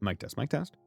Mic test, mic test.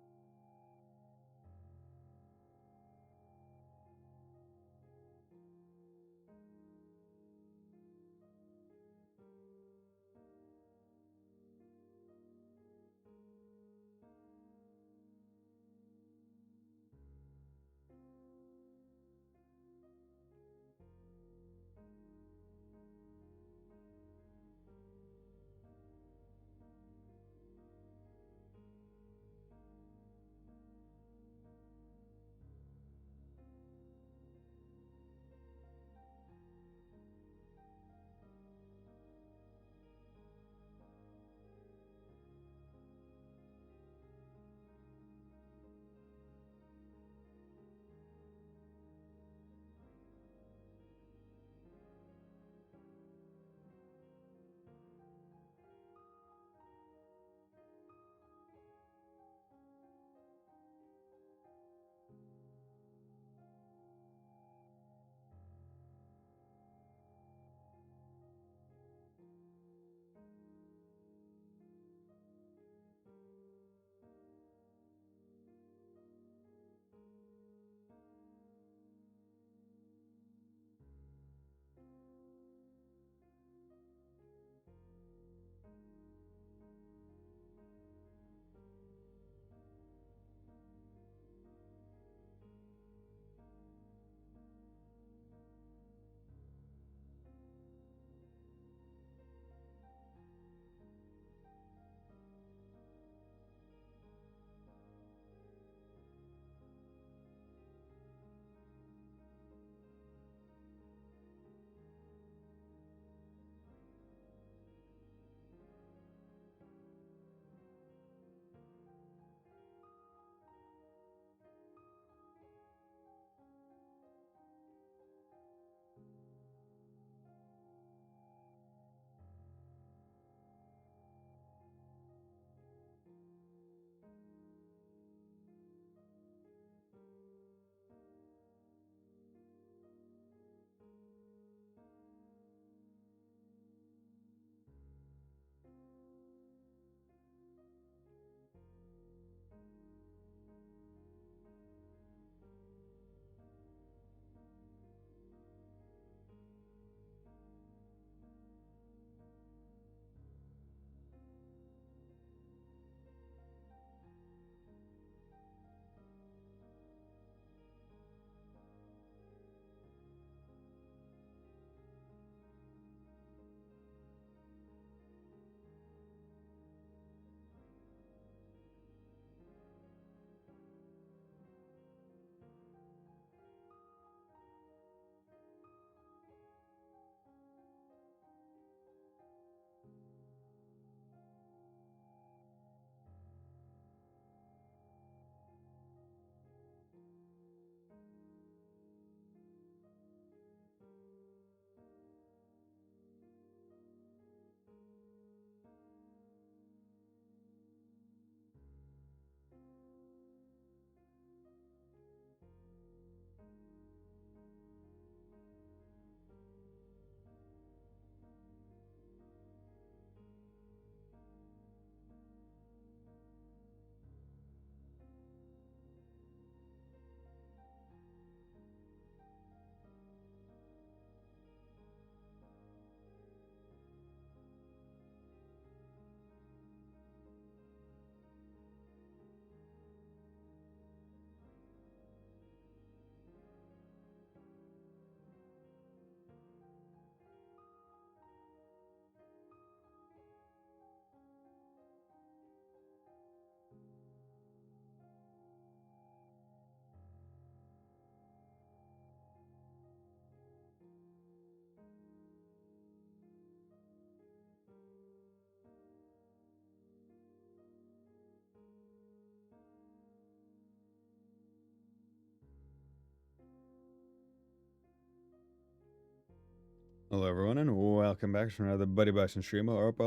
Hello, everyone, and welcome back to another Buddy Bison stream. Hope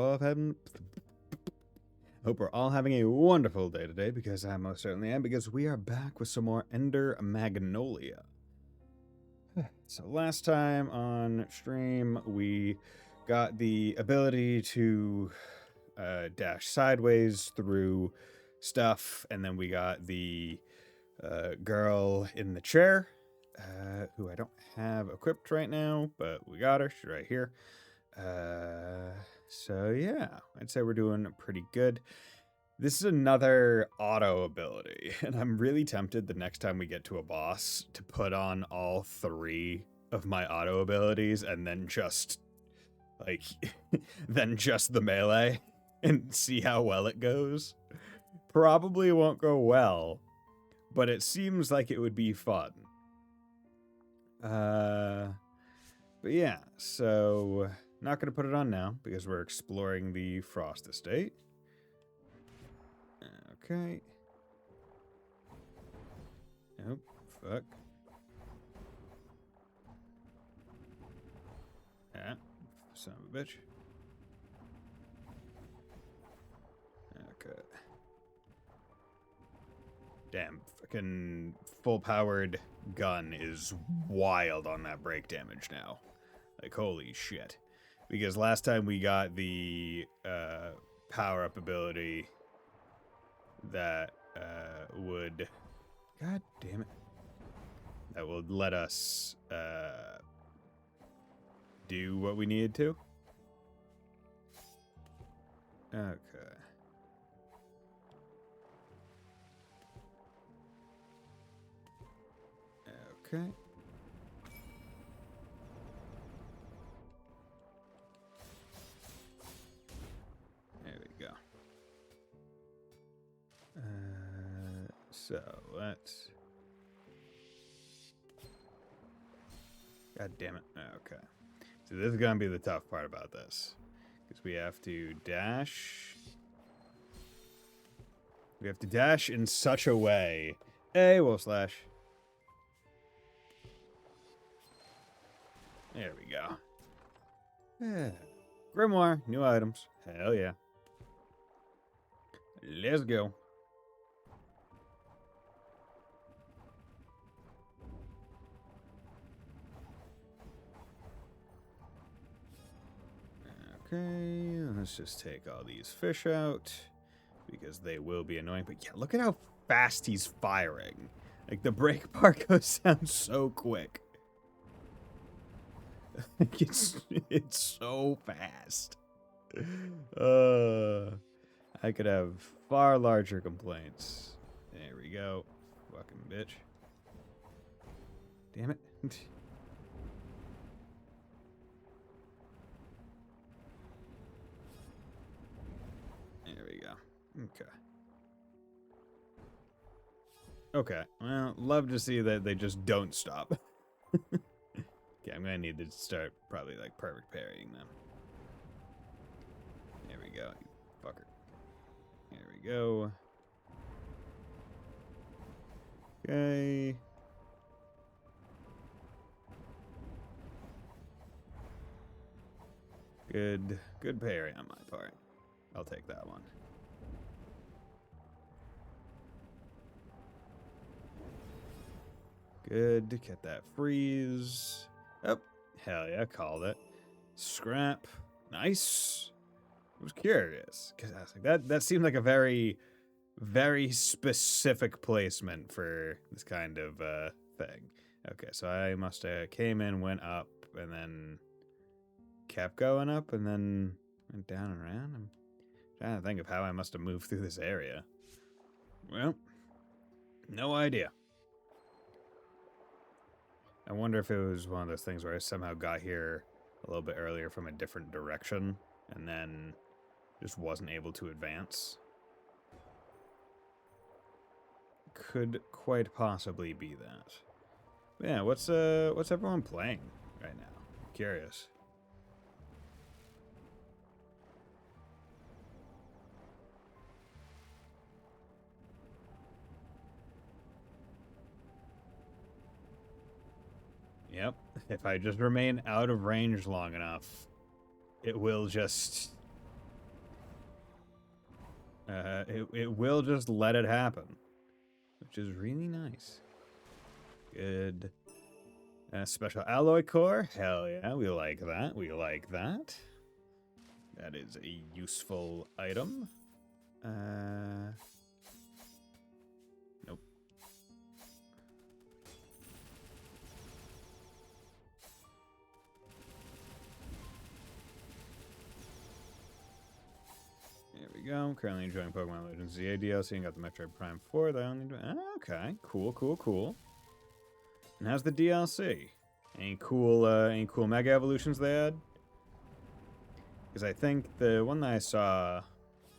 we're all having a wonderful day today, because I most certainly am, because we are back with some more Ender Magnolia. So last time on stream, we got the ability to dash sideways through stuff. And then we got the girl in the chair, who I don't have equipped right now, but we got her. She's right here. So yeah, I'd say we're doing pretty good. This is another auto ability, and I'm really tempted the next time we get to a boss to put on all 3 of my auto abilities and then just, like, then just the melee and see how well it goes. Probably won't go well, but it seems like it would be fun. But yeah, so not going to put it on now because we're exploring the Frost Estate. Okay. Nope. Fuck. Ah, son of a bitch. Okay. Damn, fucking full-powered gun is wild on that break damage now. Like, holy shit. Because last time we got the power-up ability that would... God damn it. That would let us do what we needed to. Okay. Okay. There we go. So let's... God damn it. Okay. So this is going to be the tough part about this. Because we have to dash. We have to dash in such a way. Hey, wolf slash. There we go. Yeah. Grimoire, new items. Hell yeah. Let's go. Okay, let's just take all these fish out because they will be annoying. But yeah, look at how fast he's firing. Like, the brake bar goes down so quick. it's so fast. I could have far larger complaints. There we go. Fucking bitch. Damn it. There we go. Okay. Okay. Well, love to see that they just don't stop. Okay, I'm gonna need to start probably like perfect parrying them. There we go, you fucker. There we go. Okay. Good parry on my part. I'll take that one. Good. Get that freeze. Oh, hell yeah, called it. Scrap. Nice. I was curious because I was like, that seemed like a very, very specific placement for this kind of thing. Okay, so I must have came in, went up, and then kept going up, and then went down and around. I'm trying to think of how I must have moved through this area. Well, no idea. I wonder if it was one of those things where I somehow got here a little bit earlier from a different direction and then just wasn't able to advance. Could quite possibly be that. But yeah, what's everyone playing right now? I'm curious. Yep. If I just remain out of range long enough, it will just... it will just let it happen. Which is really nice. Good. Special alloy core. Hell yeah, we like that. We like that. That is a useful item. go. Currently enjoying Pokemon Legends ZA DLC and got the Metroid Prime 4 that I only enjoy. Okay, cool. And how's the DLC? Any cool Mega Evolutions they had? Because I think the one that I saw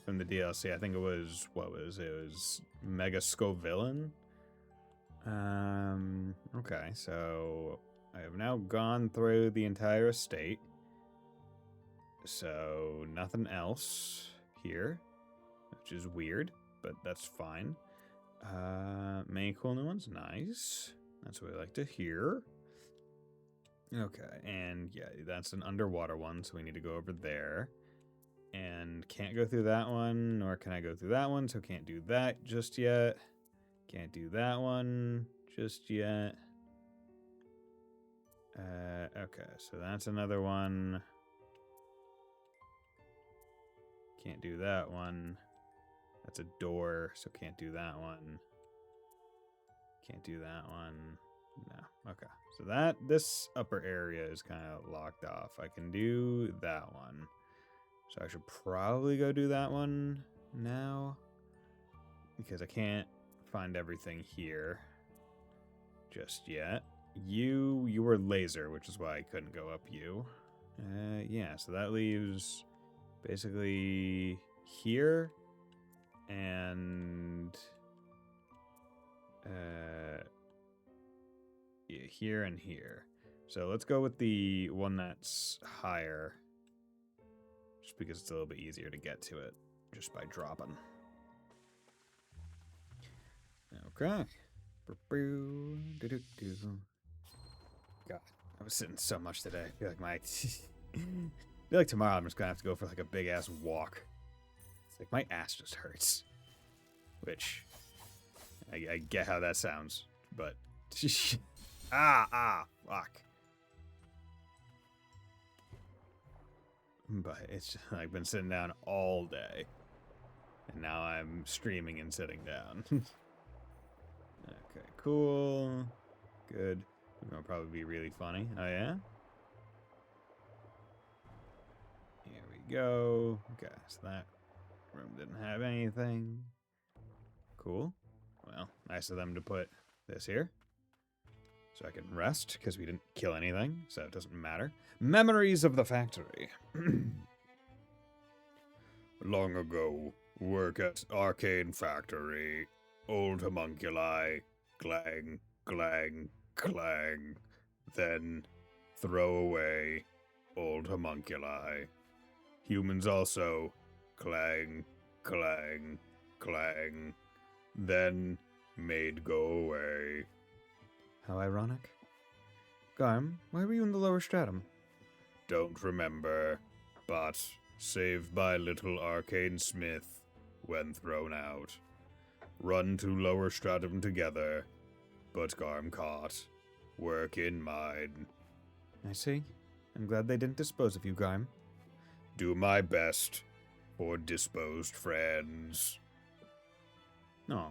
from the DLC, I think it was, what was it? It was Mega Scovillain? Okay, so I have now gone through the entire estate. So, nothing else here, which is weird, but that's fine. Many cool new ones, nice. That's what I like to hear. Okay, and yeah, that's an underwater one, so we need to go over there. And can't go through that one, nor can I go through that one, so can't do that just yet. Can't do that one just yet. Okay, so that's another one. Can't do that one. That's a door, so can't do that one. Can't do that one. No. Okay. So this upper area is kind of locked off. I can do that one. So I should probably go do that one now. Because I can't find everything here just yet. You were laser, which is why I couldn't go up you. Yeah, so that leaves basically here and yeah, here and here. So let's go with the one that's higher, just because it's a little bit easier to get to it just by dropping. Okay. God, I was sitting so much today. I feel like tomorrow I'm just gonna have to go for like a big ass walk. It's like my ass just hurts. Which I get how that sounds, but fuck. But it's just, I've been sitting down all day, and now I'm streaming and sitting down. Okay, cool, good. It'll probably be really funny. Oh yeah. Here we go. Okay, so that room didn't have anything. Cool. Well, nice of them to put this here. So I can rest, because we didn't kill anything, so it doesn't matter. Memories of the factory. Long ago, work at Arcane Factory. Old homunculi. Clang, clang, clang. Then, throw away. Old homunculi. Humans also. Clang, clang, clang. Then, made go away. How ironic. Garm, why were you in the lower stratum? Don't remember, but saved by little arcane smith when thrown out. Run to lower stratum together, but Garm caught. Work in mine. I see. I'm glad they didn't dispose of you, Garm. Do my best for disposed friends. Oh.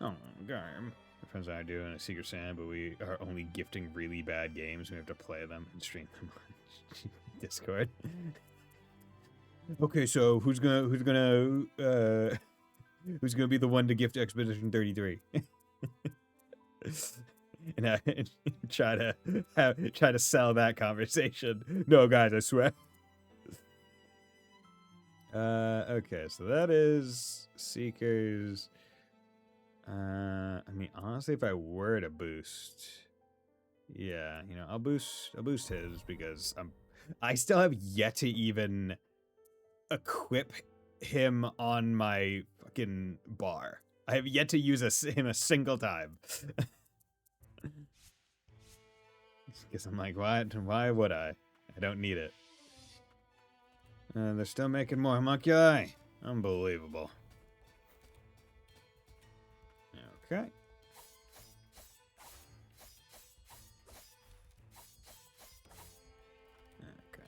Oh, Garm. My friends and I are doing a Secret Santa, but we are only gifting really bad games. We have to play them and stream them on Discord. Okay, so who's gonna be the one to gift Expedition 33? and I try to sell that conversation. No, guys, I swear. Okay, so that is Seekers. I mean, honestly, if I were to boost, yeah, you know, I'll boost his because I still have yet to even equip him on my fucking bar. I have yet to use him a single time. Because I'm like, what? Why would I? I don't need it. They're still making more homunculi. Unbelievable. Okay. Okay.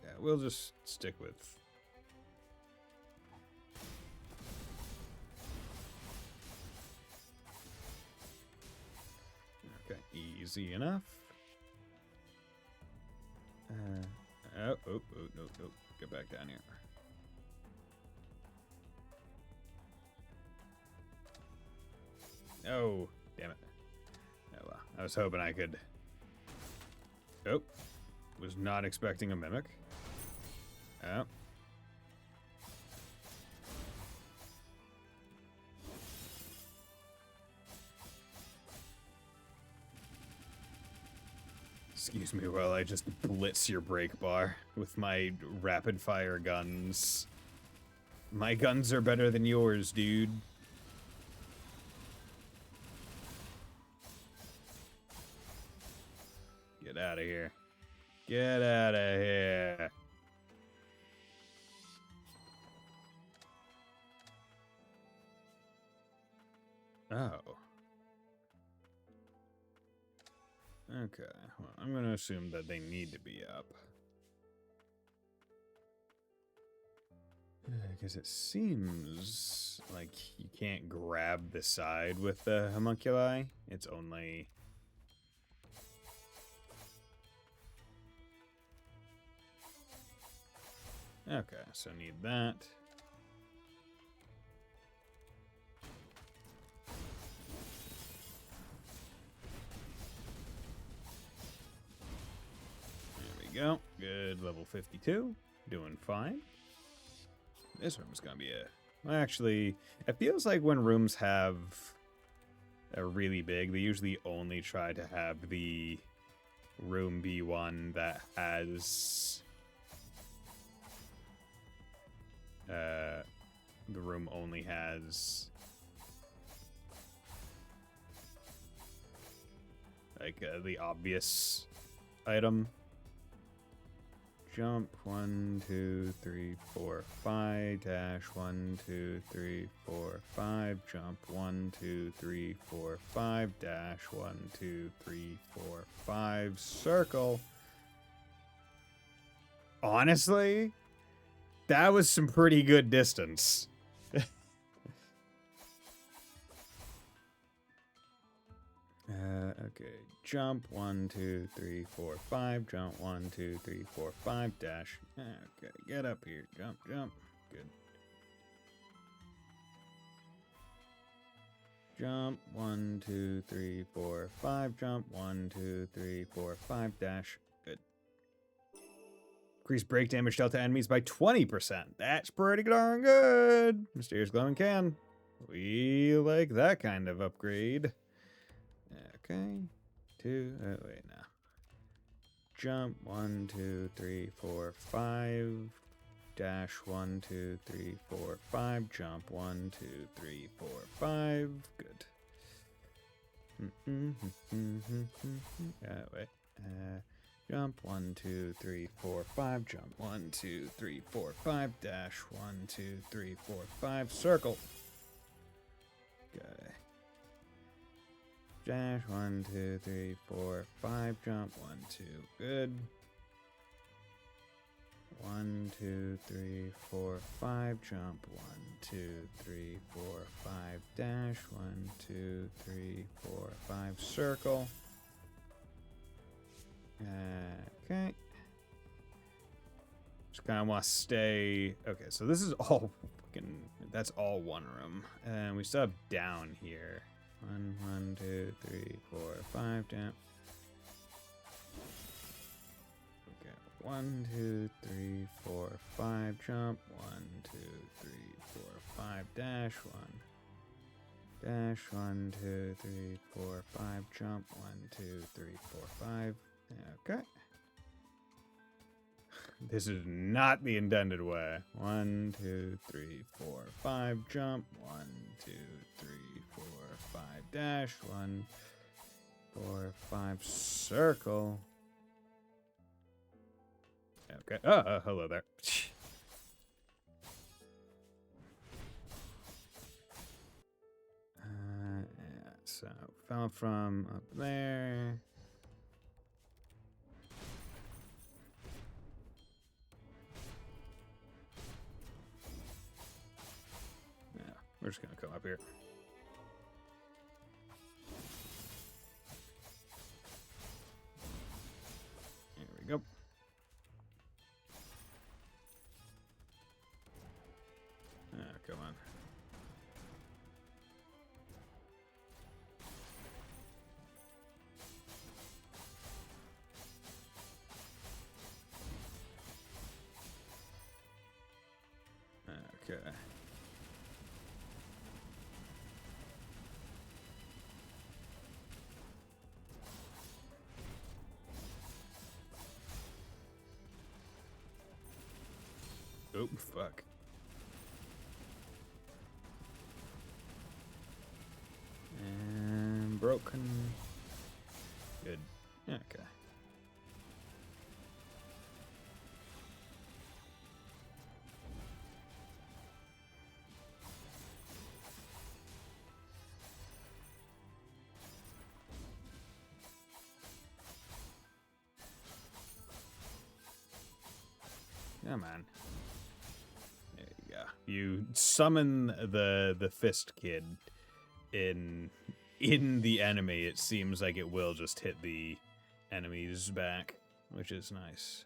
Yeah, we'll just stick with. Okay, easy enough. no, no. Get back down here. Oh, damn it. Oh, well, I was hoping I could... Oh, was not expecting a mimic. Oh. Excuse me while I just blitz your brake bar with my rapid fire guns. My guns are better than yours, dude. Get out of here. Get out of here. Oh. Okay, well, I'm gonna assume that they need to be up. Because it seems like you can't grab the side with the homunculi. It's only... Okay, so need that. Go. Good, level 52. Doing fine. This room's gonna be a... Well, actually, it feels like when rooms have a really big, they usually only try to have the room be one that has... the room only has... like, the obvious item. Jump 1, 2, 3, 4, 5 dash 1, 2, 3, 4, 5. Jump 1, 2, 3, 4, 5 dash 1, 2, 3, 4, 5. Circle. Honestly, that was some pretty good distance. Okay. Jump 1, 2, 3, 4, 5. Jump 1, 2, 3, 4, 5 dash. Okay, get up here. Jump, jump. Good. Jump 1, 2, 3, 4, 5. Jump 1, 2, 3, 4, 5 dash. Good. Increase break damage dealt to enemies by 20%. That's pretty darn good. Mysterious glowing can. We like that kind of upgrade. Okay. Wait, now. Jump 1, 2, 3, 4, 5. Dash 1, 2, 3, 4, 5. Jump 1, 2, 3, 4, 5. Good. Wait. Jump 1, 2, 3, 4, 5. Jump 1, 2, 3, 4, 5. Dash 1, 2, 3, 4, 5. Circle. Okay. Dash 1, 2, 3, 4, 5. Jump 1, 2. Good. 1, 2, 3, 4, 5. Jump 1, 2, 3, 4, 5. Dash 1, 2, 3, 4, 5. Circle. Okay. Just kind of want to stay. Okay, so this is all fucking. That's all one room, and we still have down here. 1, 1, 2, 3, 4, 5 down. Okay. 1, 2, 3, 4, 5 jump. 1, 2, 3, 4, 5 dash 1. Dash 1, 2, 3, 4, 5 jump. 1, 2, 3, 4, 5. Okay. This is not the intended way. 1, 2, 3, 4, 5 jump. 1, 2, 3, 4, 5 dash. 1, 4, 5 circle. Okay. Hello there. Yeah, so fell from up there. Yeah, we're just gonna come up here. There we go. Okay. Oh, fuck. And broken. Good. Okay. Come on. There you go. You summon the fist kid in the enemy. It seems like it will just hit the enemy's back, which is nice.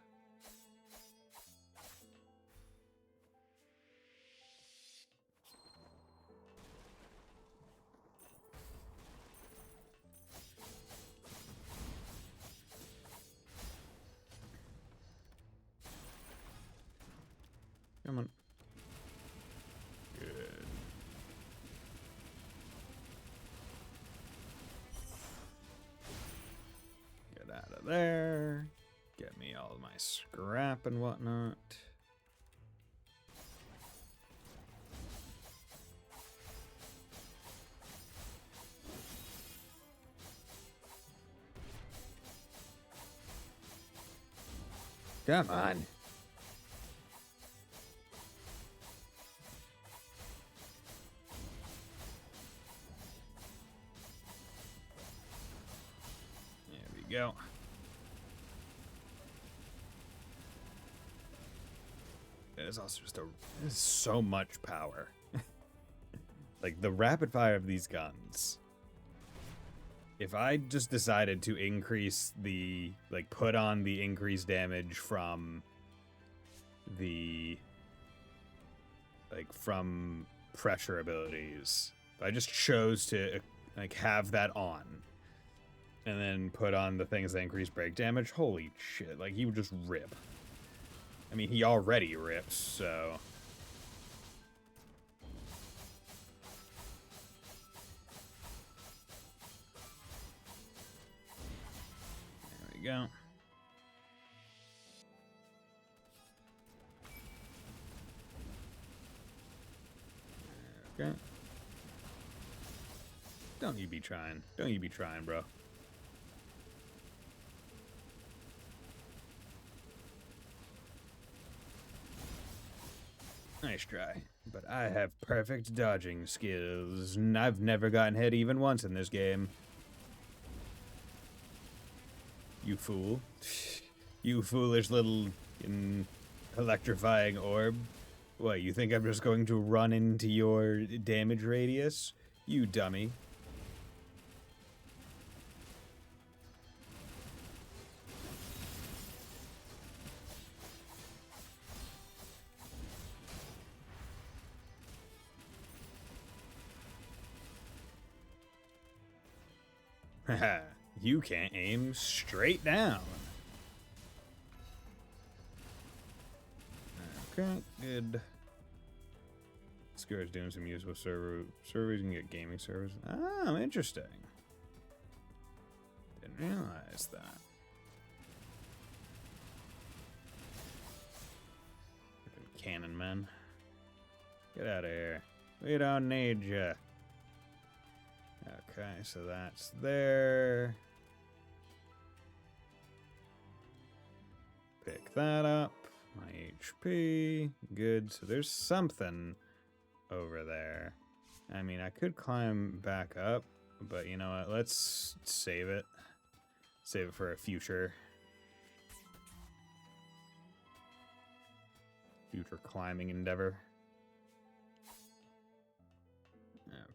Come on. Good. Get out of there. Get me all my scrap and whatnot. Come on. There we go. It's also just there's so much power. Like the rapid fire of these guns. If I just decided to increase the, like, put on the increased damage from the, like, from pressure abilities, if I just chose to, like, have that on, and then put on the things that increase break damage, holy shit, like, he would just rip. I mean, he already rips, so... Go. Okay. Don't you be trying. Don't you be trying, bro. Nice try. But I have perfect dodging skills, and I've never gotten hit even once in this game. You fool. You foolish little electrifying orb. What, you think I'm just going to run into your damage radius? You dummy. Haha, you can't aim straight down. Okay, good. Scourge doing some useful servers. You can get gaming servers. Oh, interesting. Didn't realize that. Cannon men. Get out of here. We don't need ya. Okay, so that's there. Pick that up. My HP. Good. So there's something over there. I mean, I could climb back up, but you know what? Let's save it. Save it for a future climbing endeavor.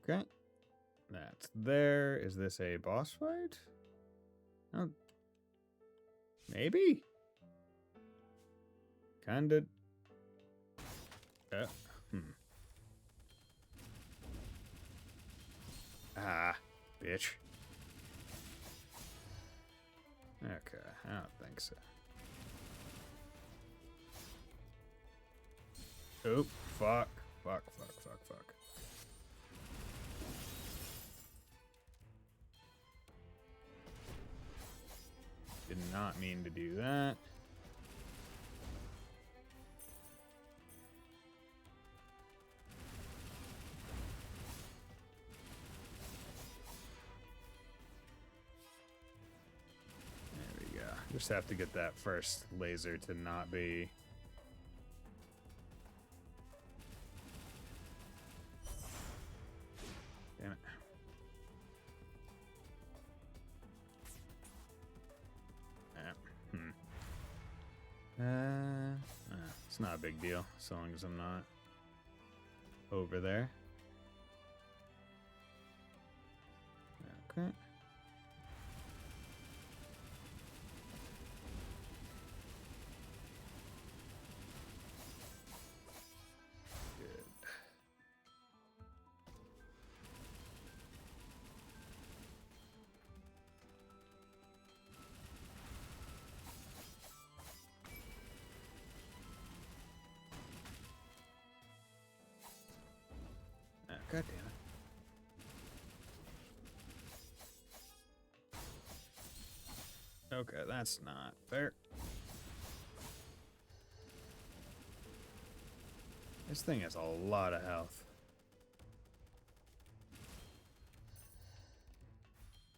Okay. That's there. Is this a boss fight? Oh. Maybe? Kinda. Ah, bitch. Okay, I don't think so. Oh, fuck. fuck. Did not mean to do that. Just have to get that first laser to not be... Damn it. It's not a big deal, as long as I'm not over there. Okay. God damn it. Okay, that's not fair. This thing has a lot of health.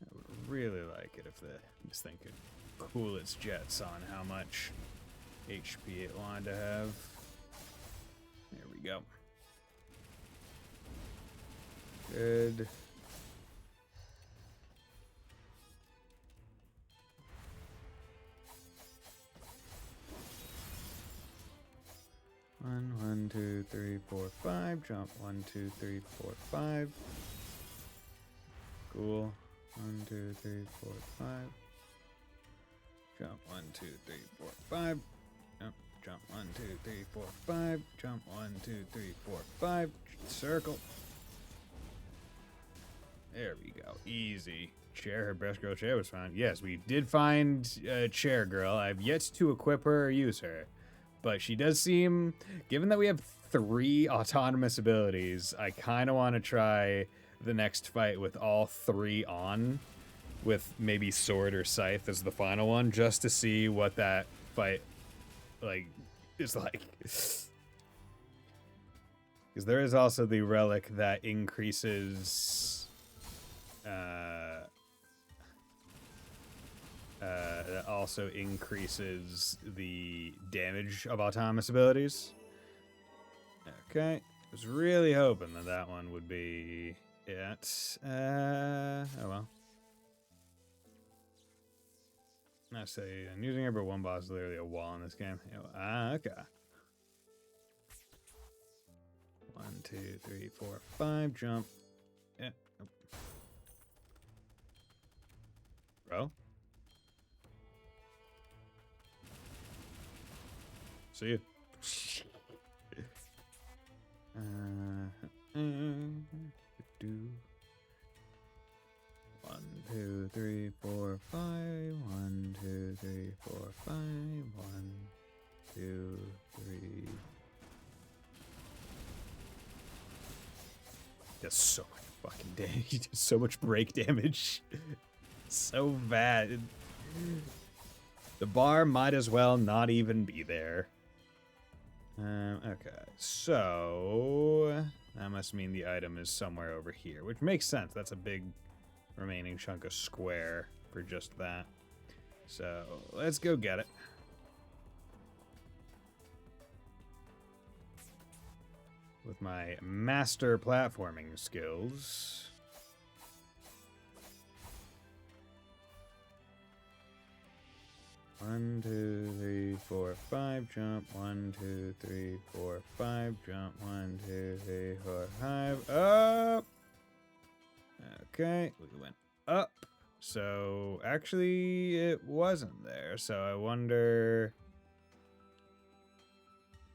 I would really like it if this thing could cool its jets on how much HP it wanted to have. There we go. Good. One, 2, 3, 4, 5. Jump. 1, 2, 3, 4, 5. Cool. 1, 2, 3, 4, 5. Jump. 1, 2, 3, 4, 5. Jump. Jump. 1, 2, 3, 4, 5. Jump. 1, 2, 3, 4, 5. Circle. There we go. Easy. Chair, her best girl chair was found. Yes, we did find Chair Girl. I've yet to equip her or use her. But she does seem, given that we have 3 autonomous abilities, I kind of want to try the next fight with all 3 on, with maybe Sword or Scythe as the final one, just to see what that fight is like. Because there is also the relic that increases... that also increases the damage of autonomous abilities. Okay. I was really hoping that that one would be it. Oh well. I say I'm using her, but one boss is literally a wall in this game. Okay. 1, 2, 3, 4, 5. Jump. Yeah. Nope. Bro. See you. 1, 2, 3, 4, 5. 1, 2, 3, 4, 5. 1, 2, 3. Does so much fucking damage. He does so much break damage. So bad. The bar might as well not even be there. Okay, so that must mean the item is somewhere over here, which makes sense. That's a big remaining chunk of square for just that. So let's go get it. With my master platforming skills. One, 2, 3, 4, 5, jump. 1, 2, 3, 4, 5, jump. 1, 2, 3, 4, 5, up. Okay, we went up. So actually, it wasn't there. So I wonder.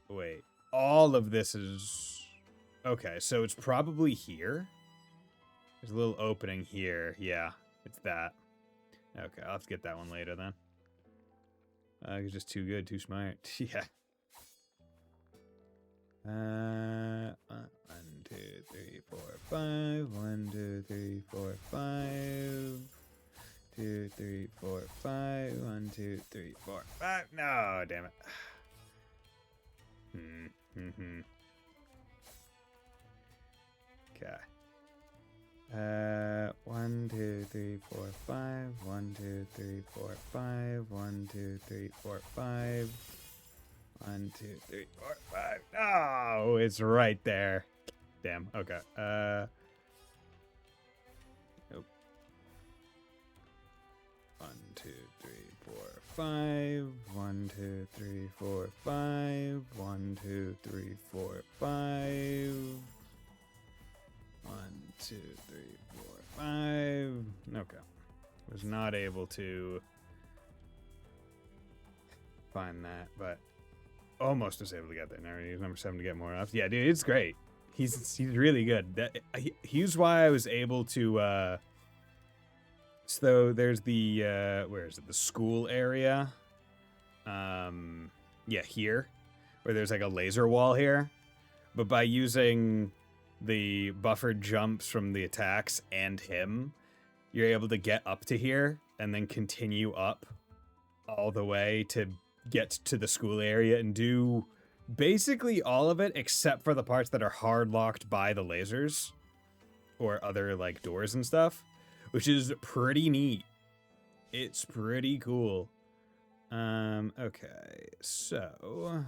Wait, all of this is okay. So it's probably here. There's a little opening here. Yeah, it's that. Okay, I'll have to get that one later then. He's just too good, too smart. Yeah. 1, 2, 2, 3, 4, 5. 1, 2, 3, 4, 5. 2, 3, 4, 5. 1, 2, 3, 4, 5. No, damn it. Okay. 1, 2, 3, 4, 5. 1, 2, 3, 4, 5. 1, 2, 3, 4, 5. 1, 2, 3, 4, 5. Oh, it's right there. Damn. Okay. Nope. 1, 2, 3, 4, 5. 1, 2, 3, 4, 5. 1, 2, 3, 4, 5. 1, 2, 3, 4, 5. Okay. Was not able to find that, but almost was able to get there. Now he's number 7 to get more off. Yeah, dude, it's great. He's really good. He's why I was able to. So there's the where is it? The school area. Yeah, here, where there's like a laser wall here, but by using the buffered jumps from the attacks and him, you're able to get up to here and then continue up all the way to get to the school area and do basically all of it except for the parts that are hard locked by the lasers or other like doors and stuff, which is pretty neat. It's pretty cool. Okay, so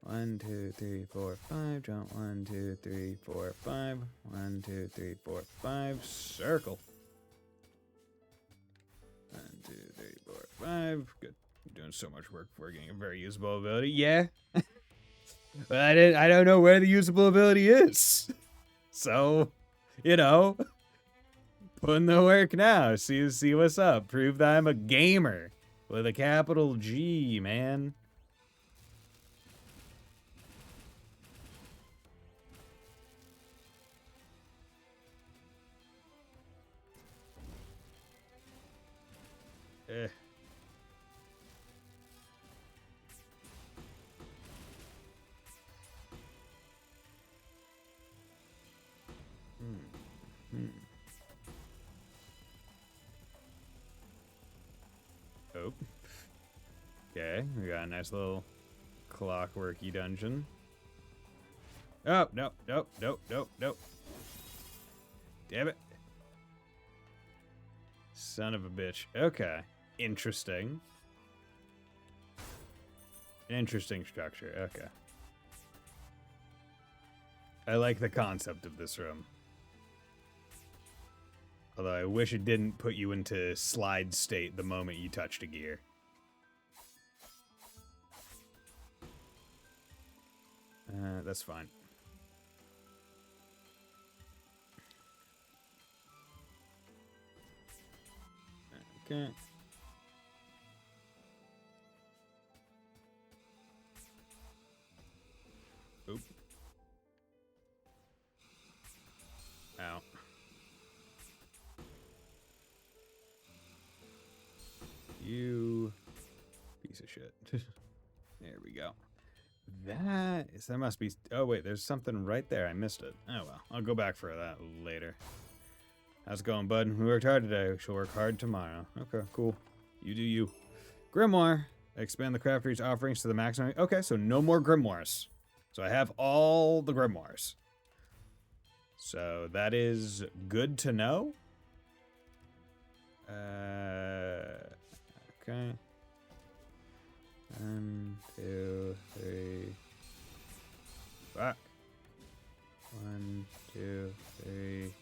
1, 2, 3, 4, 5. Jump 1, 2, 3, 4, 5. 1, 2, 3, 4, 5. Circle. 1, 2, 3, 4, 5. Good. You're doing so much work for getting a very usable ability. Yeah. But I don't know where the usable ability is. So, you know, put in the work now. See what's up. Prove that I'm a gamer with a capital G, man. Eh. Oh. Okay, we got a nice little clockworky dungeon. Oh, no. Damn it. Son of a bitch. Okay. Interesting. Interesting structure. Okay. I like the concept of this room. Although I wish it didn't put you into slide state the moment you touched a gear. That's fine. Okay. Oop. Ow. You piece of shit. There we go. That must be... Oh, wait, there's something right there. I missed it. Oh, well. I'll go back for that later. How's it going, bud? We worked hard today. We shall work hard tomorrow. Okay, cool. You do you. Grimoire. Expand the crafter's offerings to the maximum. Okay, so no more grimoires. So I have all the grimoires. So that is good to know. Okay. 1, 2, 3. Fuck. 1, 2, 3.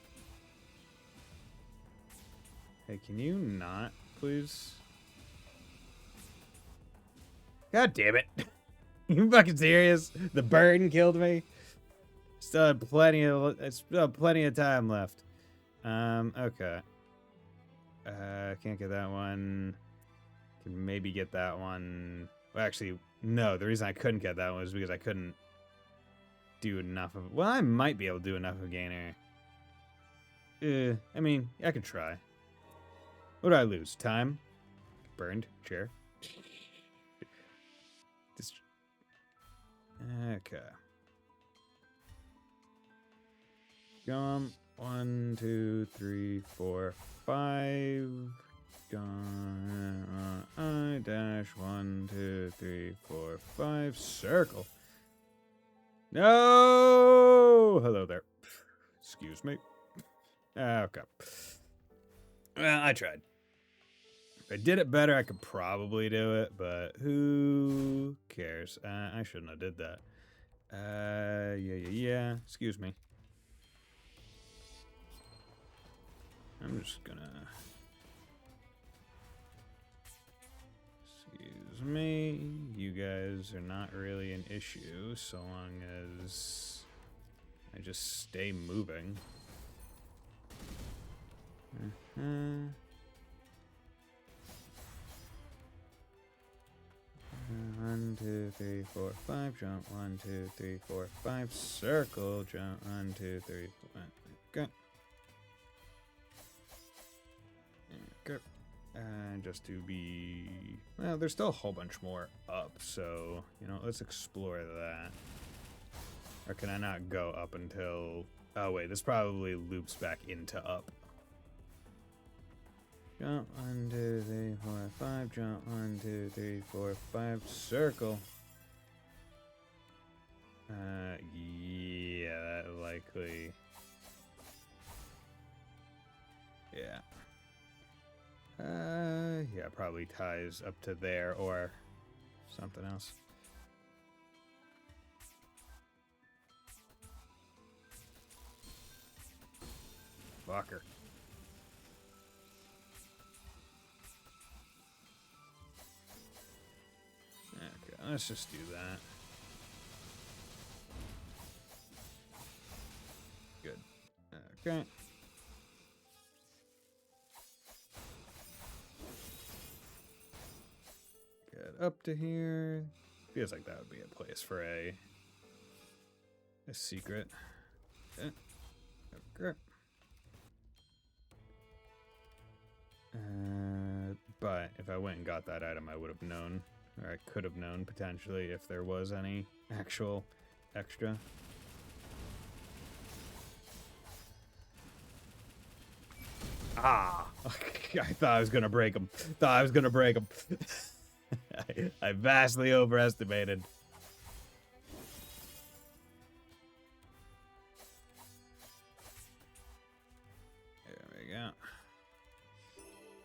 Hey, can you not, please? God damn it. You fucking serious? The burn killed me? Still have plenty of time left. Okay. Can't get that one. Can maybe get that one. Well, actually, no. The reason I couldn't get that one was because I couldn't do enough of... Well, I might be able to do enough of Gainer. I mean, I could try. What do I lose? Time? Burned? Chair? Okay. Jump. 1, 2, 3, 4, 5. I dash 1, 2, 3, 4, 5. Circle. No! Hello there. Excuse me. Okay. Well, I tried. If I did it better, I could probably do it, but who cares? I shouldn't have did that. Yeah. Excuse me. I'm just gonna... Excuse me. You guys are not really an issue so long as I just stay moving. 1, 2, 3, 4, 5. Jump. 1, 2, 3, 4, 5. Circle. Jump. 1, 2, 3, 4. Okay. Okay. And just to be... Well, there's still a whole bunch more up, so, you know, let's explore that. Or can I not go up until... Oh, wait, this probably loops back into up. Jump, 1, 2, 3, 4, 5. Jump, 1, 2, 3, 4, 5. Circle. Yeah, that likely... Yeah. Yeah, probably ties up to there or something else. Fucker. Okay, let's just do that. Good. Okay. Get up to here. Feels like that would be a place for a secret. Okay. Okay. But if I went and got that item, I would have known, or I could have known potentially if there was any actual extra. Ah! I thought I was gonna break him. I vastly overestimated. There we go.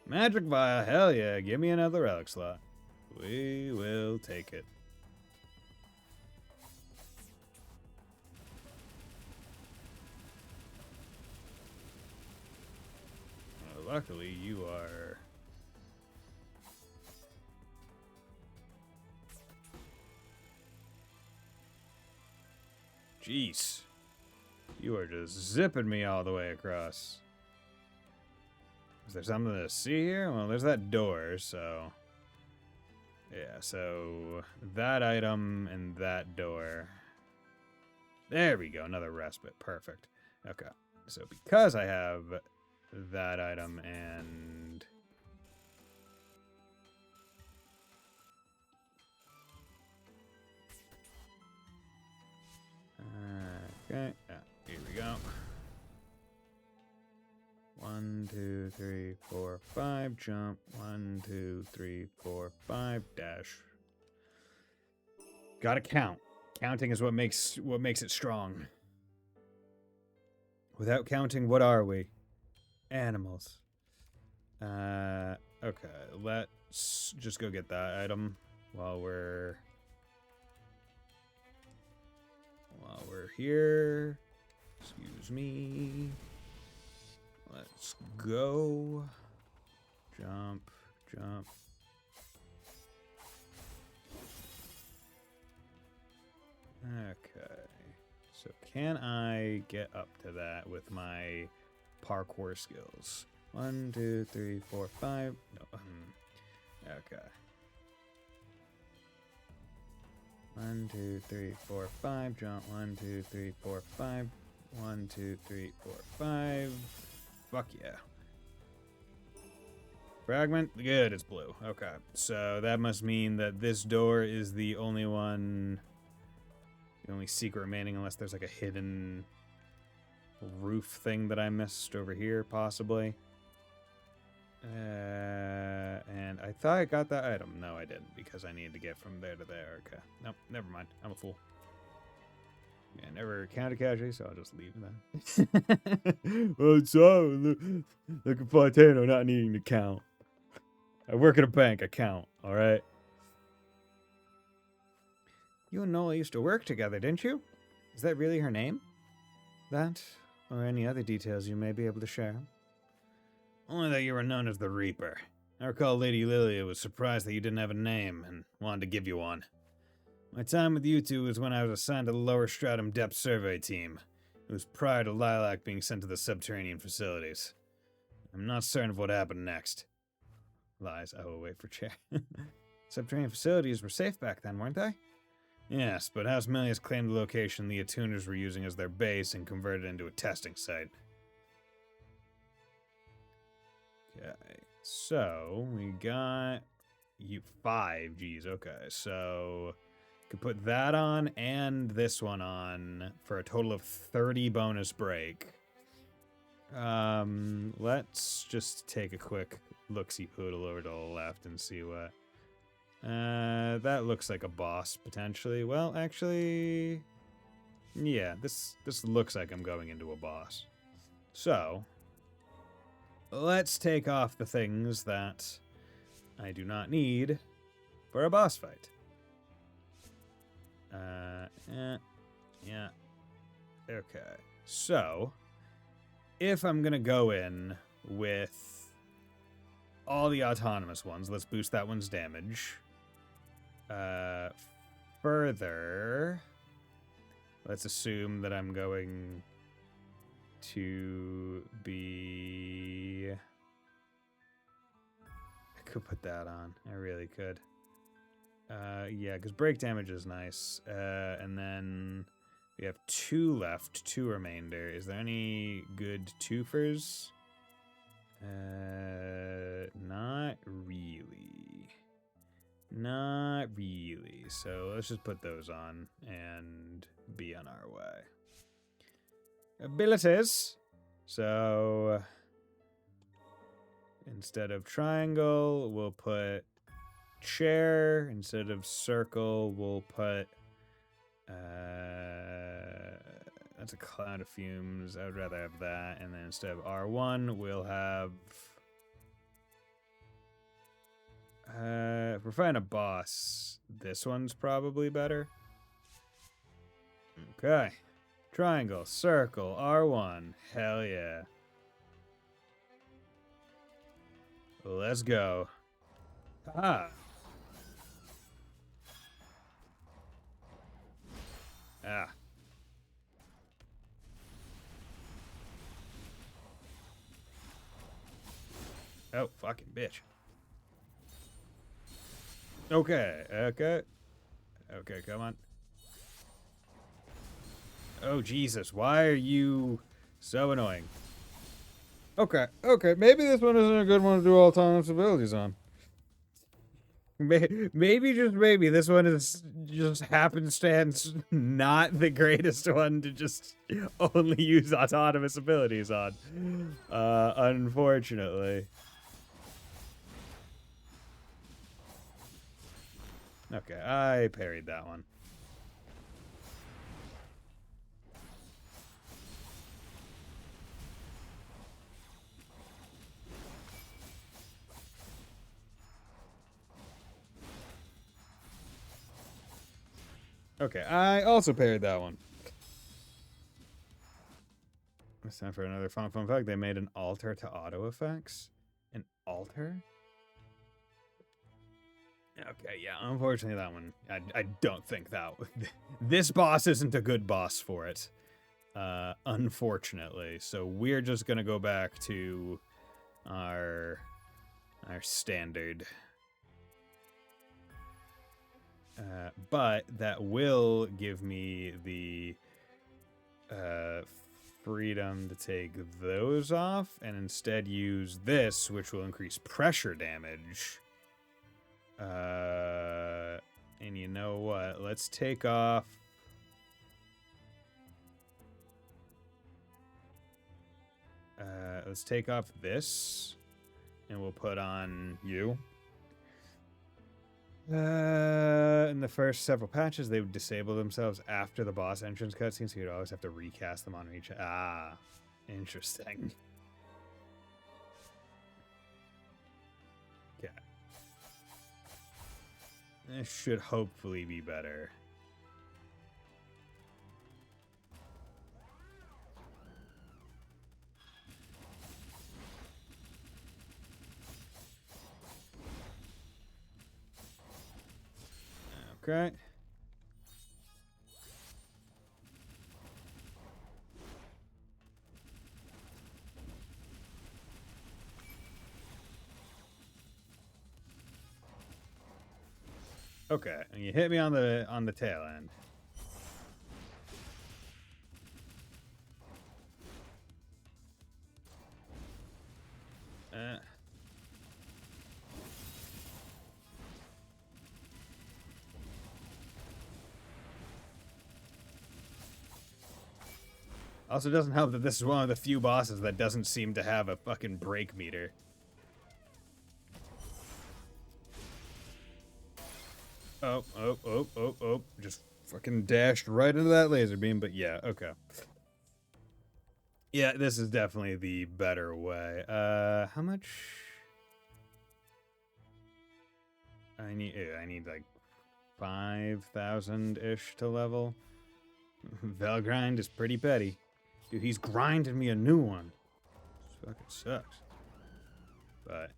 Magic vial, hell yeah, give me another relic slot. We will take it. Well, luckily, you are... Jeez. You are just zipping me all the way across. Is there something to see here? Well, there's that door, so... Yeah, so... That item and that door. There we go, another respite. Perfect. Okay. So because I have that item and... Okay, here we go. 1, 2, 3, 4, 5. Jump. 1, 2, 3, 4, 5. Dash. Gotta count. Counting is what makes it strong. Without counting, what are we? Animals. Okay, let's just go get that item while we're here. Excuse me. Let's go. Jump, jump. Okay. So can I get up to that with my parkour skills? 1, 2, 3, 4, 5. No. Okay. 1, 2, 3, 4, 5. Jump. 1, 2, 3, 4, 5. 1, 2, 3, 4, 5. Fuck yeah. Fragment? Good, it's blue. Okay. So that must mean that this door is the only one... The only secret remaining, unless there's like a hidden roof thing that I missed over here, possibly. And I thought I got that item. No, I didn't, because I needed to get from there to there. Okay. Nope, never mind. I'm a fool. Yeah, I never counted casually, so I'll just leave that. Oh, sorry. Look at Fontano not needing to count. I work at a bank. I count, all right? You and Nola used to work together, didn't you? Is that really her name? That, or any other details you may be able to share? Only that you were known as the Reaper. I recall Lady Lilia was surprised that you didn't have a name and wanted to give you one. My time with you two was when I was assigned to the lower stratum depth survey team. It was prior to Lilac being sent to the subterranean facilities. I'm not certain of what happened next. Lies. I will wait for chair. Subterranean facilities were safe back then, weren't they? Yes, but House Milius claimed the location the attuners were using as their base and converted it into a testing site. Okay, so we got you 5 Gs. Okay, so could put that on and this one on for a total of 30 bonus break. Let's just take a quick look-see poodle over to the left and see what. That looks like a boss potentially. Well, actually, yeah, this looks like I'm going into a boss. So let's take off the things that I do not need for a boss fight. Yeah. Okay. So, if I'm gonna go in with all the autonomous ones, let's boost that one's damage. Further, let's assume that I'm going to be... I could put that on. I really could. Yeah, because break damage is nice. And then we have 2 left, 2 remainder. Is there any good twofers? Not really. Not really. So let's just put those on and be on our way. Abilities. So instead of triangle, we'll put chair. Instead of circle, we'll put that's a cloud of fumes. I would rather have that. And then instead of R1, we'll have if we're fighting a boss, this one's probably better. Okay. Triangle, circle, R1. Hell yeah. Let's go. Ah. Ah. Oh, fucking bitch. Okay, okay. Okay, come on. Oh, Jesus, why are you so annoying? Okay, okay, maybe this one isn't a good one to do autonomous abilities on. Maybe, just maybe, this one is just happenstance not the greatest one to just only use autonomous abilities on. Unfortunately. Okay, I parried that one. Okay, I also parried that one. It's time for another fun fact. They made an altar to auto effects. An altar? Okay, yeah, unfortunately that one, I don't think that this boss isn't a good boss for it, unfortunately. So we're just gonna go back to our standard, but that will give me the freedom to take those off and instead use this, which will increase pressure damage. And you know what? Let's take off. let's take off this, and we'll put on you. In the first several patches, they would disable themselves after the boss entrance cutscene, so you'd always have to recast them on each. Ah, interesting. Okay. This should hopefully be better. Okay. Okay, and you hit me on the tail end. Also, doesn't help that this is one of the few bosses that doesn't seem to have a fucking break meter. Oh. Just fucking dashed right into that laser beam, but yeah, okay. Yeah, this is definitely the better way. How much? I need like 5,000-ish to level. Valgrind is pretty petty. Dude, he's grinding me a new one. This fucking sucks. But...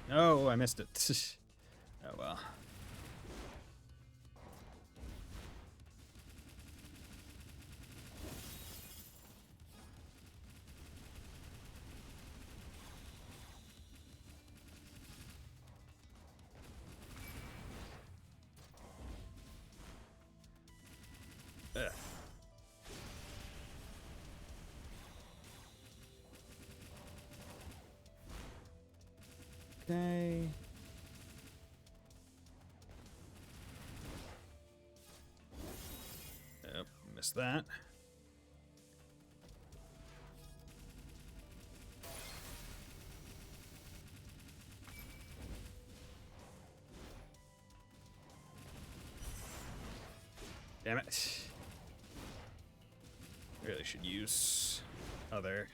oh, I missed it. Oh, well. Ugh. Okay. Yep, missed that. Damn it. Really should use other.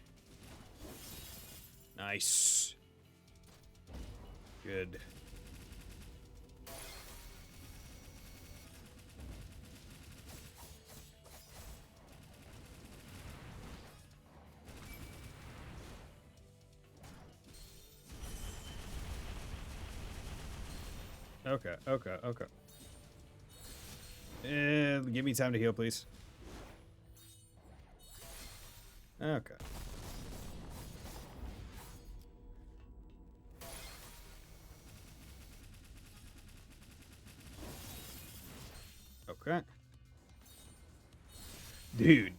Nice. Good. Okay. Give me time to heal, please. Okay. Okay. Dude.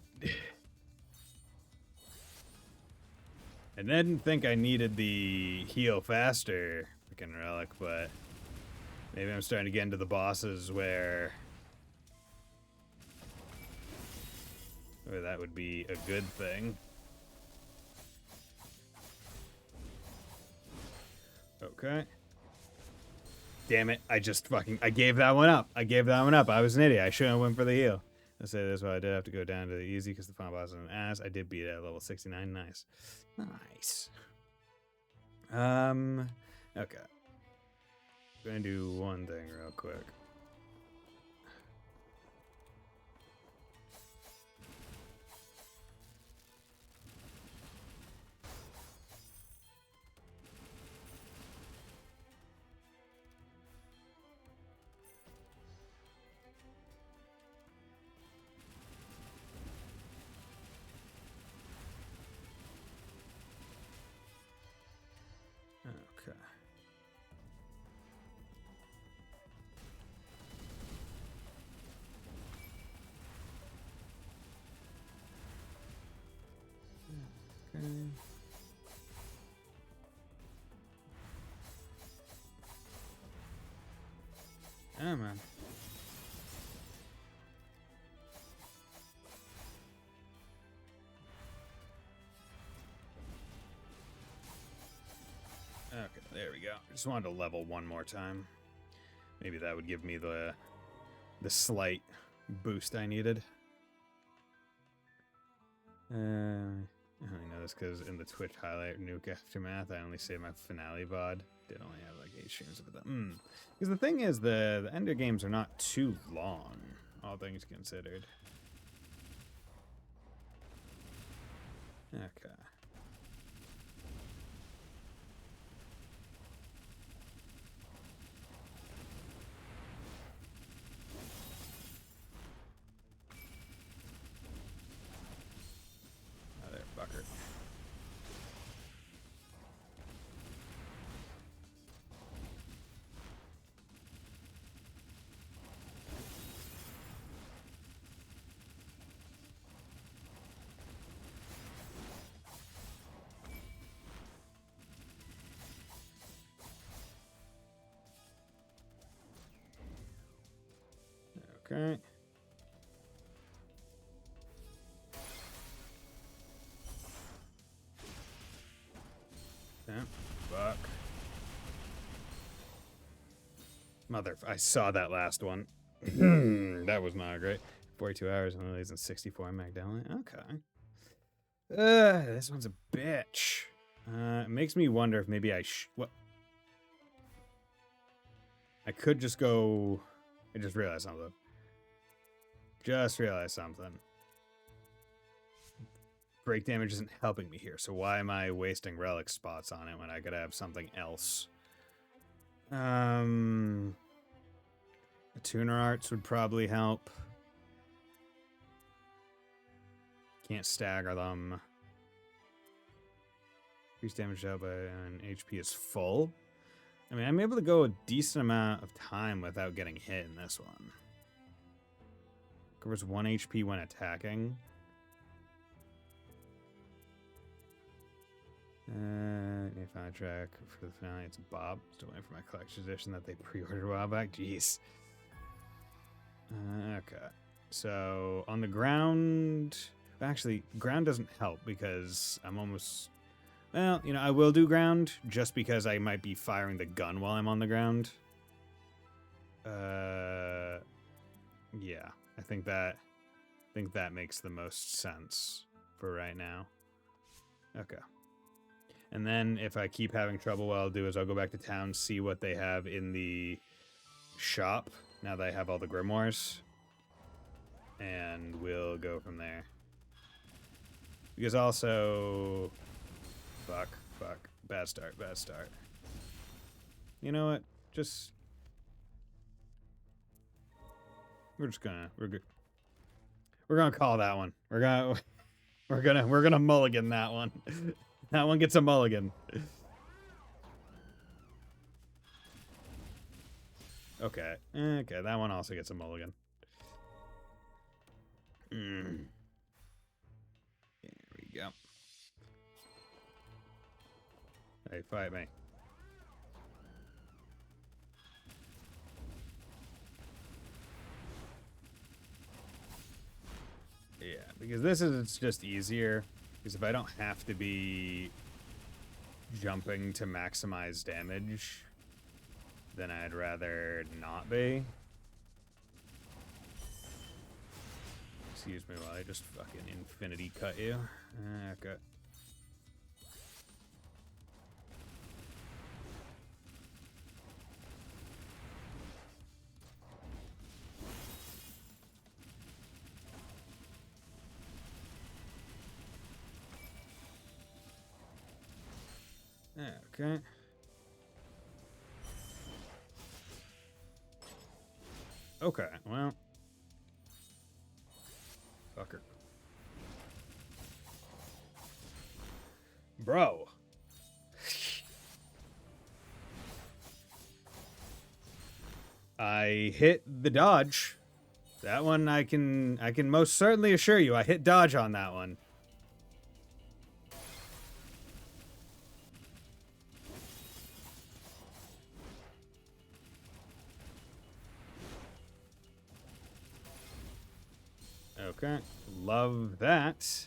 I didn't think I needed the heal faster freaking relic, but maybe I'm starting to get into the bosses where that would be a good thing. Okay. Damn it, I gave that one up. I was an idiot. I shouldn't have went for the heal. Let's say this, but I did have to go down to the easy because the final boss is an ass. I did beat it at level 69. Nice. Nice. Okay. I'm gonna do one thing real quick. Okay. Oh, man. Okay, there we go. Just wanted to level one more time. Maybe that would give me the slight boost I needed. I only know this because in the Twitch highlight Nuke Aftermath, I only saved my finale VOD. Did only have like 8 streams of it. Because the thing is, the Ender games are not too long, all things considered. Okay. Oh, there, fucker. Okay. Yeah, fuck. Mother, I saw that last one. That was not great. 42 hours and release in 64 Magnolia. Okay. This one's a bitch. It makes me wonder if maybe what? I could just go. I just realized something. Break damage isn't helping me here, so why am I wasting relic spots on it when I could have something else? Tuner arts would probably help. Can't stagger them. Increase damage out by an HP is full. I mean, I'm able to go a decent amount of time without getting hit in this one. Covers 1 HP when attacking. If I track for the finale, it's Bob. Still waiting for my collection edition that they pre-ordered a while back. Jeez. Okay. So, on the ground... Actually, ground doesn't help because I'm almost... Well, you know, I will do ground just because I might be firing the gun while I'm on the ground. Yeah. I think that makes the most sense for right now. Okay. And then if I keep having trouble, what I'll do is I'll go back to town, see what they have in the shop, now that I have all the grimoires. And we'll go from there. Because also... Fuck. Bad start. You know what? Just... We're good. We're gonna call that one. We're gonna mulligan that one. That one gets a mulligan. Okay. Okay, that one also gets a mulligan. There we go. Hey, fight me. Yeah, because it's just easier. Because if I don't have to be jumping to maximize damage, then I'd rather not be. Excuse me while I just fucking infinity cut you. Okay. Okay. Okay, well. Fucker. Bro. I hit the dodge. That one I can most certainly assure you I hit dodge on that one. Okay. Love that.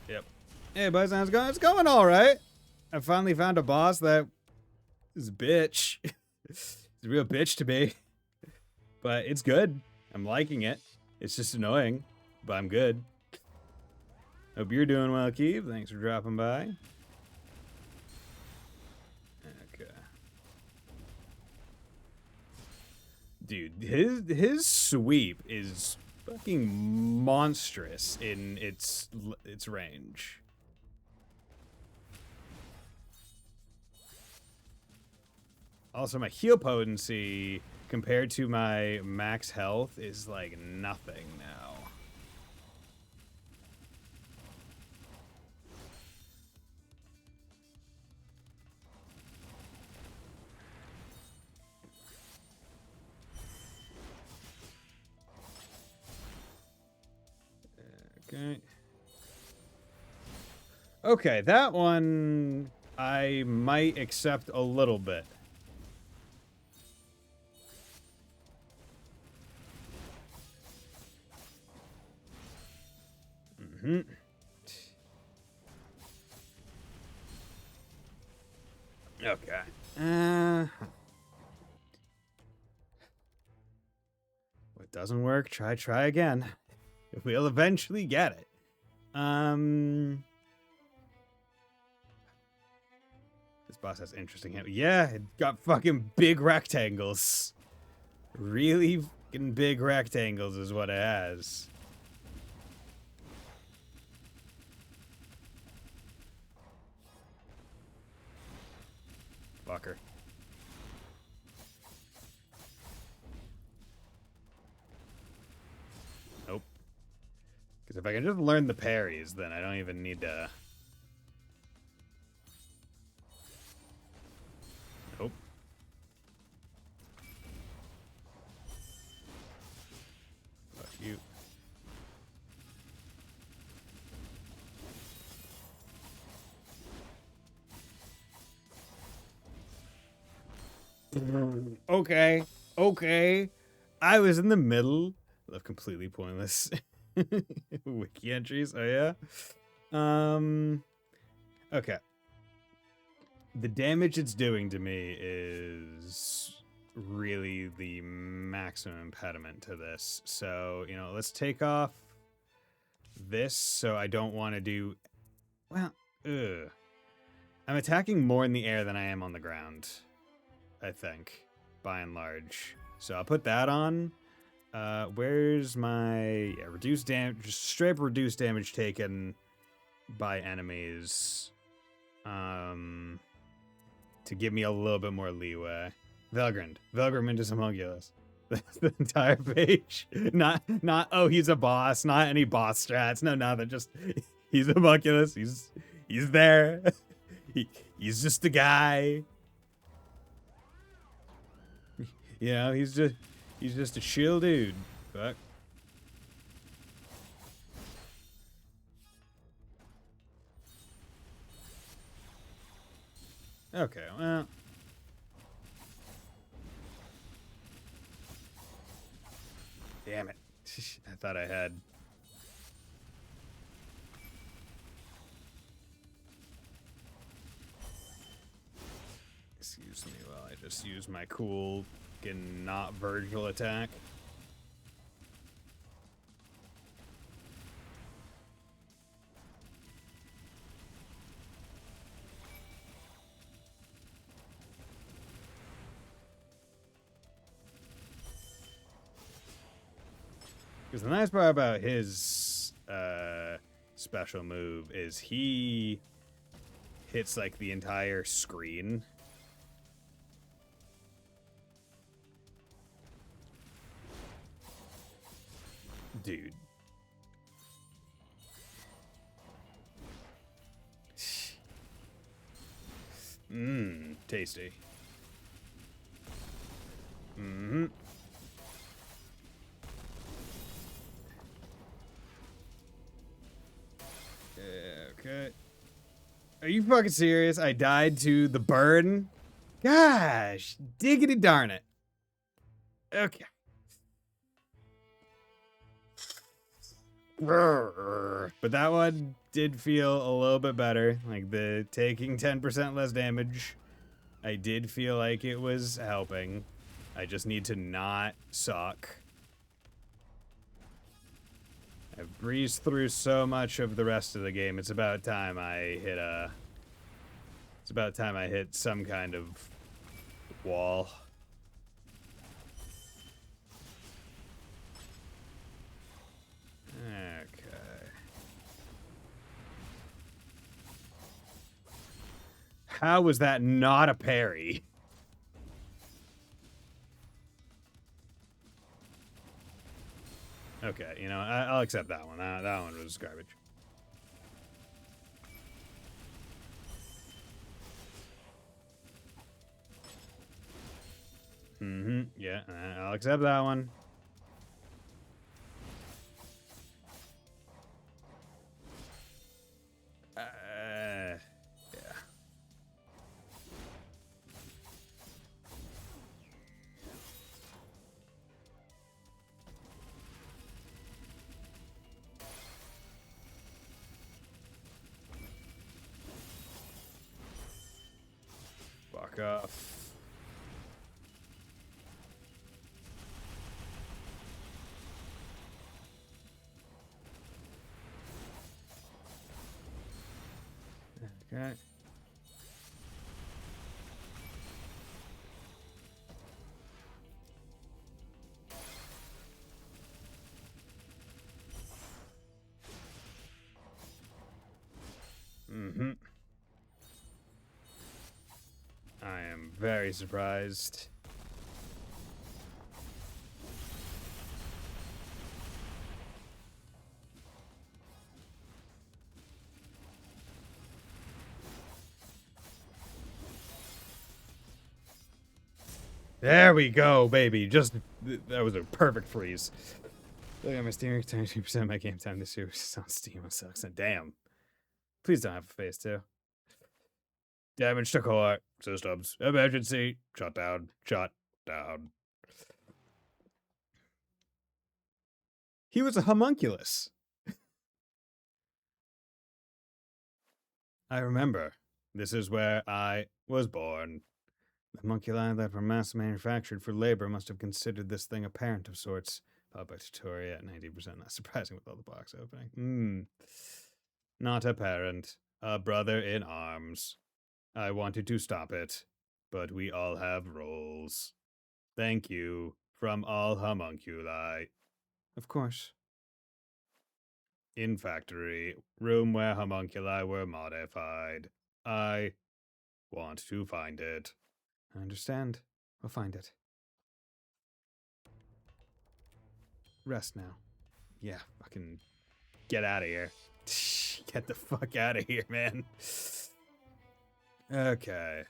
Yep. Hey, boys, how's it going? It's going all right. I finally found a boss that is a bitch. It's a real bitch to be. But it's good. I'm liking it. It's just annoying, but I'm good. Hope you're doing well, Keith. Thanks for dropping by. Okay. Dude, his sweep is fucking monstrous in its range. Also, my heal potency compared to my max health is like nothing now. Okay. Okay, that one I might accept a little bit. Mm-hmm. Okay. What doesn't work, try again. We'll eventually get it. This boss has interesting. Yeah, it got fucking big rectangles. Really fucking big rectangles is what it has. Fucker. Nope. Because if I can just learn the parries, then I don't even need to... Nope. Fuck you. Okay. Okay. I was in the middle of completely pointless wiki entries. Oh yeah. Okay. The damage it's doing to me is really the maximum impediment to this. So, you know, let's take off this so I don't want to do... Well, I'm attacking more in the air than I am on the ground, I think, by and large. So I'll put that on. Where's my reduced damage? Just straight up reduced damage taken by enemies. To give me a little bit more leeway. Velgrind into some homunculus. That's the entire page. Not oh, he's a boss. Not any boss strats. No, nothing. Just he's a homunculus. He's there. He's just a guy. You know, he's just a chill dude. Fuck. Okay, well. Damn it. I thought I had. Excuse me while I just use my cool fucking not Virgil attack. Because the nice part about his special move is he hits like the entire screen. Dude. Mmm, tasty. Mm-hmm. Okay. Are you fucking serious? I died to the burn? Gosh, diggity darn it. Okay. But that one did feel a little bit better. Like the taking 10% less damage. I did feel like it was helping. I just need to not suck. I've breezed through so much of the rest of the game. It's about time I hit some kind of wall. Okay. How was that not a parry? Okay, you know, I'll accept that one. That one was garbage. Yeah, I'll accept that one. Yeah. Fuck off. Okay. I am very surprised. There we go, baby. Just, that was a perfect freeze. Look at my steering, 22% of my game time this year is on Steam. It sucks. And damn. Please don't have a face, too. Damage to core systems. Emergency. Shut down. Shut down. He was a homunculus. I remember. This is where I was born. The homunculi that were mass manufactured for labor must have considered this thing a parent of sorts. Followed by Tutoria at 90%. Not surprising with all the box opening. Not a parent. A brother in arms. I wanted to stop it, but we all have roles. Thank you from all homunculi. Of course. In factory, room where homunculi were modified. I want to find it. I understand. We'll find it. Rest now. Yeah, fucking get out of here. Get the fuck out of here, man. Okay.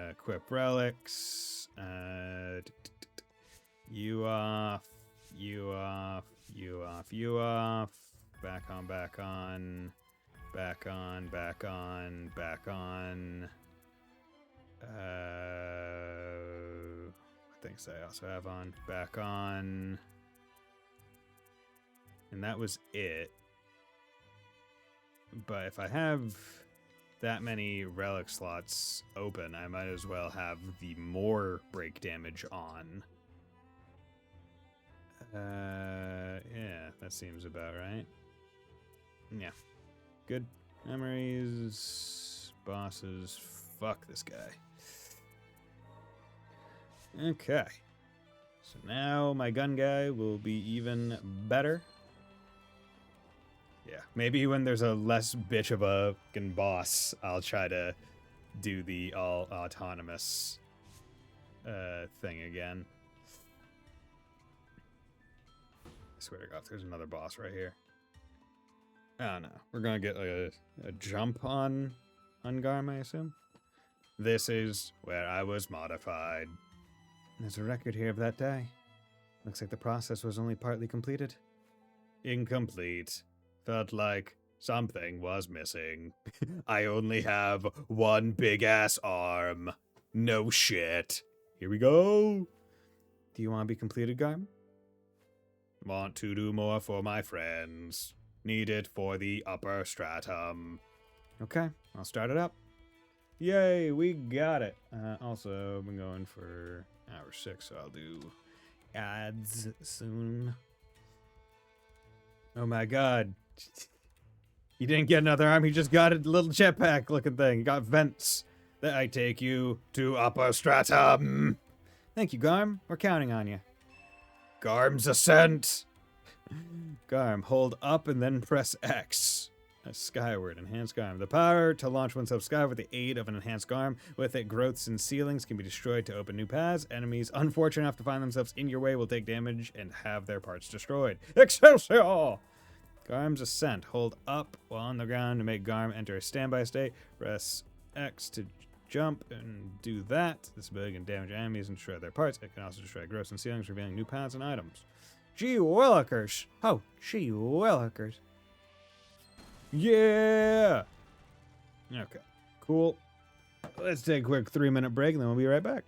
Equip relics. You off. You off. You off. You off. Back on. Back on. Back on. Back on. Back on. Things I also have on. Back on. And that was it. But if I have that many relic slots open, I might as well have the more break damage on. Yeah, that seems about right. Yeah. Good memories. Bosses. Fuck this guy. Okay. So now my gun guy will be even better. Yeah, maybe when there's a less bitch of a fucking boss, I'll try to do the all autonomous thing again. I swear to God, there's another boss right here. Oh no, we're gonna get like a jump on Garm, I assume. This is where I was modified. There's a record here of that day. Looks like the process was only partly completed. Incomplete. Felt like something was missing. I only have one big-ass arm. No shit. Here we go. Do you want to be completed, Garm? Want to do more for my friends. Need it for the upper stratum. Okay, I'll start it up. Yay, we got it. Also, I've been going for hour 6, so I'll do ads soon. Oh my god. He didn't get another arm, he just got a little jetpack looking thing. He got vents. That I take you to upper stratum. Thank you, Garm. We're counting on you. Garm's ascent. Garm, hold up and then press X. Skyward, enhanced Garm. The power to launch oneself skyward with the aid of an enhanced Garm. With it, growths and ceilings can be destroyed to open new paths. Enemies unfortunate enough to find themselves in your way will take damage and have their parts destroyed. Excelsior! Garm's ascent. Hold up while on the ground to make Garm enter a standby state. Press X to jump and do that. This ability can damage enemies and destroy their parts. It can also destroy growths and ceilings, revealing new paths and items. Gee willikers. Oh, gee willikers. Yeah! Okay, cool. Let's take a quick 3-minute break and then we'll be right back.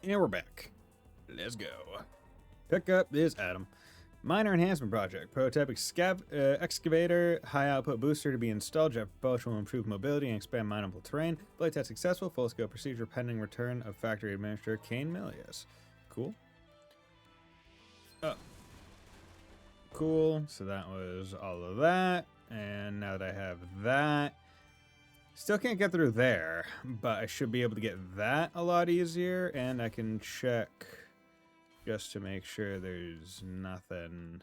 And we're back. Let's go. Pick up this item. Minor enhancement project. Prototype excavator. High output booster to be installed. Jet propulsion will improve mobility and expand mineable terrain. Blade test successful. Full scale procedure pending return of factory administrator Kane Milius. Cool. Oh. Cool. So that was all of that. And now that I have that, still can't get through there, but I should be able to get that a lot easier, and I can check just to make sure there's nothing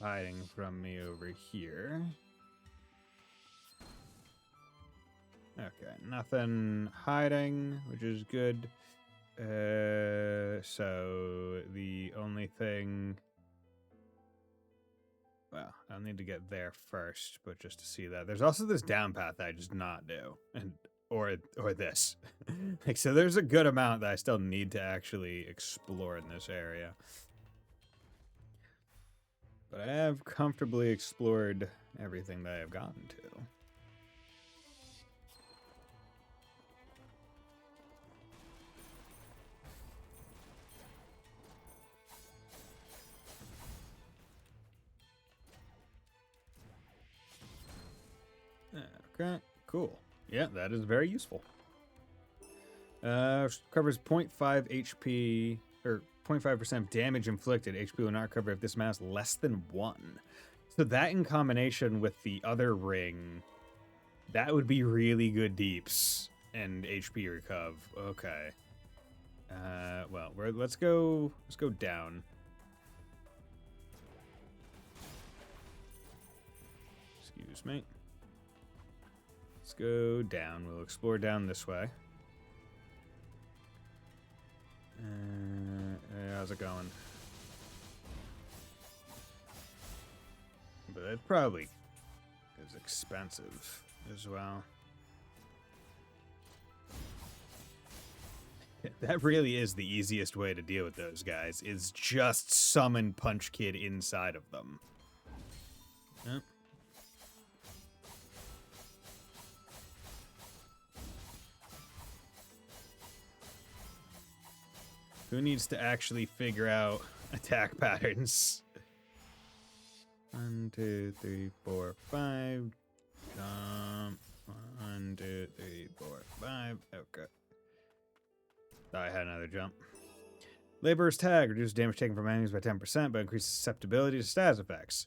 hiding from me over here. Okay, nothing hiding, which is good. So the only thing... Well, I'll need to get there first, but just to see that. There's also this down path that I just not do. And or this. Like, so there's a good amount that I still need to actually explore in this area. But I have comfortably explored everything that I have gotten to. Okay, cool. Yeah, that is very useful. Covers 0.5 HP, or 0.5% damage inflicted. HP will not recover if this amount is less than 1. So that in combination with the other ring, that would be really good deeps and HP recuv. Okay. Well, let's go down. Excuse me. Let's go down. We'll explore down this way. How's it going? But it probably is expensive as well. That really is the easiest way to deal with those guys, is just summon Punch Kid inside of them. Yep. Who needs to actually figure out attack patterns? 1, 2, 3, 4, 5. Jump. 1, 2, 3, 4, 5. Okay. Thought I had another jump. Laborer's Tag reduces damage taken from enemies by 10%, but increases susceptibility to status effects.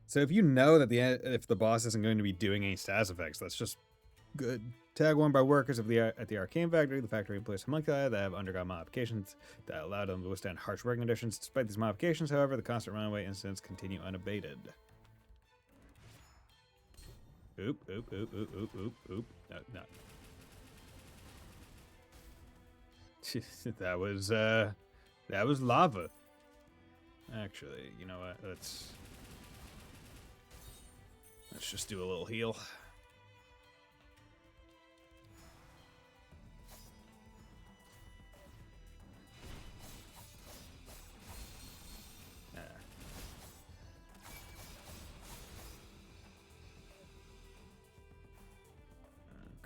So if you know that if the boss isn't going to be doing any status effects, that's just good. Tag worn by workers at the Arcane Factory. The factory employs homunculi that have undergone modifications that allow them to withstand harsh working conditions. Despite these modifications, however, the constant runaway incidents continue unabated. Oop, oop, oop, oop, oop, oop, oop. No. That was lava. Actually, you know what? Let's just do a little heal.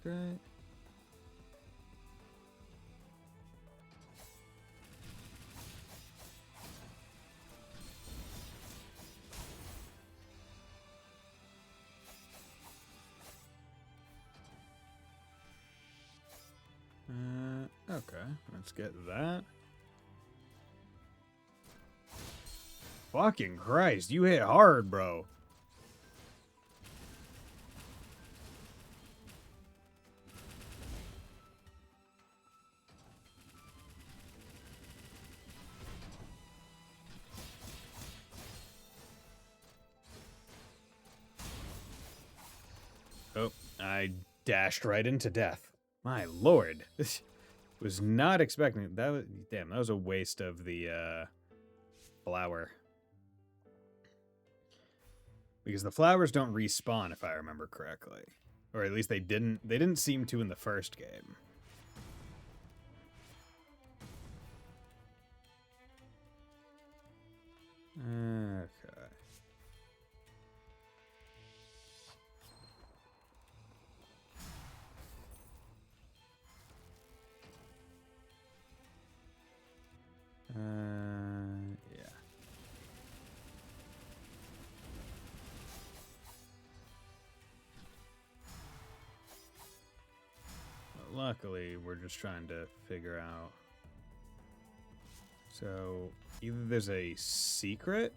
Okay. Okay, let's get that. Fucking Christ, you hit hard, bro. Oh, I dashed right into death. My lord. Was not expecting that. Damn, that was a waste of the flower. Because the flowers don't respawn, if I remember correctly. Or at least they didn't seem to in the first game. Okay. Yeah. But luckily, we're just trying to figure out. So, either there's a secret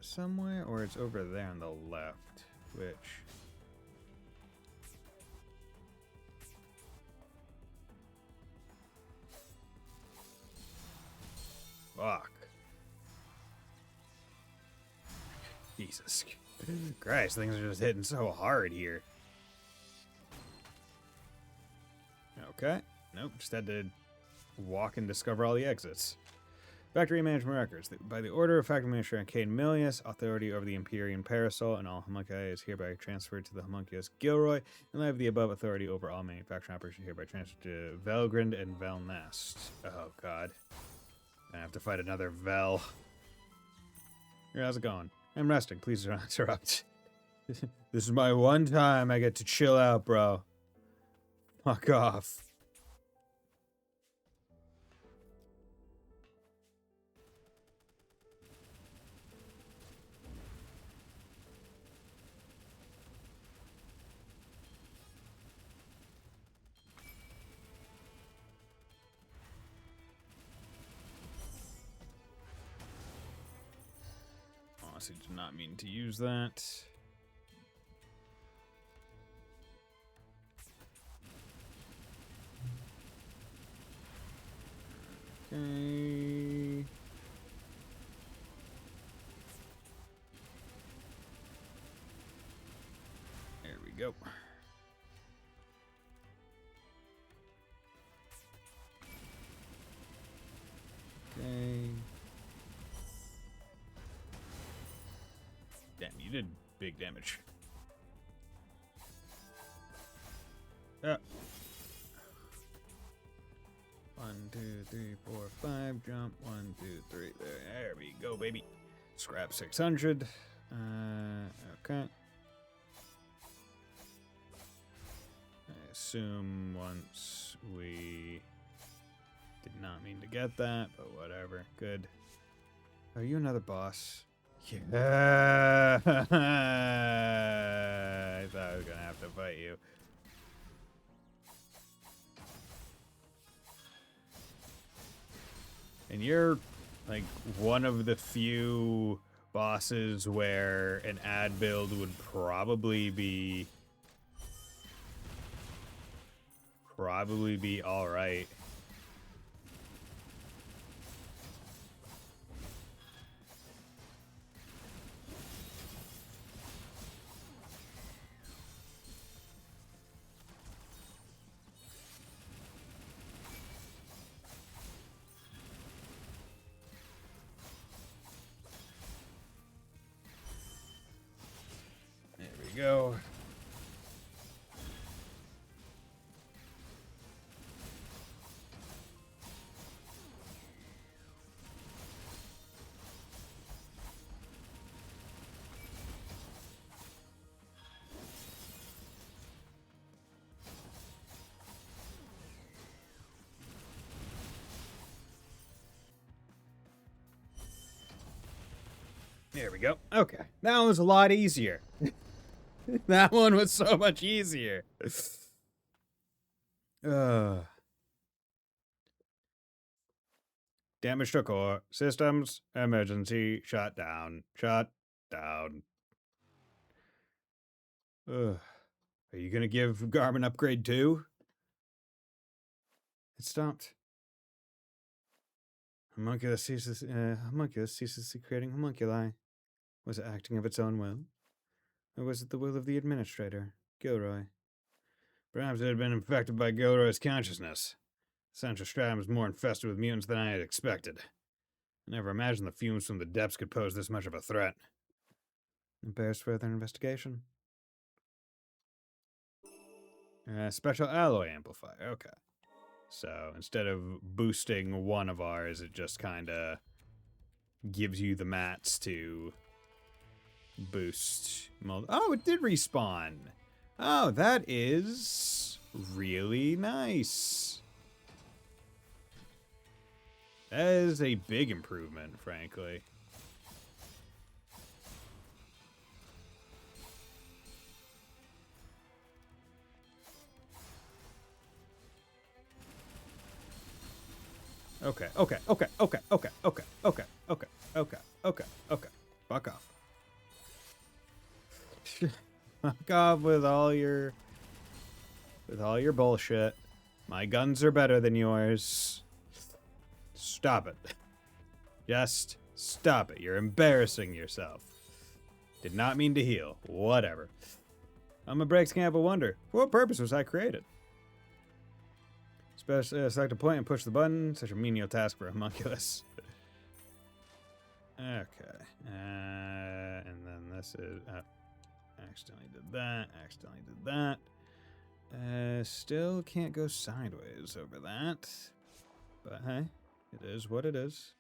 somewhere, or it's over there on the left, which... Fuck. Jesus Christ, things are just hitting so hard here. Okay. Nope, just had to walk and discover all the exits. Factory Management Records. By the order of Factory Manager Kane Milius, authority over the Empyrean Parasol and all homunculi is hereby transferred to the homunculus Gilroy, and I have the above authority over all manufacturing operations hereby transferred to Velgrind and Velnest. Oh, God. I have to fight another Vel. Here, how's it going? I'm resting. Please do not interrupt. This is my one time I get to chill out, bro. Fuck off. Honestly, did not mean to use that. Okay. There we go. Okay. Damn, you did big damage. Ah. 1, 2, 3, 4, 5. Jump. 1, 2, 3. There we go, baby. Scrap 600. Okay. I assume once we did not mean to get that, but whatever. Good. Are you another boss? Yeah. I thought I was gonna have to fight you. And you're like one of the few bosses where an ad build would probably be all right. Go. There we go. Okay. That was a lot easier. That one was so much easier. Damage to core. Systems. Emergency. Shut down. Shut down. Are you gonna give Garmin upgrade 2? It stopped. Homunculus ceases creating homunculi. Was it acting of its own will? Or was it the will of the administrator, Gilroy? Perhaps it had been infected by Gilroy's consciousness. Central Stratum is more infested with mutants than I had expected. I never imagined the fumes from the depths could pose this much of a threat. It bears further investigation. Special alloy amplifier, okay. So instead of boosting one of ours, it just kind of gives you the mats to boost. Oh, it did respawn. Oh, that is really nice. That is a big improvement, frankly. Okay. Fuck off. Fuck off with all your bullshit. My guns are better than yours. Stop it. Just stop it. You're embarrassing yourself. Did not mean to heal. Whatever. I'm a Breaks Camp of Wonder. For what purpose was I created? Select a point and push the button. Such a menial task for a homunculus. Okay. And then this is... accidentally did that. Accidentally did that. Still can't go sideways over that. But hey, it is what it is.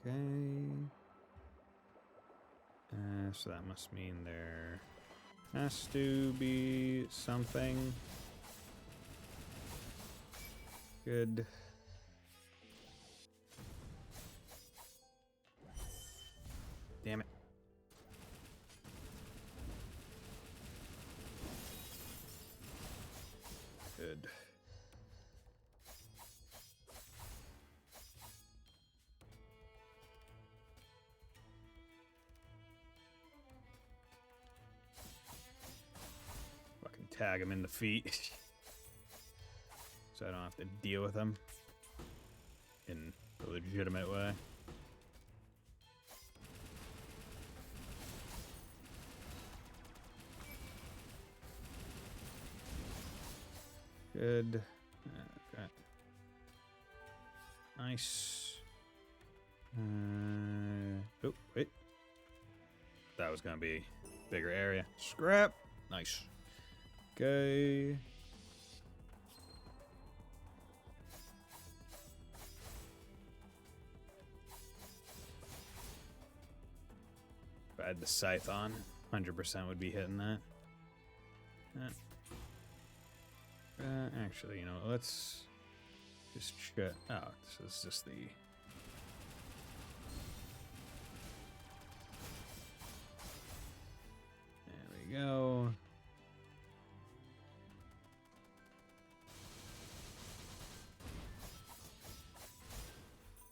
Okay. So that must mean there has to be something. Good. Damn it. Good. Fucking tag him in the feet. So I don't have to deal with him in a legitimate way. Good. Okay. Nice. Oh, wait. That was gonna be a bigger area. Scrap. Nice. Okay. If I had the scythe on, 100% would be hitting that. Actually, you know, let's just check. Oh, so this is just the... There we go.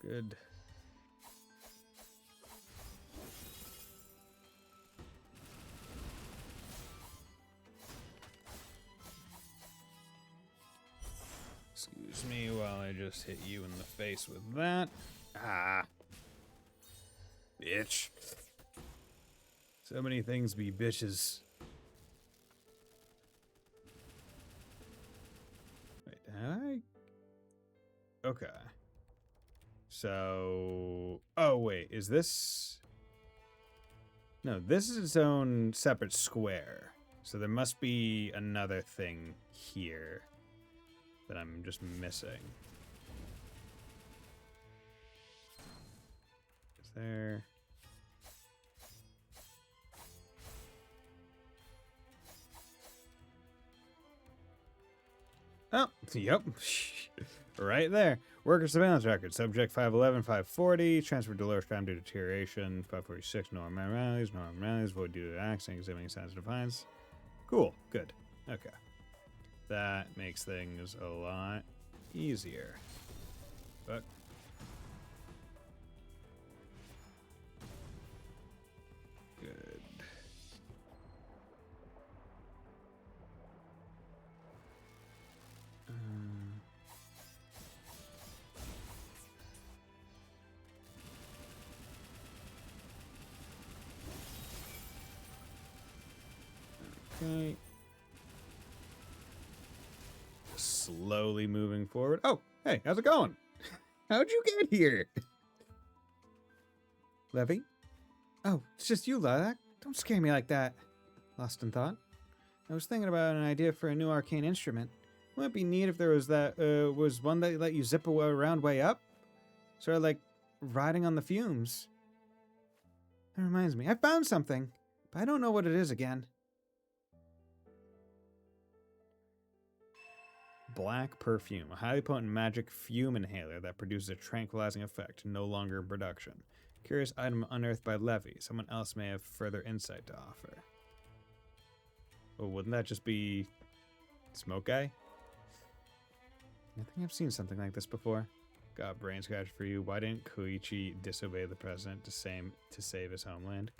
Good. Excuse me while I just hit you in the face with that. Ah. Bitch. So many things be bitches. Wait, did I? Okay. So... Oh, wait. Is this... No, this is its own separate square. So there must be another thing here that I'm just missing. Is there... Oh, yep. Right there. Worker surveillance record. Subject 511, 540. Transferred to lower time due to deterioration. 546. No abnormalities. No abnormalities. Void due to accident. Exhibiting signs of defiance. Cool. Good. Okay. That makes things a lot easier. But... Good. Okay. Slowly moving forward. Oh, hey, how's it going? How'd you get here? Levy? Oh, it's just you, Lilac. Don't scare me like that. Lost in thought. I was thinking about an idea for a new arcane instrument. Wouldn't it be neat if there was was one that let you zip around way up? Sort of like riding on the fumes. That reminds me, I found something, but I don't know what it is again. Black perfume, a highly potent magic fume inhaler that produces a tranquilizing effect, no longer in production. Curious item unearthed by Levy. Someone else may have further insight to offer. Well, wouldn't that just be Smoke Guy? I think I've seen something like this before. Got brain scratch for you. Why didn't Koichi disobey the president to save his homeland?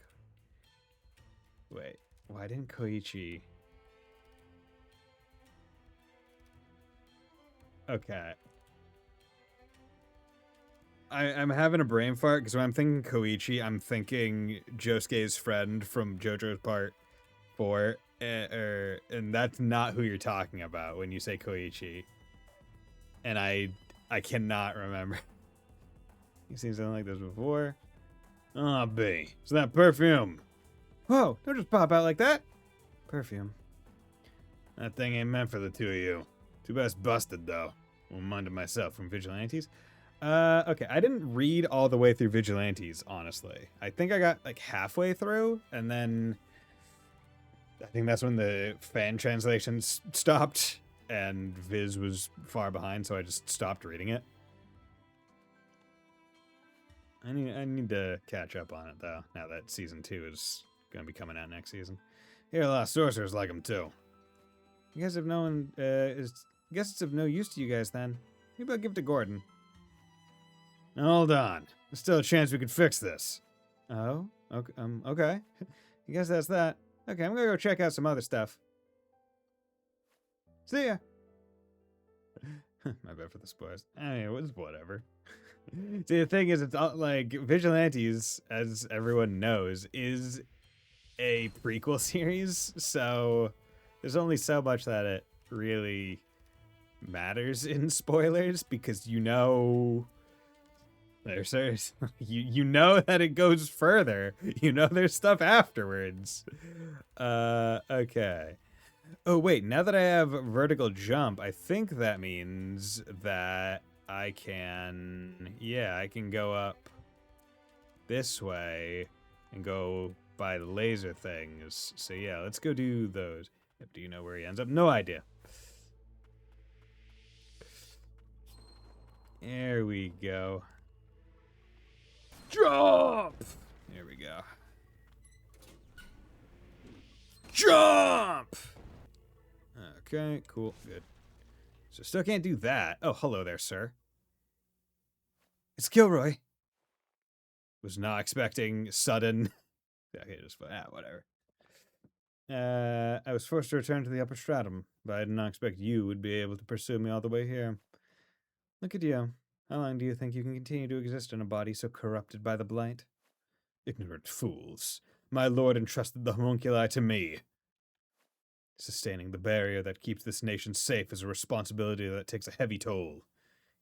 Wait, why didn't Koichi... Okay. I'm having a brain fart because when I'm thinking Koichi, I'm thinking Josuke's friend from JoJo's Part 4 and that's not who you're talking about when you say Koichi. And I cannot remember. You've seen something like this before? Oh, B. It's that perfume. Whoa, don't just pop out like that. Perfume. That thing ain't meant for the two of you. Too bad it's busted, though. Won't mind it myself from Vigilantes. Okay, I didn't read all the way through Vigilantes, honestly. I think I got, like, halfway through, and then I think that's when the fan translations stopped, and Viz was far behind, so I just stopped reading it. I need to catch up on it, though, now that Season 2 is going to be coming out next season. Here, a lot of sorcerers like them, too. You guys have no one, I guess it's of no use to you guys, then. Maybe I'll give it to Gordon. Hold on. There's still a chance we could fix this. Oh? Okay. Okay. I guess that's that. Okay, I'm gonna go check out some other stuff. See ya! My bad for the spoilers. I mean, it was whatever. See, the thing is, it's all, like, Vigilantes, as everyone knows, is a prequel series, so there's only so much that it really matters in spoilers, because you know you know that it goes further. You know there's stuff afterwards. Okay. Oh, wait, now that I have vertical jump, I think that means that I can... Yeah, I can go up this way and go by the laser things. So yeah, let's go do those. Do you know where he ends up? No idea. There we go. Jump! There we go. Jump! Okay, cool, good. So still can't do that. Oh, hello there, sir. It's Gilroy. Was not expecting sudden... Okay, just whatever. I was forced to return to the upper stratum, but I did not expect you would be able to pursue me all the way here. Look at you. How long do you think you can continue to exist in a body so corrupted by the blight? Ignorant fools. My lord entrusted the homunculi to me. Sustaining the barrier that keeps this nation safe is a responsibility that takes a heavy toll,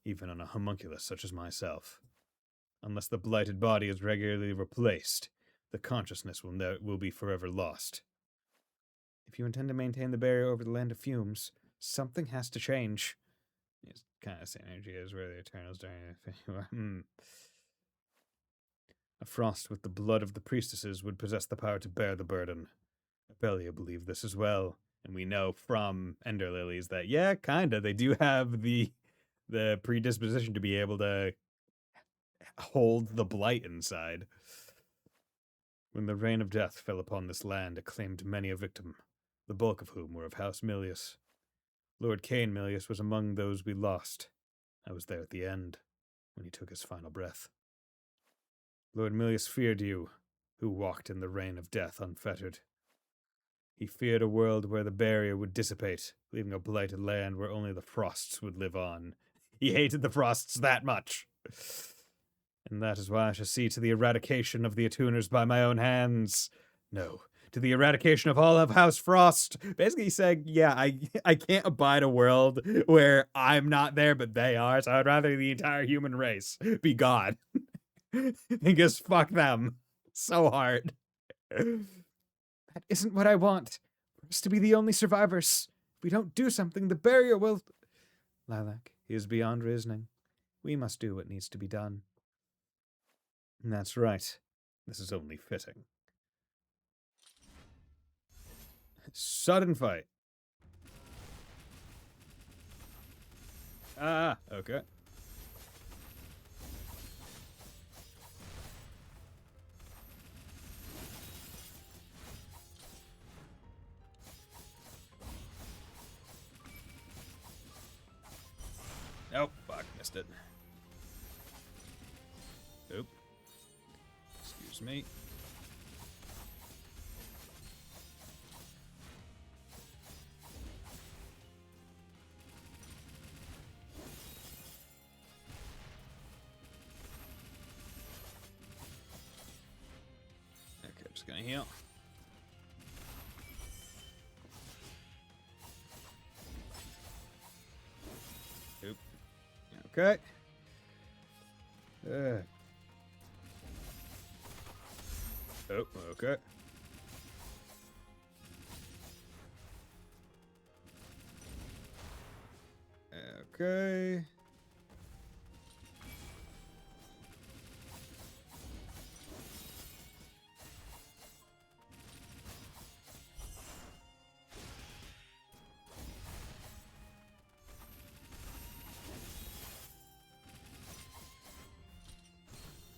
even on a homunculus such as myself. Unless the blighted body is regularly replaced, the consciousness will be forever lost. If you intend to maintain the barrier over the land of fumes, something has to change. It's kind of the same energy as where the Eternals during A frost with the blood of the priestesses would possess the power to bear the burden. Abelia believed this as well, and we know from Ender Lilies that, yeah, kinda, they do have the predisposition to be able to hold the blight inside. When the rain of death fell upon this land, it claimed many a victim, the bulk of whom were of House Milius. Lord Cain Milius was among those we lost. I was there at the end, when he took his final breath. Lord Milius feared you, who walked in the rain of death unfettered. He feared a world where the barrier would dissipate, leaving a blighted land where only the frosts would live on. He hated the frosts that much. And that is why I shall see to the eradication of the attuners by my own hands. No, to the eradication of all of House Frost. Basically saying, yeah, I can't abide a world where I'm not there, but they are, so I'd rather the entire human race be God. And just fuck them so hard. That isn't what I want. For us to be the only survivors. If we don't do something, the barrier will... Lilac, he is beyond reasoning. We must do what needs to be done. That's right. This is only fitting. Sudden fight. Ah, okay. Nope, fuck, missed it. Oop. Excuse me. Okay, just gonna heal. Okay. Oh, okay. Okay.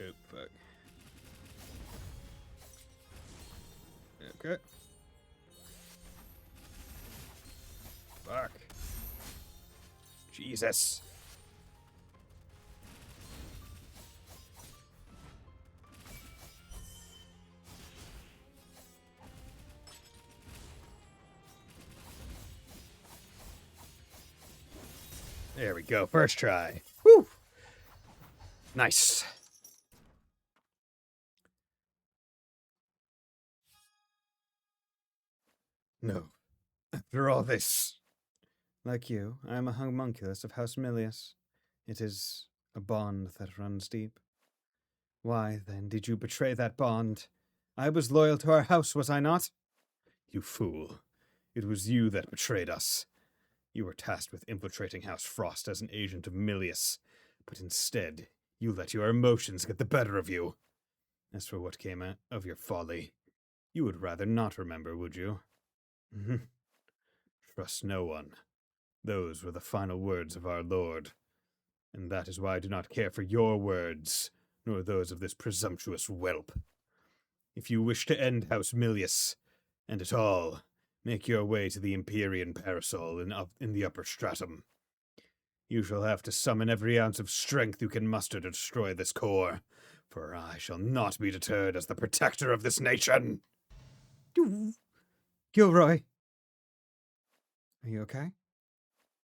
Oh, fuck. Okay. Fuck. Jesus. There we go. First try. Woo! Nice. No. After all this. Like you, I am a homunculus of House Milius. It is a bond that runs deep. Why, then, did you betray that bond? I was loyal to our house, was I not? You fool. It was you that betrayed us. You were tasked with infiltrating House Frost as an agent of Milius, but instead, you let your emotions get the better of you. As for what came out of your folly, you would rather not remember, would you? Trust no one. Those were the final words of our Lord, and that is why I do not care for your words, nor those of this presumptuous whelp. If you wish to end House Milius, and it all, make your way to the Empyrean Parasol in the upper stratum. You shall have to summon every ounce of strength you can muster to destroy this core, for I shall not be deterred as the protector of this nation. Gilroy, are you okay?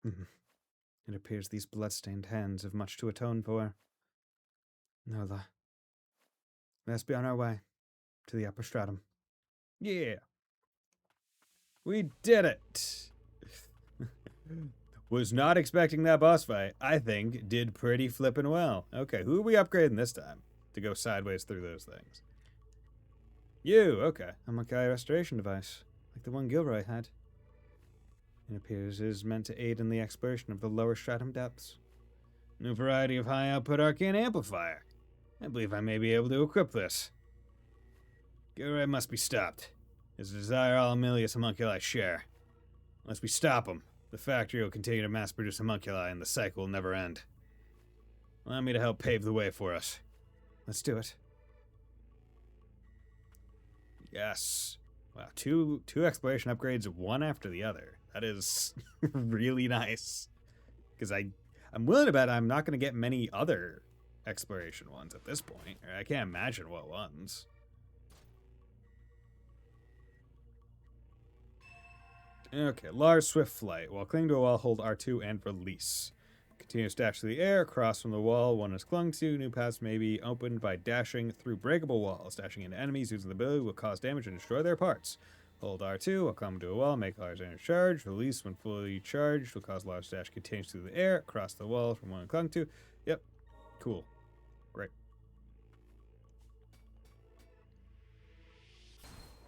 It appears these blood-stained hands have much to atone for. Nola, let's be on our way to the upper stratum. Yeah. We did it! Was not expecting that boss fight. I think did pretty flippin' well. Okay, who are we upgrading this time to go sideways through those things? You, okay. A Makai restoration device, like the one Gilroy had. It appears is meant to aid in the exploration of the lower stratum depths. New variety of high output arcane amplifier. I believe I may be able to equip this. Gilroy must be stopped. His desire all Milius homunculi share. Unless we stop him, the factory will continue to mass produce homunculi and the cycle will never end. Allow me to help pave the way for us. Let's do it. Yes. Wow, two exploration upgrades, one after the other. That is really nice. Because I'm willing to bet I'm not going to get many other exploration ones at this point. I can't imagine what ones. Okay, large swift flight. While clinging to a wall, hold R2 and release. Continuous dash through the air, across from the wall one is clung to. New paths may be opened by dashing through breakable walls. Dashing into enemies using the ability will cause damage and destroy their parts. Hold R2 while climbing to a wall, make large energy charge. Release when fully charged will cause large dash continues through the air, across the wall from one clung to. Yep, cool. Great.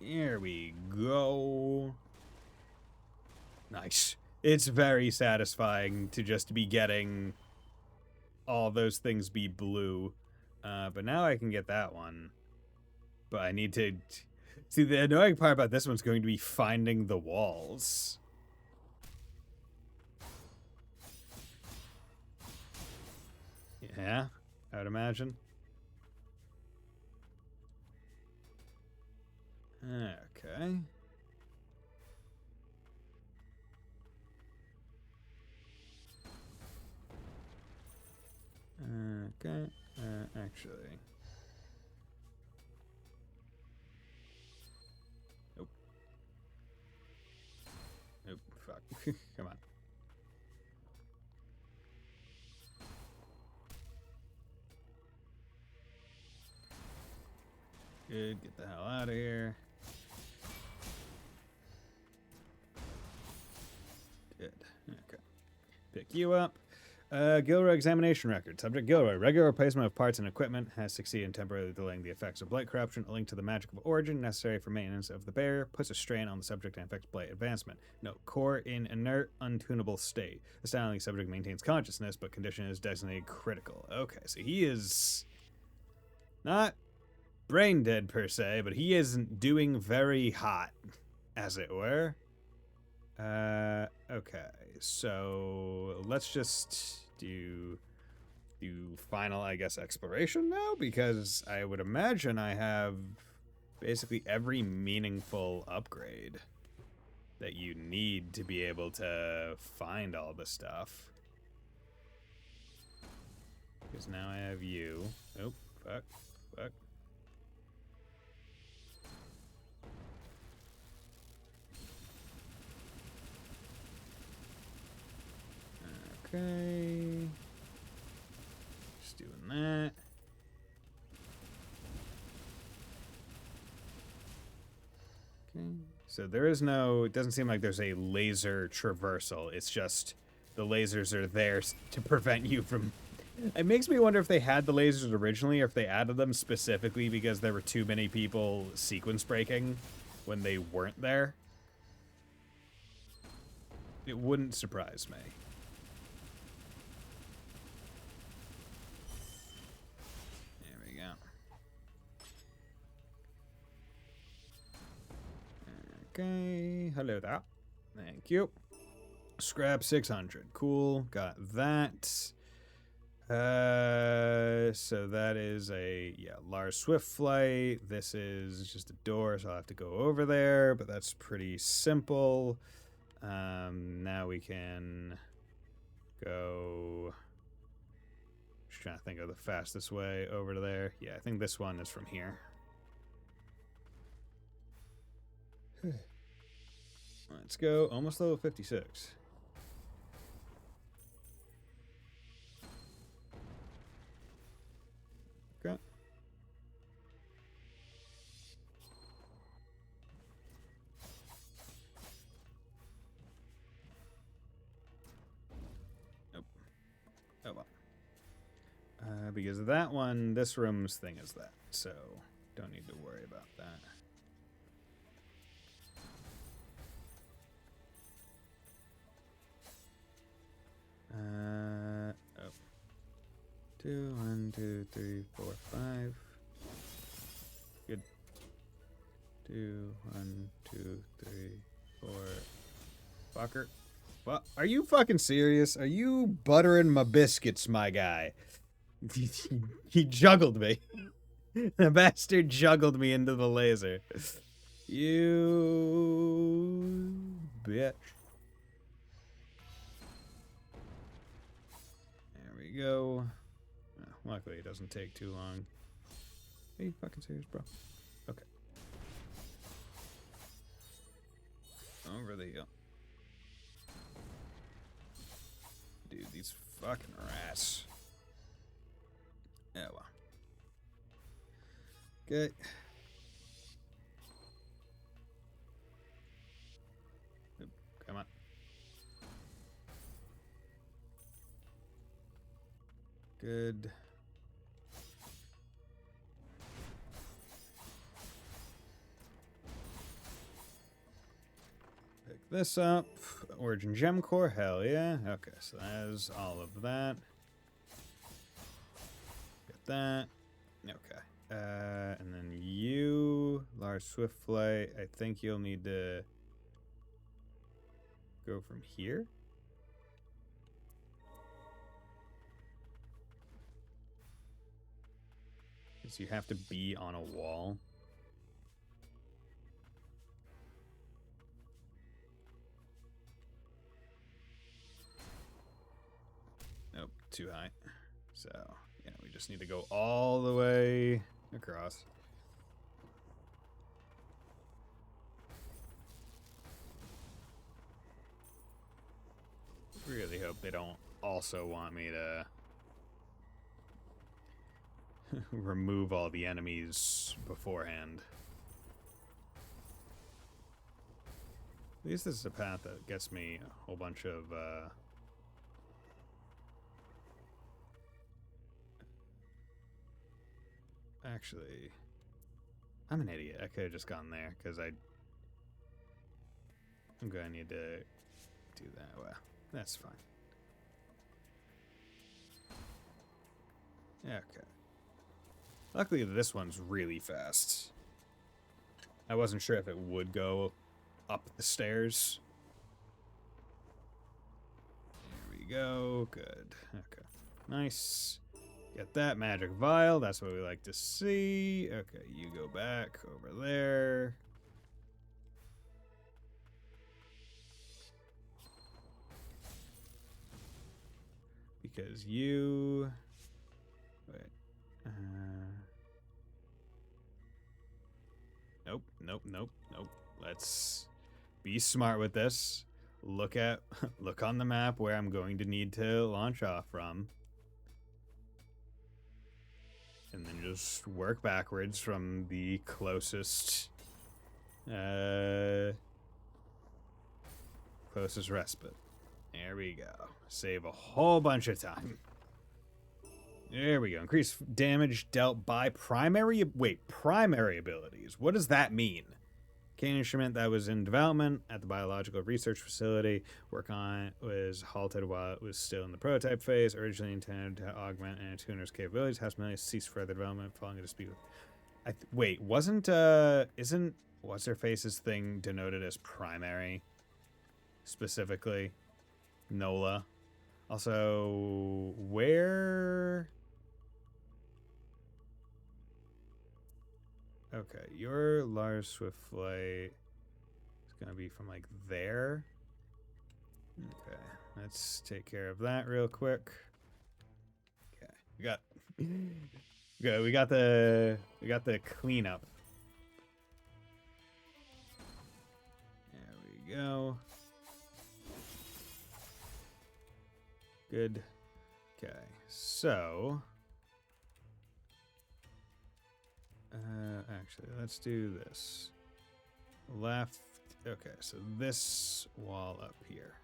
Here we go. Nice. It's very satisfying to just be getting all those things be blue. But now I can get that one. But I need to... See, the annoying part about this one's going to be finding the walls. Yeah, I would imagine. Okay. Okay, actually. Nope. Nope, fuck. Come on. Good, get the hell out of here. Good, okay. Pick you up. Gilroy examination record. Subject Gilroy. Regular replacement of parts and equipment has succeeded in temporarily delaying the effects of blight corruption. A link to the magic of origin necessary for maintenance of the barrier puts a strain on the subject and affects blight advancement. Note, core in inert, untunable state. Astoundingly, subject maintains consciousness, but condition is designated critical. Okay, so he is not brain dead per se, but he isn't doing very hot, as it were. Okay, so let's just do final, I guess, exploration now, because I would imagine I have basically every meaningful upgrade that you need to be able to find all the stuff. Because now I have you. Oh, fuck. Okay. Just doing that. Okay. So there is no, it doesn't seem like there's a laser traversal. It's just the lasers are there to prevent you from... It makes me wonder if they had the lasers originally or if they added them specifically because there were too many people sequence breaking when they weren't there. It wouldn't surprise me. Okay, hello there. Thank you. Scrap 600. Cool, got that. So that is a, Lars Swift flight. This is just a door, so I'll have to go over there, but that's pretty simple. Now we can go... Just trying to think of the fastest way over to there. Yeah, I think this one is from here. Let's go. Almost level 56. Okay. Nope. Oh well. Because of that one, this room's thing is that, so don't need to worry about that. Oh. 2, 1, 2, 3, 4, 5. Good. 2, 1, 2, 3, 4. Fucker. What? Are you fucking serious? Are you buttering my biscuits, my guy? He juggled me. The bastard juggled me into the laser. You bitch. Go. Oh, luckily, it doesn't take too long. Are you fucking serious, bro? Okay. Over the hill. Dude, these fucking rats. Oh well. Okay. Come on. Good. Pick this up. Origin Gem Core, hell yeah. Okay, so that is all of that. Get that. Okay. And then you, Lars Swift Flight, I think you'll need to go from here. So you have to be on a wall. Nope, too high. So, yeah, we just need to go all the way across. Really hope they don't also want me to remove all the enemies beforehand. At least this is a path that gets me a whole bunch of actually, I'm an idiot. I could have just gone there, because I'm going to need to do that. Well, that's fine. Okay. Luckily, this one's really fast. I wasn't sure if it would go up the stairs. There we go. Good. Okay. Nice. Get that magic vial. That's what we like to see. Okay, you go back over there. Because you... Wait. Nope, nope, nope, nope. Let's be smart with this. Look on the map where I'm going to need to launch off from. And then just work backwards from the closest closest respite. There we go. Save a whole bunch of time. There we go. Increase damage dealt by primary abilities. What does that mean? Cane instrument that was in development at the biological research facility. Work on it was halted while it was still in the prototype phase. Originally intended to augment an tuner's capabilities. House Magnolia ceased further development following a dispute. Isn't what's her face's thing denoted as primary? Specifically, Nola. Also, where? Okay, your Lars Swift flight is gonna be from like there. Okay, let's take care of that real quick. Okay, we got the cleanup. There we go. Good. Okay, so actually, let's do this. Left. Okay, so this wall up here.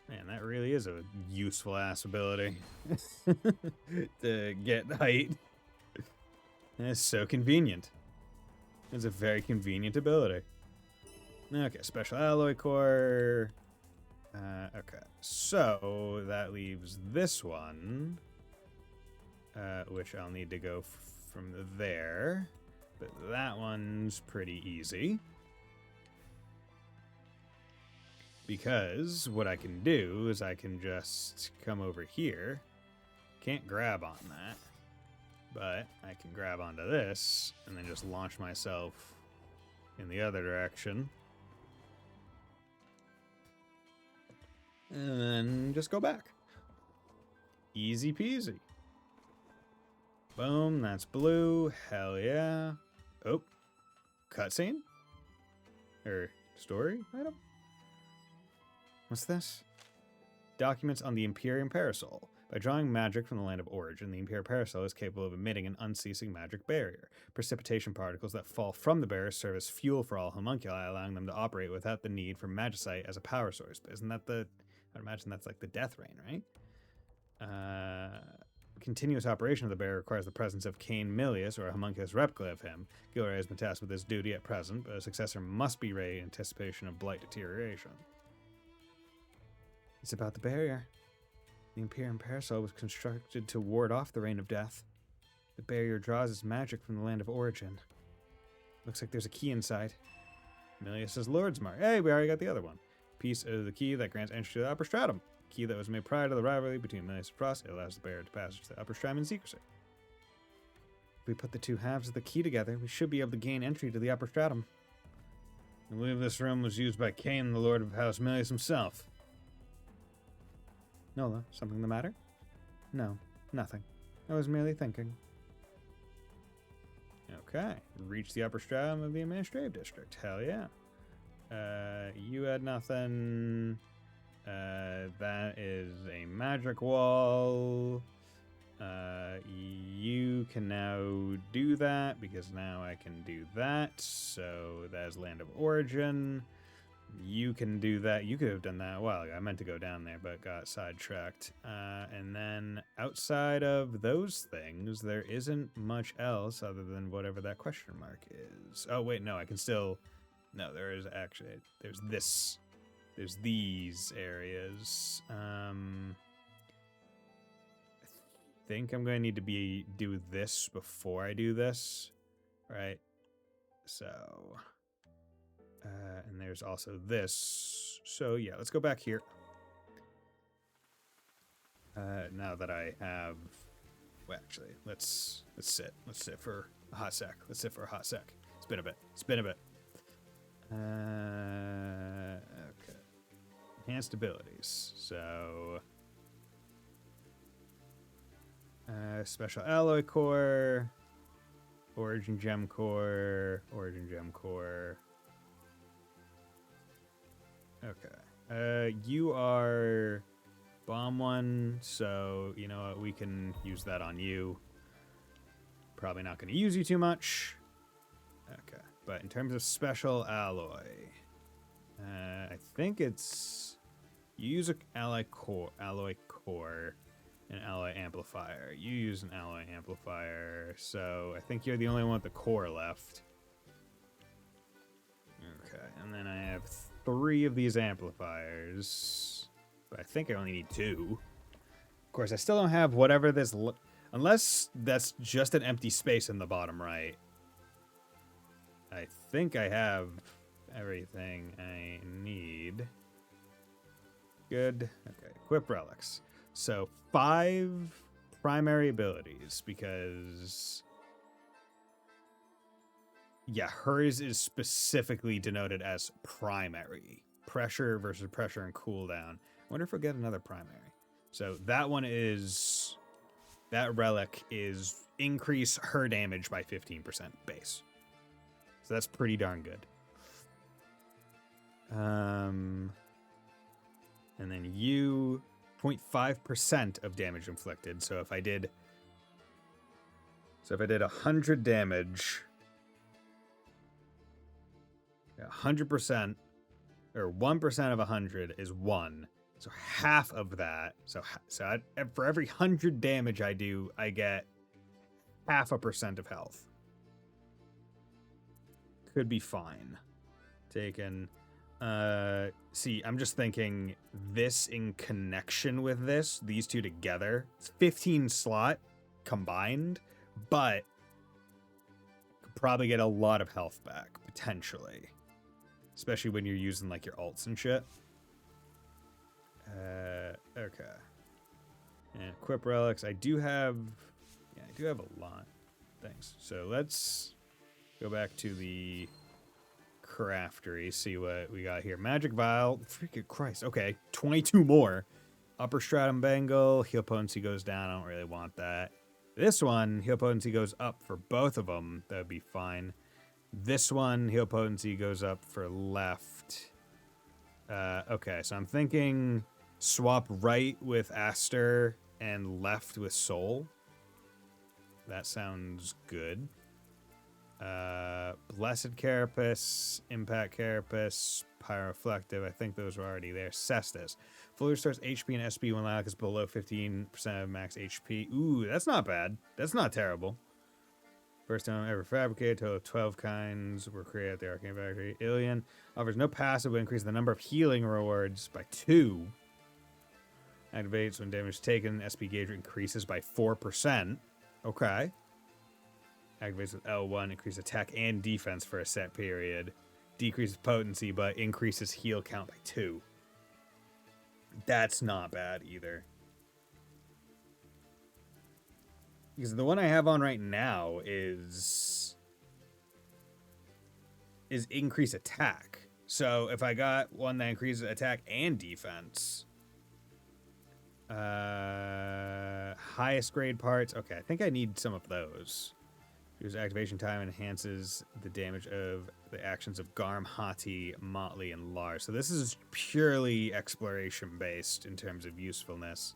Man, that really is a useful ass ability to get height. And it's so convenient. It's a very convenient ability. Okay, special alloy core. Okay, so that leaves this one. Which I'll need to go from there. But that one's pretty easy. Because what I can do is I can just come over here. Can't grab on that. But I can grab onto this and then just launch myself in the other direction. And then just go back. Easy peasy. Boom, that's blue. Hell yeah. Oh, cutscene? Or story item? What's this? Documents on the Imperium Parasol. By drawing magic from the land of origin, the Imperium Parasol is capable of emitting an unceasing magic barrier. Precipitation particles that fall from the barrier serve as fuel for all homunculi, allowing them to operate without the need for magicite as a power source. But isn't that I'd imagine that's like the Death Rain, right? Continuous operation of the barrier requires the presence of Cain Milius, or a homunculus replica of him. Gilray has been tasked with this duty at present, but a successor must be ready in anticipation of blight deterioration. It's about the barrier. The Imperium Parasol was constructed to ward off the Reign of Death. The barrier draws its magic from the land of origin. Looks like there's a key inside. Milius' Lord's Mark. Hey, we already got the other one. Piece of the key that grants entry to the upper stratum. Key that was made prior to the rivalry between Milius and Frost. It allows the barrier to pass to the upper stratum in secrecy. If we put the two halves of the key together, we should be able to gain entry to the upper stratum. I believe this room was used by Cain, the Lord of House Milius himself. Nola, something the matter? No, nothing. I was merely thinking. Okay, reach the upper stratum of the administrative district. Hell yeah. You had nothing. That is a magic wall. You can now do that because now I can do that. So that is land of origin. You can do that. You could have done that a while ago. I meant to go down there, but got sidetracked. And then outside of those things, there isn't much else other than whatever that question mark is. Oh, wait, no, I can still... No, there is actually... There's this. There's these areas. I think I'm going to need to do this before I do this. Right? So... and there's also this. So yeah, let's go back here. Now that I have, well, actually, let's sit. Let's sit for a hot sec. It's been a bit. Okay. Enhanced abilities. So, special alloy core, origin gem core. Okay. You are bomb 1, so you know what? We can use that on you. Probably not going to use you too much. Okay. But in terms of special alloy, I think it's... You use an alloy core, an alloy amplifier. You use an alloy amplifier, so I think you're the only one with the core left. Okay, and then I have 3 of these amplifiers, but I think I only need 2. Of course, I still don't have whatever this... Unless that's just an empty space in the bottom right. I think I have everything I need. Good. Okay, equip relics. So 5 primary abilities, because... Yeah, hers is specifically denoted as primary. Pressure versus pressure and cooldown. I wonder if we'll get another primary. So that one is... That relic is increase her damage by 15% base. So that's pretty darn good. And then you... 0.5% of damage inflicted. So if I did... 100 damage... 100%, or 1% of 100 is 1. So half of that, for every 100 damage I do, I get 0.5% of health. Could be fine. Taken. See, I'm just thinking this in connection with this, these two together, it's 15 slot combined, but could probably get a lot of health back, potentially. Especially when you're using, like, your ults and shit. Okay. And equip relics. I do have a lot. Thanks. So let's go back to the craftery, see what we got here. Magic Vial. Freaking Christ. Okay. 22 more. Upper Stratum Bangle. Heal potency goes down. I don't really want that. This one, heal potency goes up for both of them. That would be fine. This one, heal potency goes up for left. Okay, so I'm thinking swap right with Aster and left with Soul. That sounds good. Blessed Carapace, Impact Carapace, Pyroflective. I think those were already there. Cestus. Fully restores HP and SP when Lack is below 15% of max HP. Ooh, that's not bad. That's not terrible. First time ever fabricated, total of 12 kinds were created at the Arcane Factory. Alien offers no passive, but increases the number of healing rewards by 2. Activates when damage taken, SP gauge increases by 4%. Okay. Activates with L1, increase attack and defense for a set period. Decreases potency, but increases heal count by 2. That's not bad either. Because the one I have on right now is increase attack. So if I got one that increases attack and defense, highest grade parts. Okay, I think I need some of those. Use activation time enhances the damage of the actions of Garm, Hati, Motley, and Lars. So this is purely exploration based in terms of usefulness.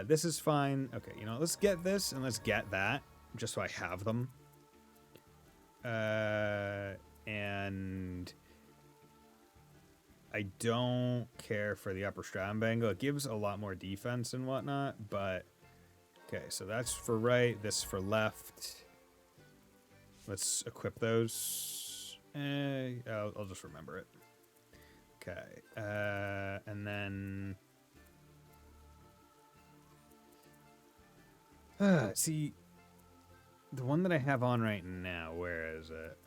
This is fine. Okay, you know, let's get this and let's get that, just so I have them. And I don't care for the upper stratum bangle. It gives a lot more defense and whatnot, but... Okay, so that's for right, this for left. Let's equip those. I'll just remember it. Okay, and then... see, the one that I have on right now, where is it?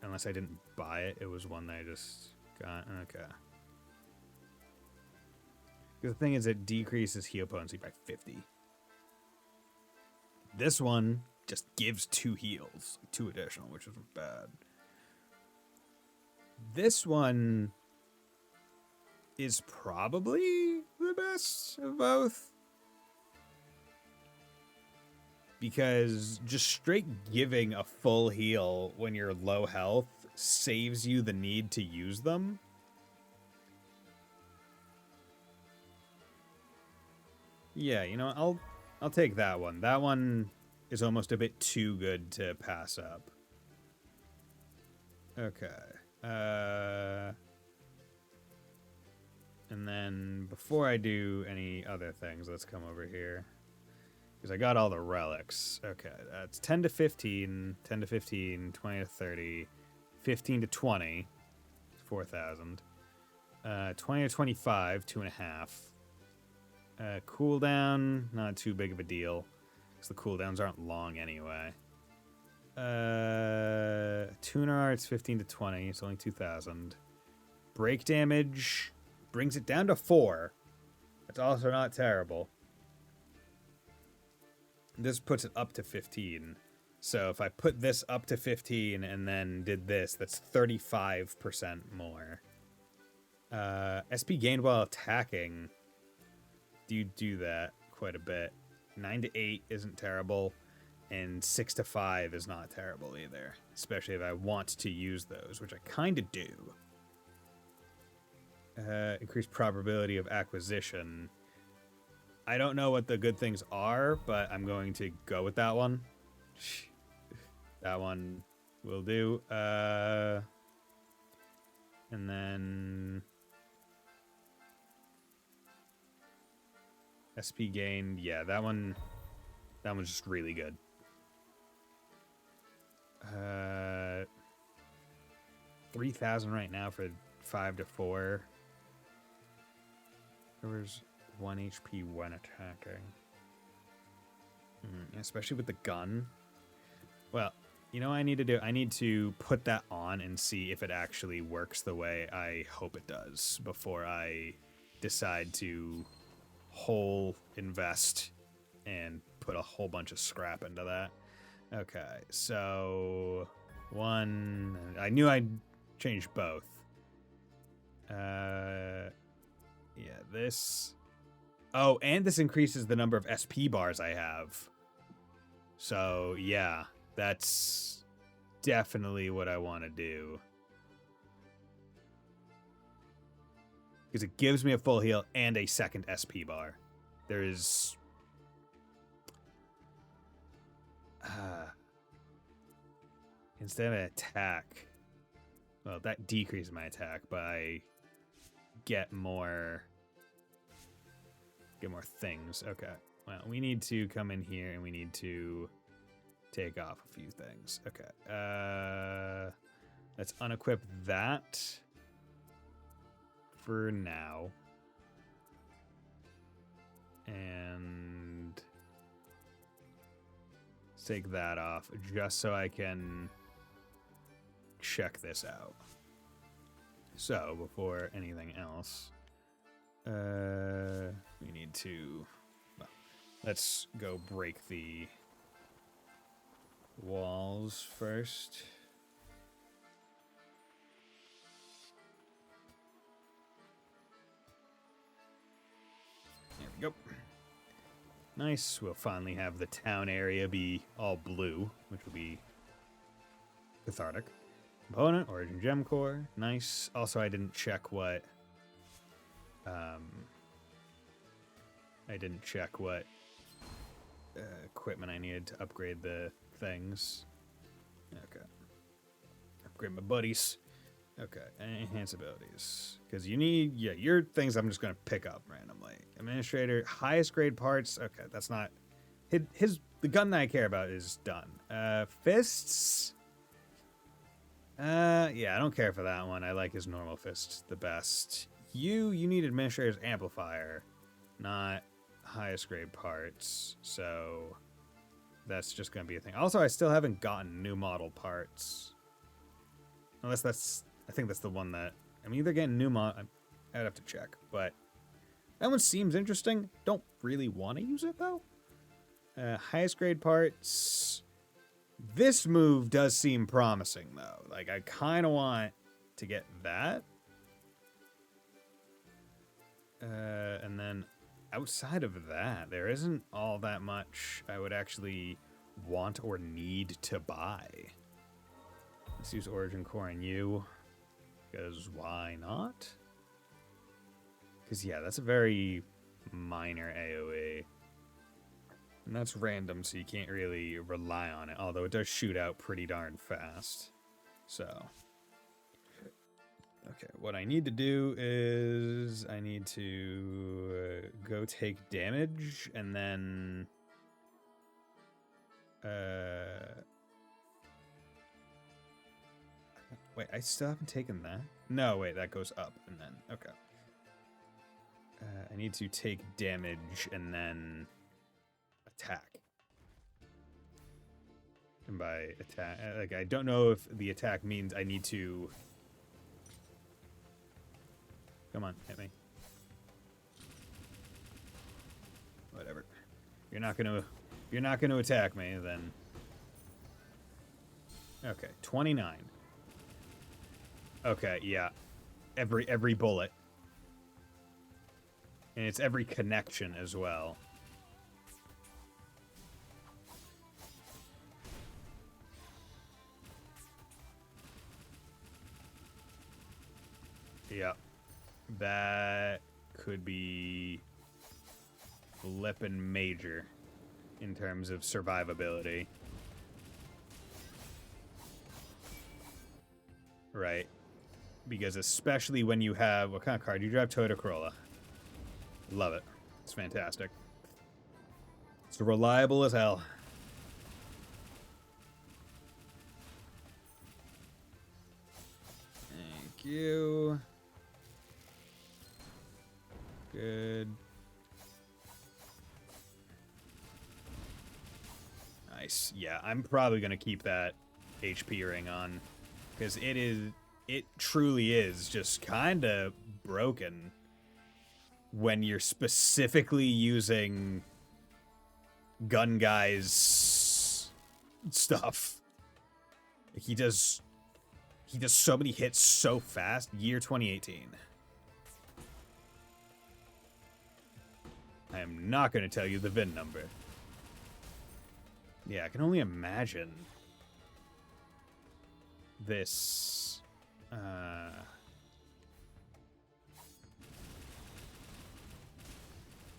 Unless I didn't buy it, it was one that I just got. Okay. The thing is, it decreases heal potency by 50. This one just gives 2 heals, 2 additional, which isn't bad. This one is probably the best of both. Because just straight giving a full heal when you're low health saves you the need to use them. Yeah, you know, I'll take that one. That one is almost a bit too good to pass up. Okay. And then before I do any other things, let's come over here. Because I got all the relics. Okay, that's 10 to 15, 10 to 15, 20 to 30, 15 to 20, 4,000. 20 to 25, 2.5. Cooldown, not too big of a deal. Because the cooldowns aren't long anyway. Tuner arts, 15 to 20, it's only 2,000. Break damage brings it down to 4. That's also not terrible. This puts it up to 15. So if I put this up to 15 and then did this, that's 35% more. SP gained while attacking. Do that quite a bit. 9 to 8 isn't terrible. And 6 to 5 is not terrible either. Especially if I want to use those, which I kind of do. Increased probability of acquisition. I don't know what the good things are, but I'm going to go with that one. That one will do. And then... SP gained, yeah, that one's just really good. 3,000 right now for 5 to 4. There's 1 HP when attacking. Especially with the gun. Well, you know what I need to do? I need to put that on and see if it actually works the way I hope it does before I decide to whole invest and put a whole bunch of scrap into that. Okay, so one... I knew I'd change both. Yeah, this... Oh, and this increases the number of SP bars I have. So, yeah, that's definitely what I want to do. Because it gives me a full heal and a second SP bar. There's... instead of an attack... Well, that decreases my attack, but I get more... Get more things. Okay. Well, we need to come in here and we need to take off a few things. Okay. Let's unequip that for now. And take that off just so I can check this out. So, before anything else... we need to... Well, let's go break the walls first. There we go. Nice. We'll finally have the town area be all blue, which will be cathartic. Component, Origin Gem Core. Nice. Also, I didn't check what... I didn't check what equipment I needed to upgrade the things. Okay. Upgrade my buddies. Okay, enhance abilities. Because you need, yeah, your things I'm just going to pick up randomly. Administrator, highest grade parts. Okay, that's not, the gun that I care about is done. Fists. Yeah, I don't care for that one. I like his normal fist the best. You need Administrator's Amplifier, not highest grade parts. So that's just going to be a thing. Also, I still haven't gotten new model parts. Unless that's, I think that's the one that, I'm either getting new mod, I'd have to check, but that one seems interesting. Don't really want to use it though. Highest grade parts. This move does seem promising though. Like I kind of want to get that. And then outside of that, there isn't all that much I would actually want or need to buy. Let's use Origin Core on you. Because why not? Because, yeah, that's a very minor AoE. And that's random, so you can't really rely on it. Although it does shoot out pretty darn fast. So. Okay, what I need to do is I need to go take damage and then... Wait, I still haven't taken that? No, wait, that goes up and then... Okay. I need to take damage and then attack. And by attack... Like, I don't know if the attack means I need to... Come on, hit me. Whatever. You're not gonna attack me, then... Okay, 29. Okay, yeah. Every bullet. And it's every connection as well. Yeah. That could be flippin' major in terms of survivability. Right. Because especially when you have... What kind of car do you drive? Toyota Corolla. Love it. It's fantastic. It's reliable as hell. Thank you. Good. Nice. Yeah, I'm probably going to keep that HP ring on. Because it truly is just kind of broken when you're specifically using gun guy's stuff. He does so many hits so fast. Year 2018. I am not going to tell you the VIN number. Yeah, I can only imagine this.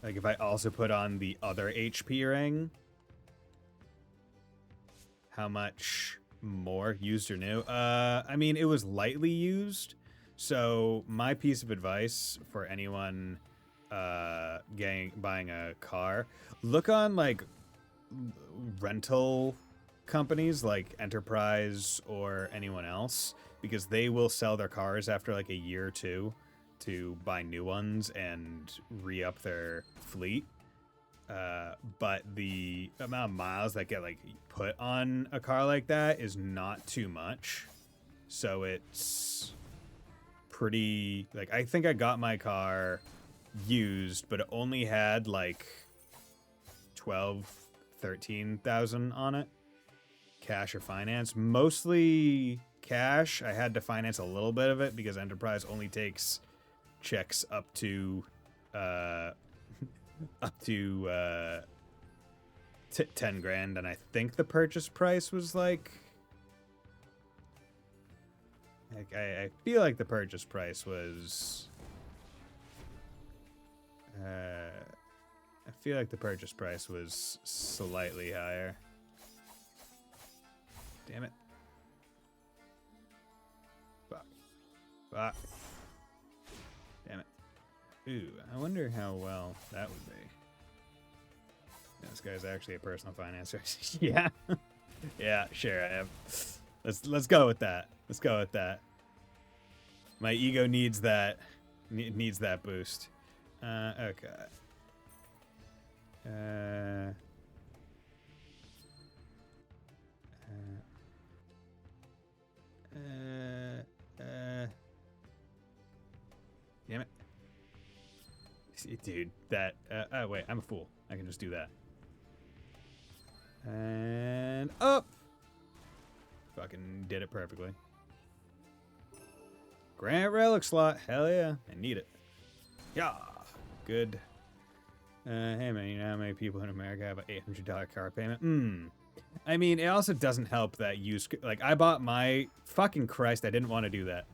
Like if I also put on the other HP ring, how much more used or new? I mean, it was lightly used. So my piece of advice for anyone buying a car, look on like rental companies like Enterprise or anyone else, because they will sell their cars after like a year or two to buy new ones and re-up their fleet. But the amount of miles that get like put on a car like that is not too much. So it's pretty, like, I think I got my car used, but it only had like 13,000 on it, cash or finance. Mostly cash. I had to finance a little bit of it because Enterprise only takes checks up to 10 grand, and I think the purchase price was like I feel like the purchase price was I feel like the purchase price was slightly higher. Damn it. Fuck. Fuck. Damn it. Ooh, I wonder how well that would be. This guy's actually a personal financer. Yeah. Yeah, sure I am. Let's go with that. Let's go with that. My ego needs that boost. Okay. Damn it. Dude, that, oh wait, I'm a fool. I can just do that. And up! Fucking did it perfectly. Grant relic slot, hell yeah, I need it. Yeah, good. Hey man, you know how many people in America have an $800 car payment? I mean, it also doesn't help that like, I bought my, fucking Christ, I didn't want to do that.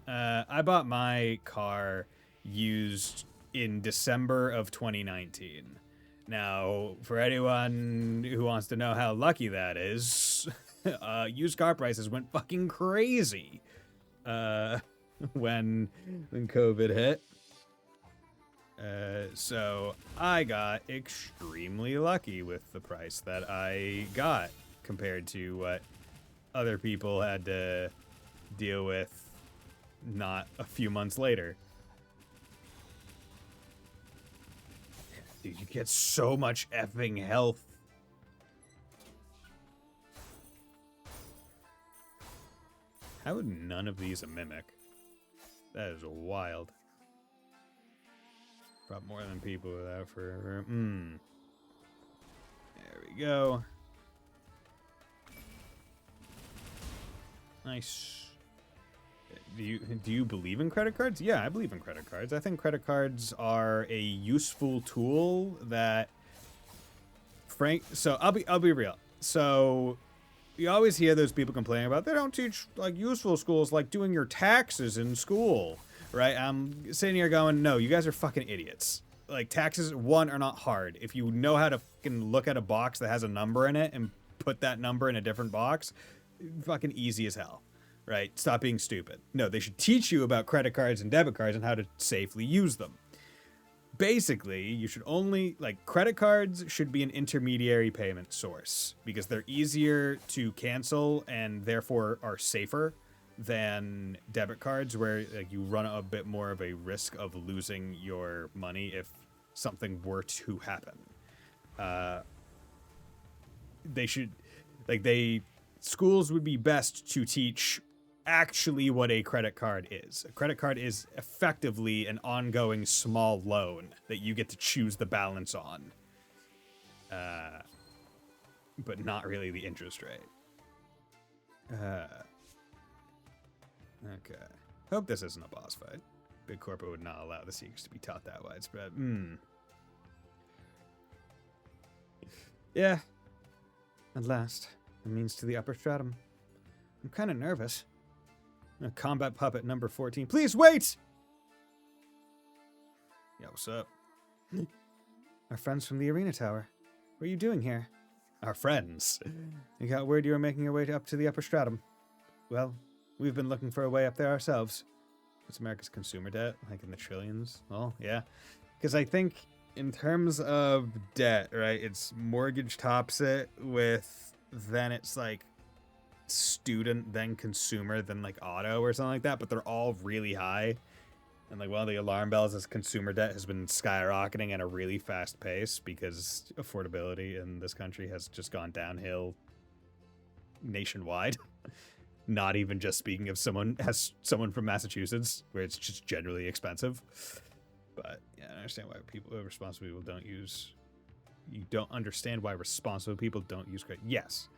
I bought my car used in December of 2019. Now, for anyone who wants to know how lucky that is, used car prices went fucking crazy when COVID hit. So I got extremely lucky with the price that I got compared to what other people had to deal with not a few months later. Dude, you get so much effing health. How would none of these a mimic? That is wild. Brought more than people without forever. There we go. Nice. Do you believe in credit cards? Yeah, I believe in credit cards. I think credit cards are a useful tool that so I'll be real. So you always hear those people complaining about they don't teach like useful schools like doing your taxes in school, right? I'm sitting here going, no, you guys are fucking idiots. Like taxes, one, are not hard. If you know how to fucking look at a box that has a number in it and put that number in a different box, fucking easy as hell, right? Stop being stupid. No, they should teach you about credit cards and debit cards and how to safely use them. Basically, you should only, like, credit cards should be an intermediary payment source because they're easier to cancel and therefore are safer than debit cards where like you run a bit more of a risk of losing your money if something were to happen. Schools would be best to teach actually what a credit card is. A credit card is effectively an ongoing small loan that you get to choose the balance on. But not really the interest rate. Okay. Hope this isn't a boss fight. Big Corporate would not allow the secrets to be taught that widespread. Yeah. At last, the means to the upper stratum. I'm kind of nervous. Combat puppet number 14. Please wait! Yeah, what's up? Our friends from the arena tower. What are you doing here? Our friends? You got word you were making your way up to the upper stratum. Well, we've been looking for a way up there ourselves. What's America's consumer debt? Like in the trillions? Well, yeah. Because I think in terms of debt, right, it's mortgage tops it with, then it's like student, then consumer, then like auto or something like that, but they're all really high. And like one of the alarm bells is consumer debt has been skyrocketing at a really fast pace because affordability in this country has just gone downhill nationwide. Not even just speaking of someone from Massachusetts, where it's just generally expensive. But yeah, I understand why responsible people don't use. You don't understand why responsible people don't use credit. Yes,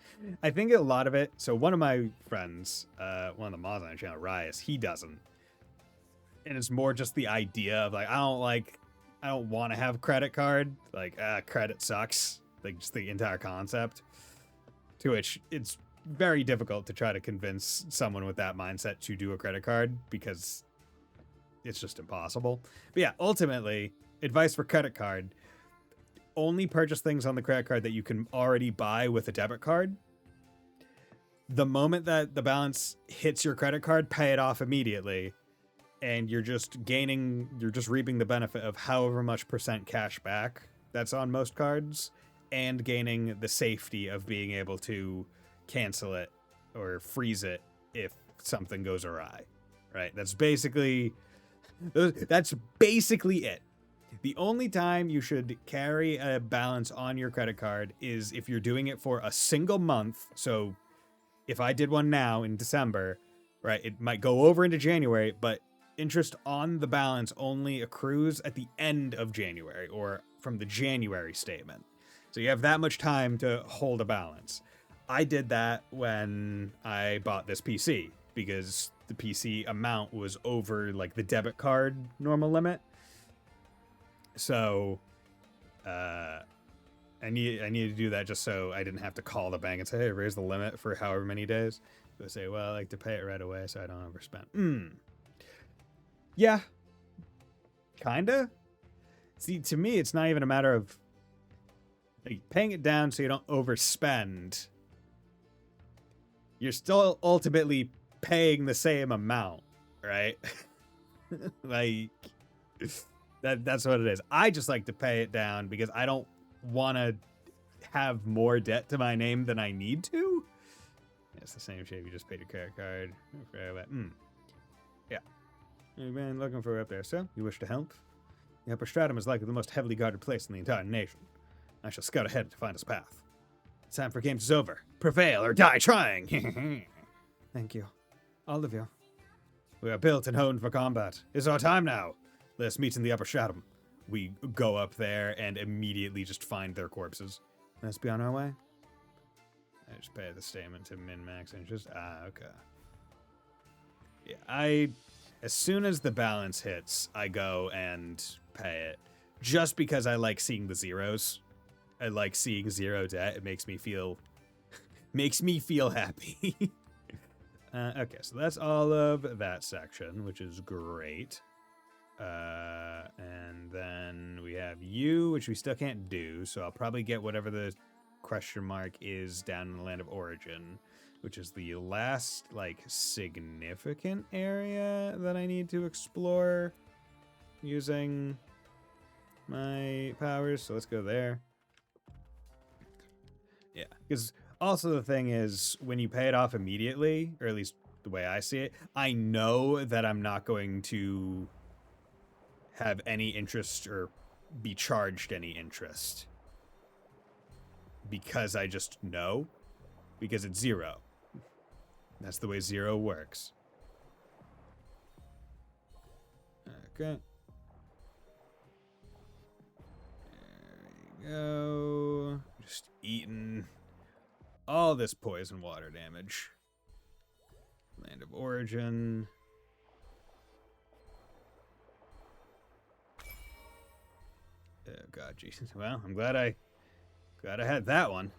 I think a lot of it. So one of my friends, one of the mods on the channel, Rias, he doesn't, and it's more just the idea of like I don't want to have credit card. Like credit sucks. Like just the entire concept. To which it's very difficult to try to convince someone with that mindset to do a credit card because it's just impossible. But yeah, ultimately, advice for credit card: only purchase things on the credit card that you can already buy with a debit card. The moment that the balance hits your credit card, pay it off immediately. and you're just reaping the benefit of however much percent cash back that's on most cards, and gaining the safety of being able to cancel it or freeze it if something goes awry, right? That's basically it. The only time you should carry a balance on your credit card is if you're doing it for a single month. So if I did one now in December, right, it might go over into January, but interest on the balance only accrues at the end of January or from the January statement. So you have that much time to hold a balance. I did that when I bought this PC because the PC amount was over like the debit card normal limit. So I needed to do that just so I didn't have to call the bank and say, hey, raise the limit for however many days. They say, well, I like to pay it right away so I don't overspend. Yeah. Kinda. See, to me, it's not even a matter of like, paying it down so you don't overspend. You're still ultimately paying the same amount, right? Like, that's what it is. I just like to pay it down because I don't want to have more debt to my name than I need to. It's the same shape. You just paid your credit card. Yeah. You've been looking for up there, so you wish to help? The upper stratum is likely the most heavily guarded place in the entire nation. I shall scout ahead to find its path. The time for games is over. Prevail or die trying. Thank you. All of you. We are built and honed for combat. It's our time now. Let's meet in the upper stratum. We go up there and immediately just find their corpses. Let's be on our way. I just pay the statement to min-max interest. Okay. Yeah, as soon as the balance hits, I go and pay it. Just because I like seeing the zeros. I like seeing zero debt. It makes me feel happy. Okay, so that's all of that section, which is great. And then we have you, which we still can't do, so I'll probably get whatever the question mark is down in the land of origin, which is the last, like, significant area that I need to explore using my powers. So let's go there. Yeah, because also the thing is, when you pay it off immediately, or at least the way I see it, I know that I'm not going to have any interest or be charged any interest. Because I just know. Because it's zero. That's the way zero works. Okay. There we go. Just eating all this poison water damage. Land of origin. Oh god, Jesus. Well, I'm glad I had that one.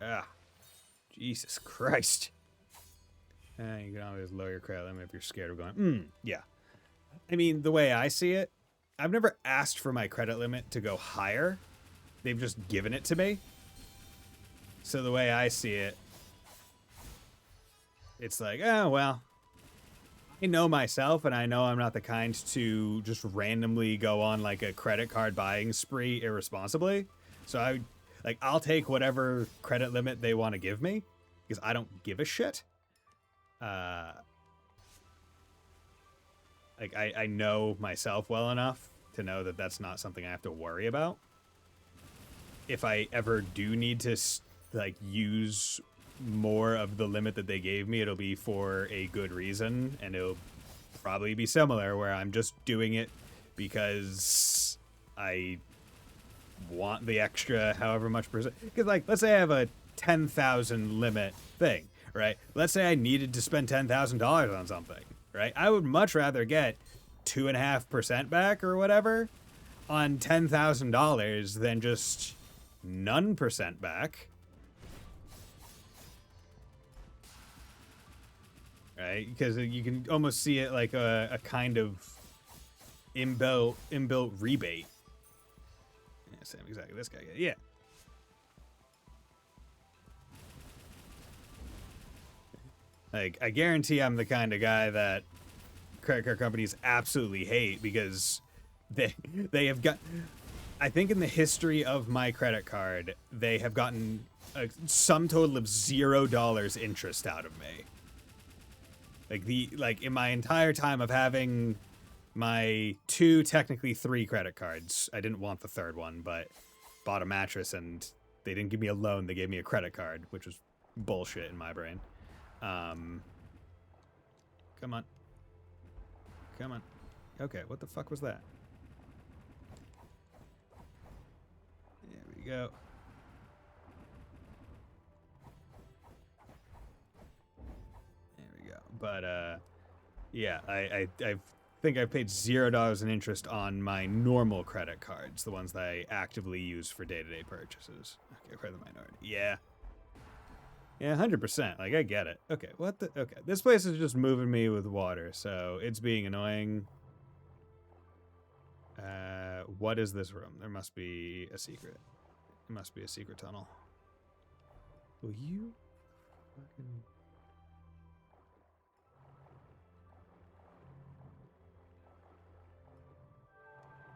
Ah. Jesus Christ. You can always lower your credit limit if you're scared of going, yeah. I mean, the way I see it, I've never asked for my credit limit to go higher. They've just given it to me. So the way I see it, it's like, oh, well, I know myself, and I know I'm not the kind to just randomly go on like a credit card buying spree irresponsibly. So I'll take whatever credit limit they want to give me because I don't give a shit. I know myself well enough to know that that's not something I have to worry about. If I ever do need to use more of the limit that they gave me, it'll be for a good reason, and it'll probably be similar where I'm just doing it because I want the extra however much percent. Because let's say I have a 10,000 limit thing, right? Let's say I needed to spend $10,000 on something, right? I would much rather get 2.5% back or whatever on $10,000 than just none percent back. Right? Because you can almost see it like a kind of inbuilt rebate. Yeah, same exactly. This guy. Yeah. I guarantee I'm the kind of guy that credit card companies absolutely hate because they have got. I think in the history of my credit card, they have gotten a sum total of $0 interest out of me. Like in my entire time of having my technically three credit cards, I didn't want the third one, but bought a mattress and they didn't give me a loan. They gave me a credit card, which was bullshit in my brain. Come on. Come on. Okay, what the fuck was that? There we go. There we go. But, yeah, I think I paid $0 in interest on my normal credit cards, the ones that I actively use for day-to-day purchases. Okay, we're the minority. Yeah. Yeah, 100%. Like, I get it. Okay, what the... Okay, this place is just moving me with water, so it's being annoying. What is this room? There must be a secret. It must be a secret tunnel. Will you... fucking...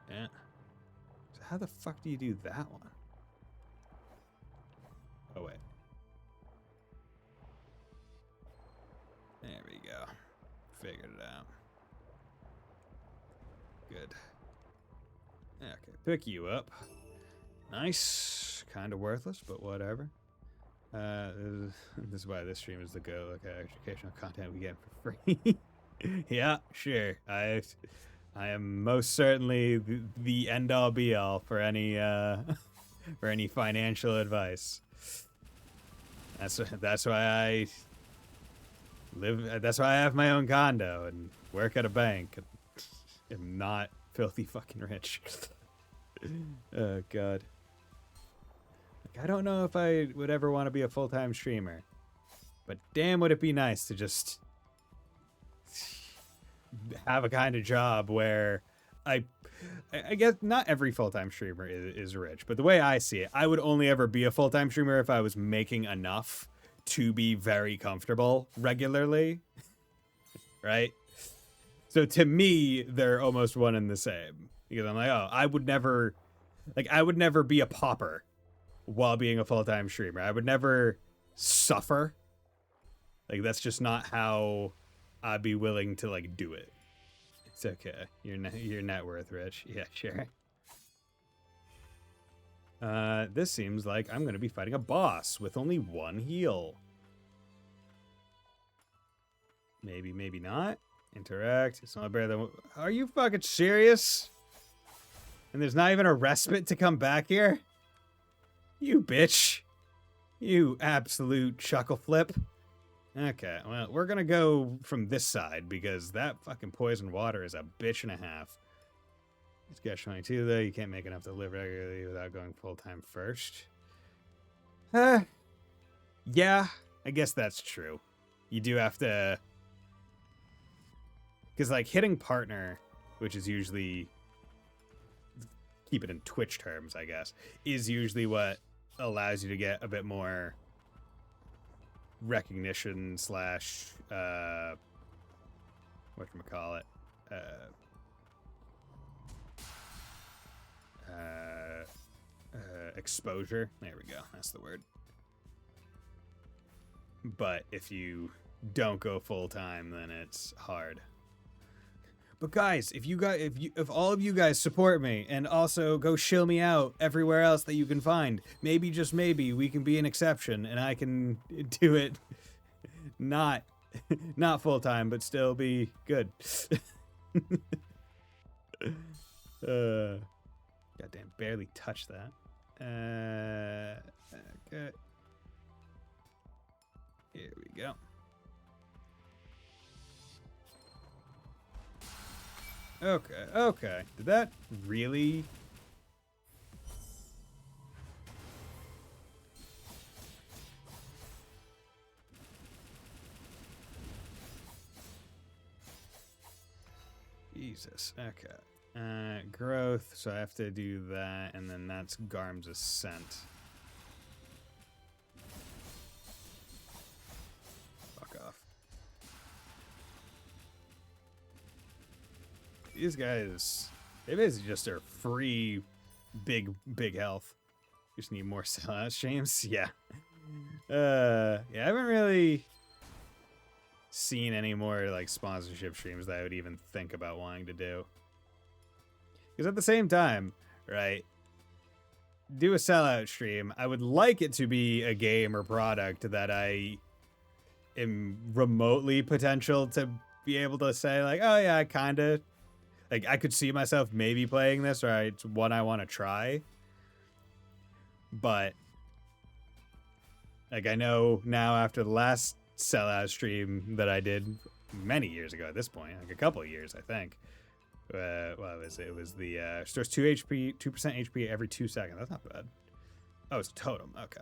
Yeah. So how the fuck do you do that one? Oh, wait. There we go. Figured it out. Good. Okay, pick you up. Nice. Kind of worthless, but whatever. This is why this stream is the go. Look at educational content we get for free. Yeah, sure. I am most certainly the end all be all for any for any financial advice. That's why I live. That's why I have my own condo and work at a bank. And am not filthy fucking rich. Oh god. Like, I don't know if I would ever want to be a full-time streamer, but damn, would it be nice to just have a kind of job where I guess not every full-time streamer is rich, but the way I see it, I would only ever be a full-time streamer if I was making enough to be very comfortable regularly, right? So to me, they're almost one and the same. Because I'm like, oh, I would never be a pauper while being a full-time streamer. I would never suffer. Like, that's just not how I'd be willing to, like, do it. It's okay. Your net worth rich. Yeah, sure. This seems like I'm going to be fighting a boss with only one heal. Maybe, maybe not. Interact. It's not better than... Are you fucking serious? And there's not even a respite to come back here? You bitch. You absolute chuckle flip. Okay, well, we're gonna go from this side because that fucking poison water is a bitch and a half. It's got 22 though. You can't make enough to live regularly without going full-time first. Yeah, I guess that's true. You do have to... Because, like, hitting partner, which is usually... Keep it in Twitch terms, I guess, is usually what allows you to get a bit more recognition slash whatchamacallit, exposure. There we go. That's the word. But if you don't go full time, then it's hard. But guys, if all of you guys support me and also go shill me out everywhere else that you can find, maybe, just maybe, we can be an exception and I can do it not full-time, but still be good. Goddamn, barely touched that. Okay. Here we go. Okay, okay. Did that really... Jesus, okay. Growth, so I have to do that, and then that's Garm's Ascent. Fuck off. these guys, they basically just are free big health. Just need more sellout streams. Yeah. Yeah, I haven't really seen any more like sponsorship streams that I would even think about wanting to do. Because at the same time, right, do a sellout stream. I would like it to be a game or product that I am remotely potential to be able to say like, oh yeah, I kind of like I could see myself maybe playing this, or it's one I want to try. But like I know now after the last sellout stream that I did many years ago at this point, like a couple of years, I think. What was it? It was the stores 2 HP, 2% HP every 2 seconds. That's not bad. Oh, it's totem. Okay.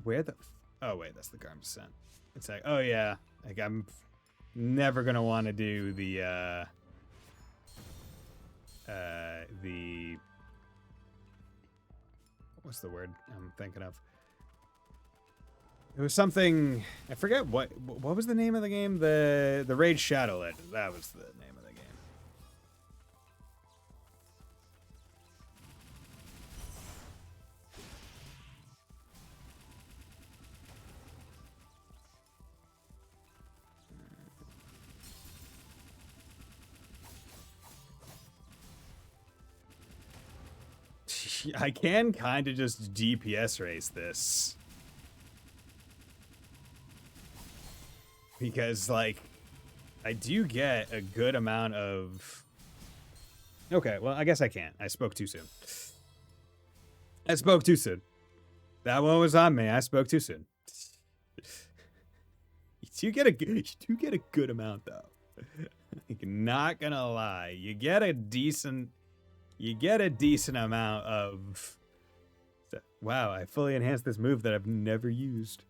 Where the? Oh wait, that's the Garm Descent. It's like, oh yeah, like I'm never gonna want to do the what's the word I'm thinking of? It was something, I forget what was the name of the game? The Raid Shadow Legends. That was the name of the game. I can kind of just DPS race this. Because, like, I do get a good amount of... Okay, well, I guess I can't. I spoke too soon. I spoke too soon. That one was on me. I spoke too soon. You do get a good amount, though. Like, not gonna lie. You get a decent amount of... Wow, I fully enhanced this move that I've never used.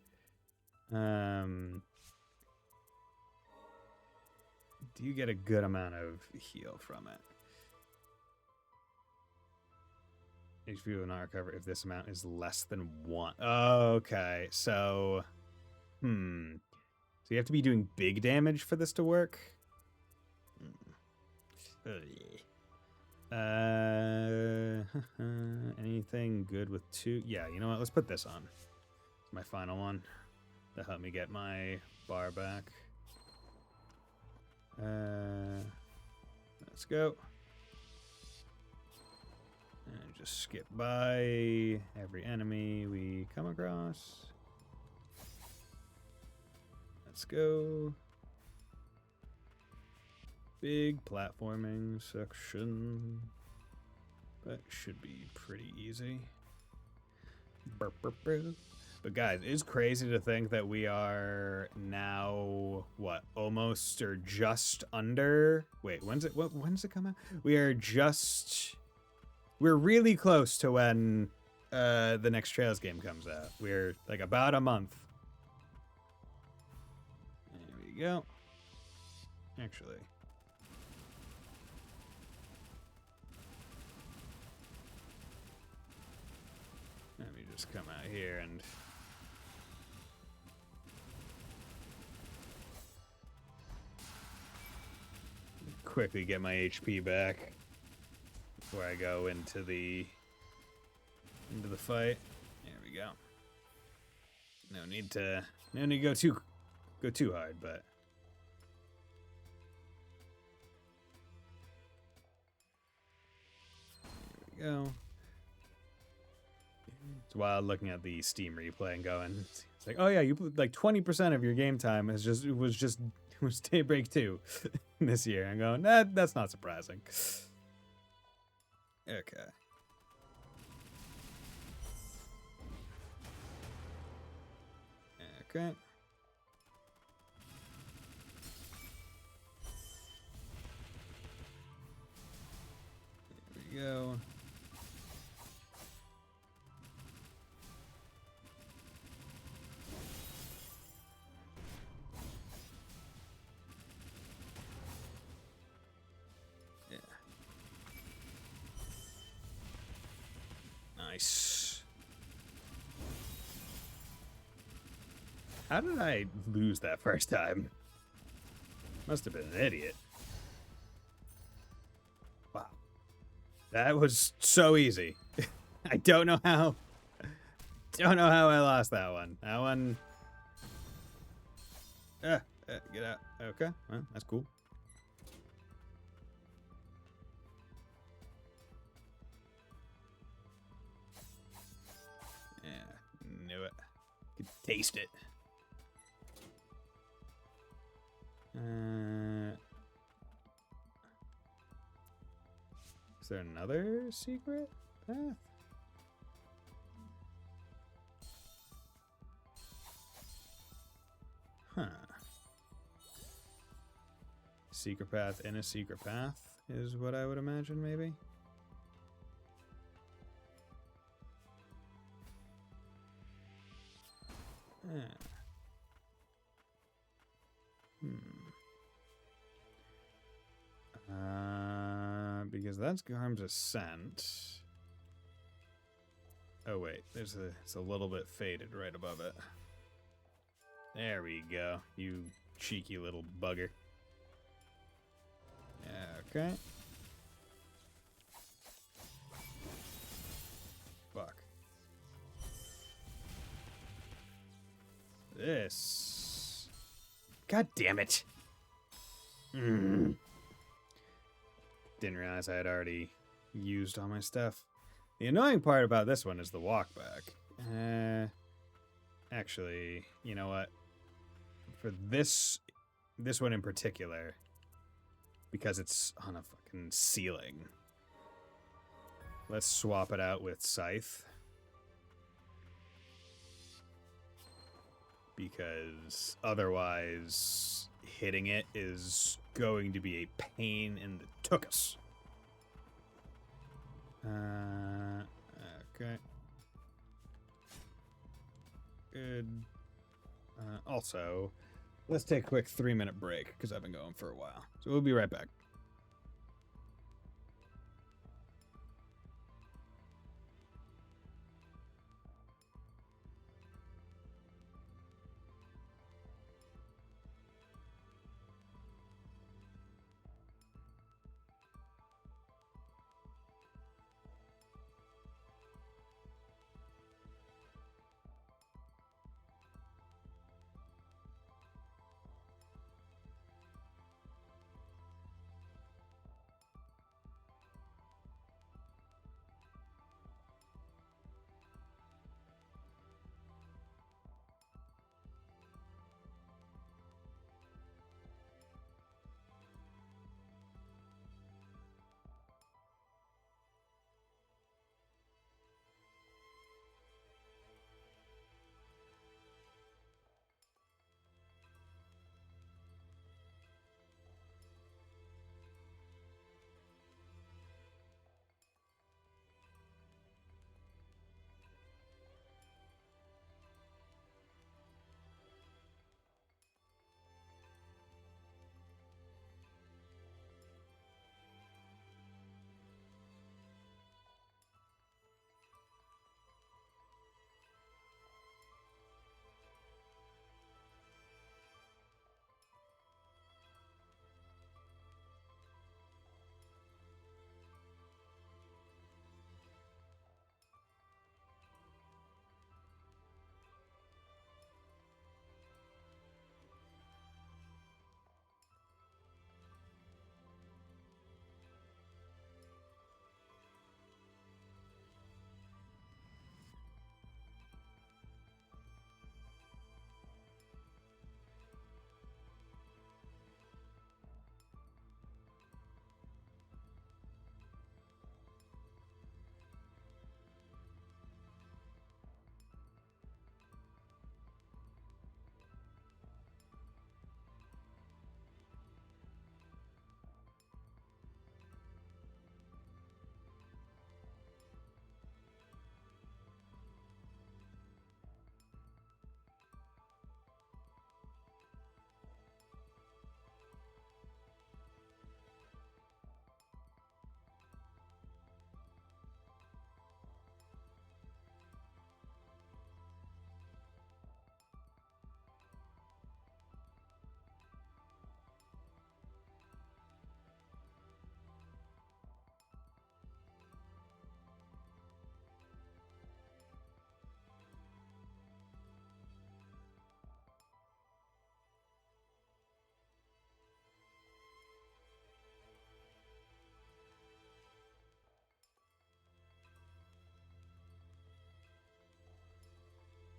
Do you get a good amount of heal from it? HP will not recover if this amount is less than 1. Okay, so... So you have to be doing big damage for this to work? Anything good with 2? Yeah, you know what? Let's put this on. It's my final one. To help me get my bar back. Let's go. And just skip by every enemy we come across. Let's go. Big platforming section. That should be pretty easy. Burp, burp, burp. But guys, it's crazy to think that we are now, what, almost or just under... Wait, when does it come out? We're really close to when the next Trails game comes out. We're like about a month. There we go. Actually... Let me just come out here and... quickly get my HP back before I go into the fight. There we go. No need to go too hard, but there we go. It's wild looking at the Steam replay and going, it's like, oh yeah, you put like 20% of your game time was Daybreak 2 this year. I'm going, that's not surprising. Okay. Okay. There we go. Nice. How did I lose that first time? Must have been an idiot. Wow. That was so easy. I don't know how. Don't know how I lost that one. That one. Get out. Okay, well, that's cool. Yeah, knew it. Could taste it. Is there another secret path? Huh. Secret path in a secret path is what I would imagine, maybe? Yeah. Because that's Garm's Ascent. Oh wait, it's a little bit faded right above it. There we go, you cheeky little bugger. Okay. Fuck. This. God damn it. Didn't realize I had already used all my stuff. The annoying part about this one is the walk back. Actually, you know what? For this one in particular, because it's on a fucking ceiling, let's swap it out with Scythe. Because otherwise, hitting it is going to be a pain in the tuchus. Okay. Good. Also, let's take a quick 3-minute break, because I've been going for a while. So we'll be right back.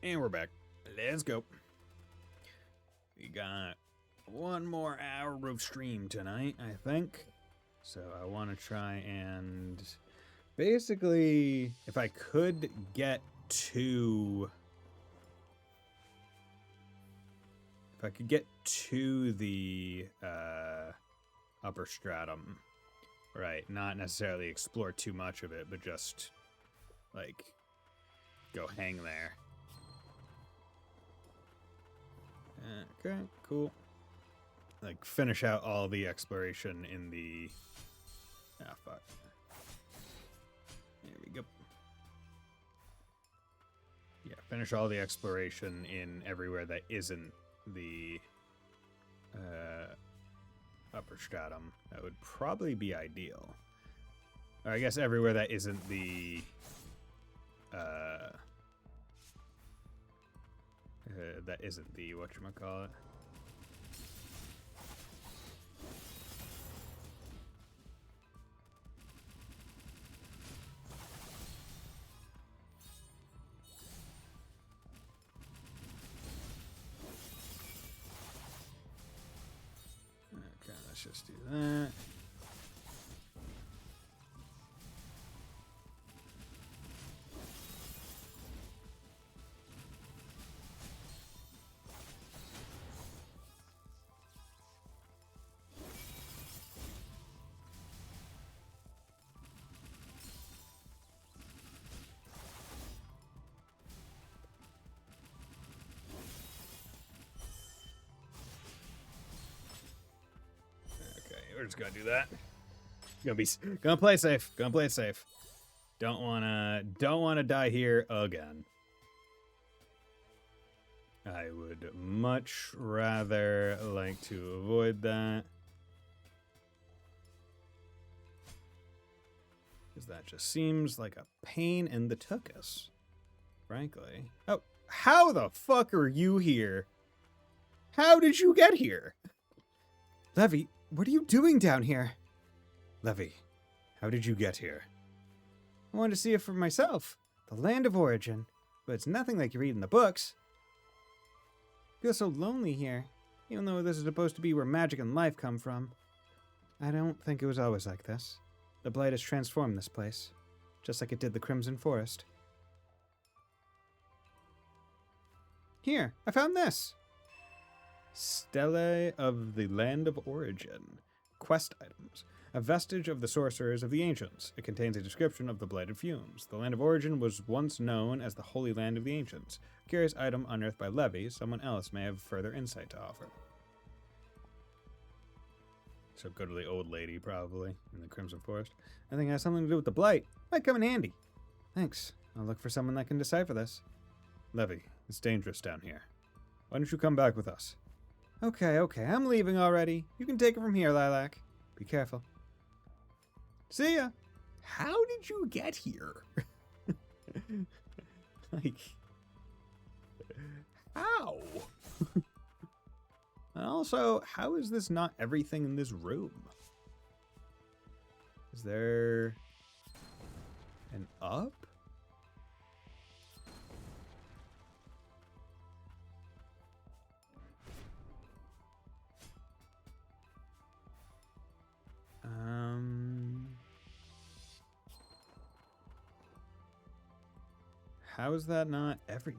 And we're back. Let's go. We got one more hour of stream tonight, I think. So I want to try and basically, if I could get to... If I could get to the upper stratum, right, not necessarily explore too much of it, but just, like, go hang there. Okay, cool. Like, finish out all the exploration in the... Ah, fuck. There we go. Yeah, finish all the exploration in everywhere that isn't the upper stratum. That would probably be ideal. Or I guess everywhere that isn't the whatchamacallit. Okay, let's just do that. We're just gonna do that. Gonna play safe. Gonna play it safe. Don't wanna die here again. I would much rather like to avoid that. Because that just seems like a pain in the tuchus, frankly. Oh, how the fuck are you here? How did you get here? Levy, what are you doing down here? Levy, how did you get here? I wanted to see it for myself. The land of origin. But it's nothing like you read in the books. I feel so lonely here, even though this is supposed to be where magic and life come from. I don't think it was always like this. The Blight has transformed this place, just like it did the Crimson Forest. Here, I found this! Stele of the Land of Origin. Quest items. A vestige of the sorcerers of the ancients. It contains a description of the blighted fumes. The Land of Origin was once known as the Holy Land of the Ancients. A curious item unearthed by Levy. Someone else may have further insight to offer. So go to the old lady, probably, in the Crimson Forest. I think it has something to do with the blight. Might come in handy. Thanks. I'll look for someone that can decipher this. Levy, it's dangerous down here. Why don't you come back with us? Okay, I'm leaving already. You can take it from here, Lilac. Be careful. See ya! How did you get here? Like, how? And also, how is this not everything in this room? Is there an up? How is that not every...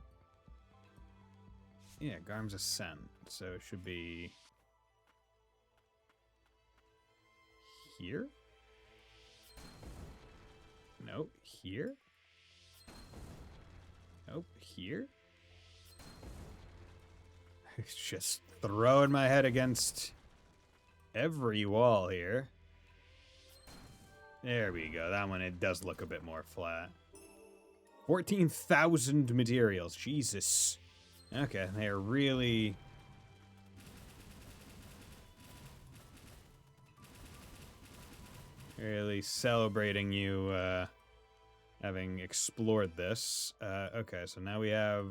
Yeah, Garm's Ascent, so it should be... Here? Nope, here? Nope, here? It's just throwing my head against every wall here. There we go, that one, it does look a bit more flat. 14,000 materials. Jesus. Okay, they're really... really celebrating you, having explored this. Okay, so now we have...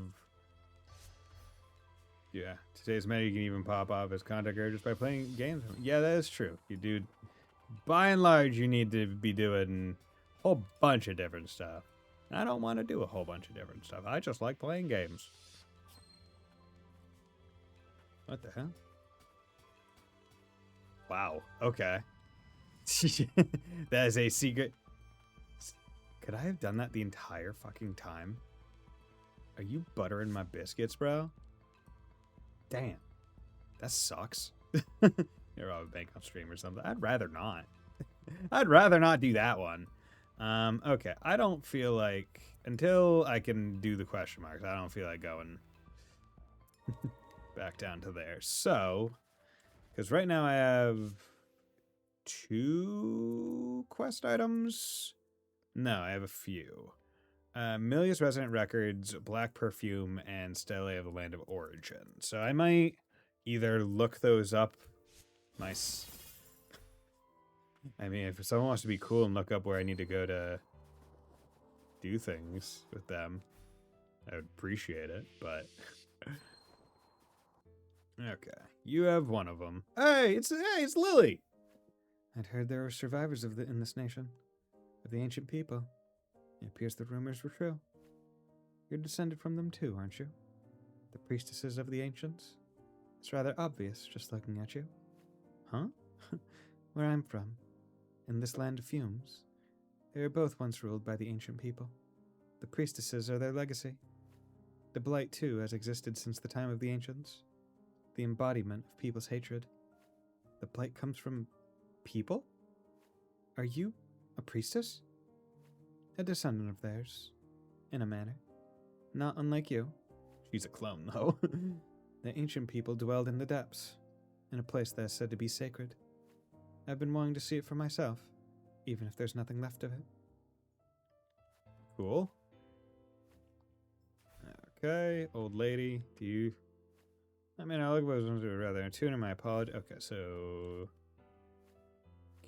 Yeah, today's meta you can even pop off as contact card just by playing games. Yeah, that is true. You do... By and large, you need to be doing a whole bunch of different stuff. I don't want to do a whole bunch of different stuff. I just like playing games. What the hell? Wow. Okay. That is a secret. Could I have done that the entire fucking time? Are you buttering my biscuits, bro? Damn. That sucks. You're robbing a bank on stream or something. I'd rather not. I'd rather not do that one. Okay. I don't feel like... Until I can do the question marks, I don't feel like going back down to there. So... Because right now I have 2 quest items. No, I have a few. Milius Resident Records, Black Perfume, and Stele of the Land of Origin. So I might either look those up I mean, if someone wants to be cool and look up where I need to go to do things with them, I would appreciate it, but... Okay, you have one of them. Hey, it's Lily! I'd heard there were survivors in this nation, of the ancient people. It appears the rumors were true. You're descended from them too, aren't you? The priestesses of the ancients? It's rather obvious, just looking at you. Huh? Where I'm from, in this land of fumes, they were both once ruled by the ancient people. The priestesses are their legacy. The blight, too, has existed since the time of the ancients. The embodiment of people's hatred. The blight comes from people? Are you a priestess? A descendant of theirs, in a manner. Not unlike you. She's a clone, though. The ancient people dwelled in the depths, in a place that is said to be sacred. I've been wanting to see it for myself, even if there's nothing left of it. Cool. Okay, old lady, do you... I mean, I look what I was going to do rather than tune in my apology. Okay, so...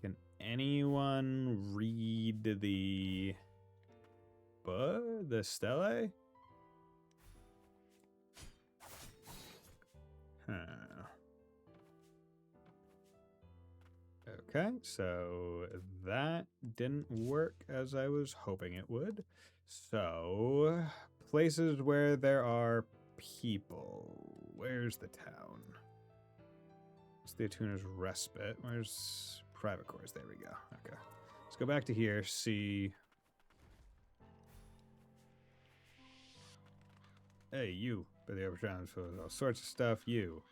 Can anyone read the... the stele? Huh. Okay, so that didn't work as I was hoping it would. So, places where there are people. Where's the town? It's the Atuna's Respite. Where's Private Cores? There we go. Okay. Let's go back to here, see... Hey, you. By the overtime for all sorts of stuff. You.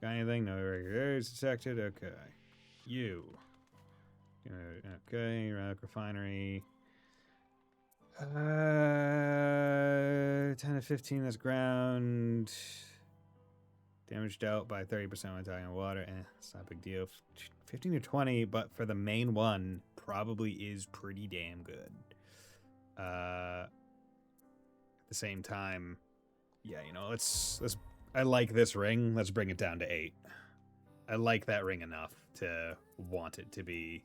Got anything? No irregularities detected? Okay. You. Okay, Relic Refinery. 10 to 15, that's ground. Damaged out by 30% when talking water. It's not a big deal. 15 to 20, but for the main one, probably is pretty damn good. At the same time, yeah, you know, let's I like this ring. Let's bring it down to 8. I like that ring enough to want it to be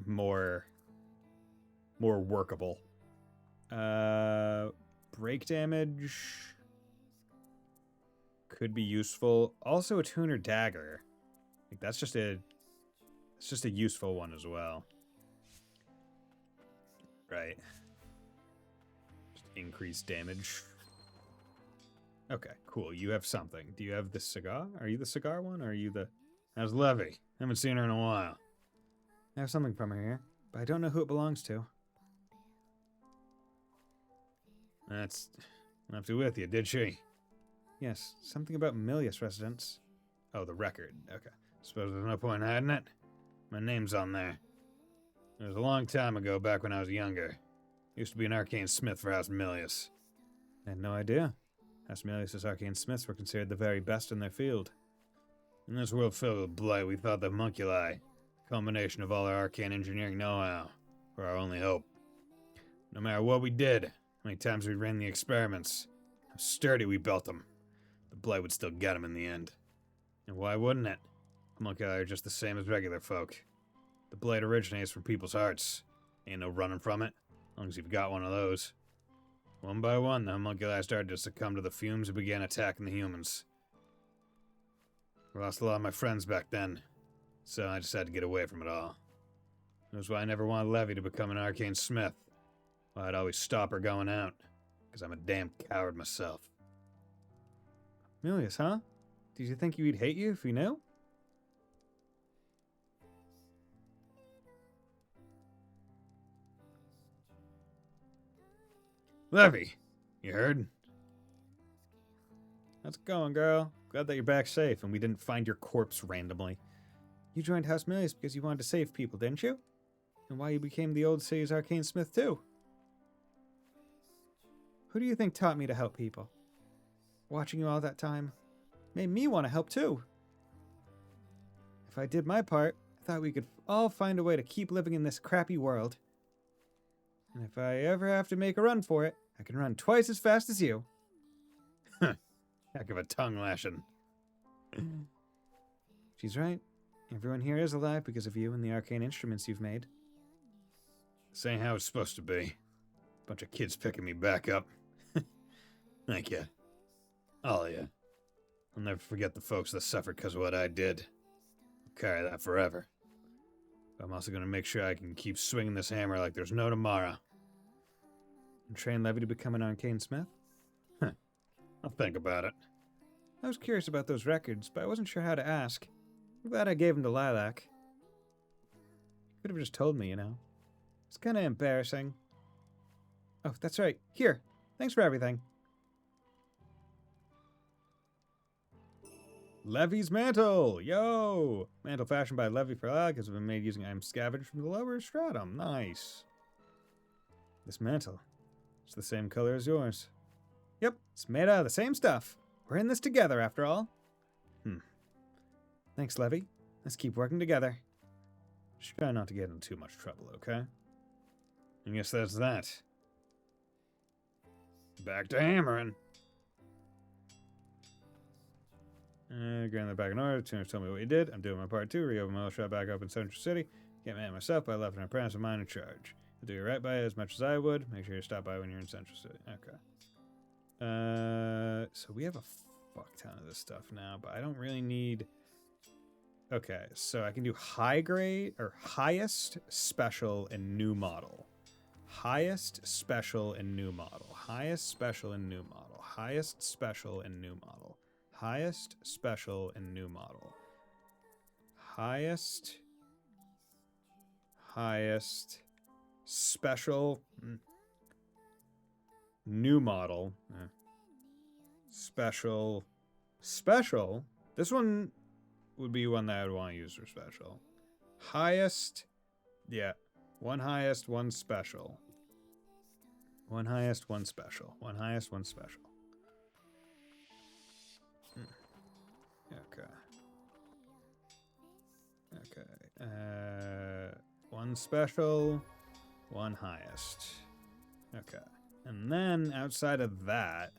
more workable. Break damage could be useful. Also a tuner dagger. Like that's just a useful one as well. Right. Just increased damage. Okay, cool. You have something. Do you have the cigar? Are you the cigar one, or are you the... How's Levy? Haven't seen her in a while. I have something from her here, but I don't know who it belongs to. That's... left it with you, did she? Yes, something about Milius residence. Oh, the record. Okay. Suppose there's no point in hiding it. My name's on there. It was a long time ago, back when I was younger. Used to be an arcane smith for House Milius. I had no idea. House Milius' arcane smiths were considered the very best in their field. In this world filled with blight, we thought the homunculi, a combination of all our arcane engineering know-how, were our only hope. No matter what we did, how many times we ran the experiments, how sturdy we built them, the blight would still get them in the end. And why wouldn't it? Homunculi are just the same as regular folk. The blight originates from people's hearts. Ain't no running from it, as long as you've got one of those. One by one, the homunculi started to succumb to the fumes and began attacking the humans. I lost a lot of my friends back then, so I just had to get away from it all. That's why I never wanted Levy to become an arcane smith. Well, I'd always stop her going out, because I'm a damn coward myself. Milius, huh? Did you think he'd hate you if he knew? Levy, you heard? How's it going, girl? Glad that you're back safe and we didn't find your corpse randomly. You joined House Milius because you wanted to save people, didn't you? And why you became the old city's arcane smith, too? Who do you think taught me to help people? Watching you all that time made me want to help, too. If I did my part, I thought we could all find a way to keep living in this crappy world. And if I ever have to make a run for it, I can run twice as fast as you. Heck of a tongue lashing. She's right. Everyone here is alive because of you and the arcane instruments you've made. This ain't how it's supposed to be. Bunch of kids picking me back up. Thank you. All of you. I'll never forget the folks that suffered because of what I did. I'll carry that forever. But I'm also going to make sure I can keep swinging this hammer like there's no tomorrow. And train Levy to become an arcane smith? I'll think about it. I was curious about those records, but I wasn't sure how to ask. I'm glad I gave them to Lilac. You could have just told me, you know. It's kind of embarrassing. Oh, that's right. Here. Thanks for everything. Levy's mantle! Yo! Mantle fashioned by Levy for Lilac has been made using items scavenged from the lower stratum. Nice. This mantle. It's the same color as yours. Yep, it's made out of the same stuff. We're in this together, after all. Thanks, Levy. Let's keep working together. Just try not to get in too much trouble, okay? I guess that's that. Back to hammering. Getting that back in order. Tuners told me what you did. I'm doing my part too. Reopen my shop back up in Central City. Get mad myself, but I left an apprentice of mine in charge. I'll do you right by it as much as I would. Make sure you stop by when you're in Central City. Okay. So we have a fuck ton of this stuff now, but I don't really need... Okay, so I can do high grade, or highest, special, and new model. Highest, special, and new model. Highest, special, and new model. Highest, special, and new model. Highest, special, and new model. Highest, special, new model. Special. This one would be one that I would want to use for special. Highest. Yeah. One highest, one special. One highest, one special. One highest, one special. Okay. One special, one highest. Okay. And then outside of that,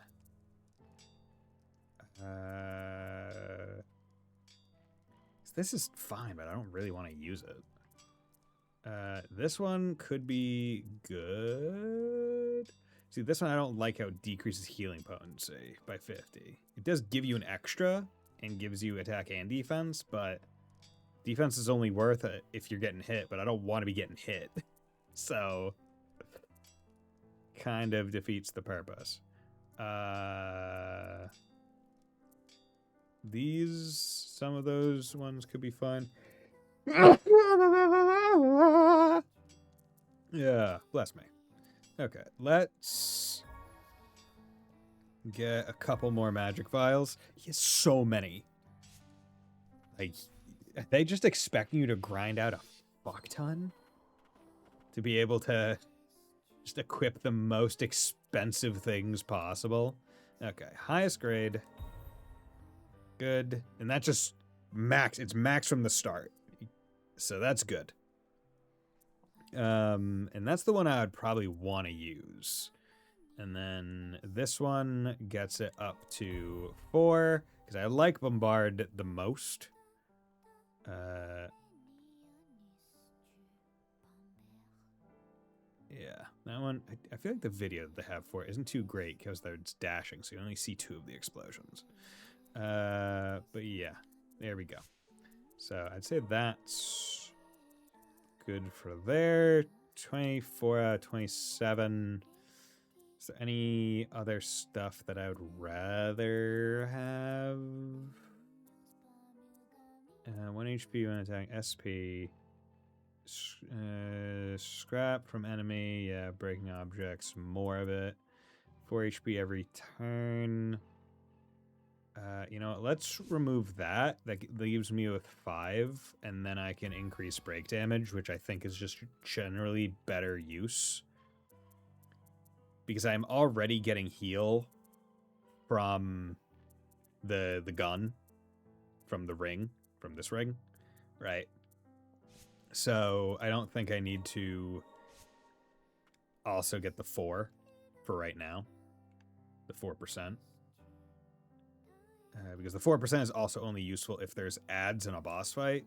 this is fine, but I don't really want to use it. This one could be good. See, this one I don't like how it decreases healing potency by 50. It does give you an extra and gives you attack and defense, but defense is only worth it if you're getting hit, but I don't want to be getting hit. So, kind of defeats the purpose. Some of those ones could be fun. Yeah, bless me. Okay, let's get a couple more magic vials. He has so many. Like, are they just expecting you to grind out a fuck ton? To be able to just equip the most expensive things possible? Okay, highest grade. Good. And that just max. It's max from the start. So that's good. And that's the one I would probably want to use. And then this one gets it up to 4. Because I like Bombard the most. Yeah, that one, I feel like the video that they have for it isn't too great because it's dashing, so you only see 2 of the explosions. But yeah, there we go. So I'd say that's good for there. 24 out of 27. Is there any other stuff that I would rather have? 1 HP when attacking SP. Scrap from enemy. Yeah, breaking objects. More of it. 4 HP every turn. You know what? Let's remove that. That leaves me with 5, and then I can increase break damage, which I think is just generally better use. Because I'm already getting heal from the gun, from the ring, from this ring, right? So I don't think I need to also get the 4 for right now, the 4%. Because the 4% is also only useful if there's ads in a boss fight,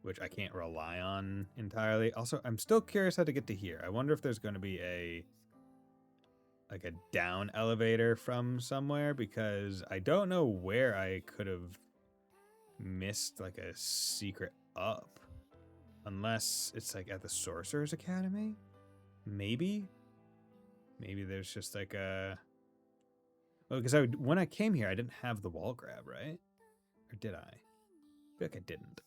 which I can't rely on entirely. Also, I'm still curious how to get to here. I wonder if there's going to be a down elevator from somewhere, because I don't know where I could have missed like a secret up, unless it's like at the Sorcerer's Academy. Maybe there's just like a... Oh, because when I came here, I didn't have the wall grab, right? Or did I? I feel like I didn't.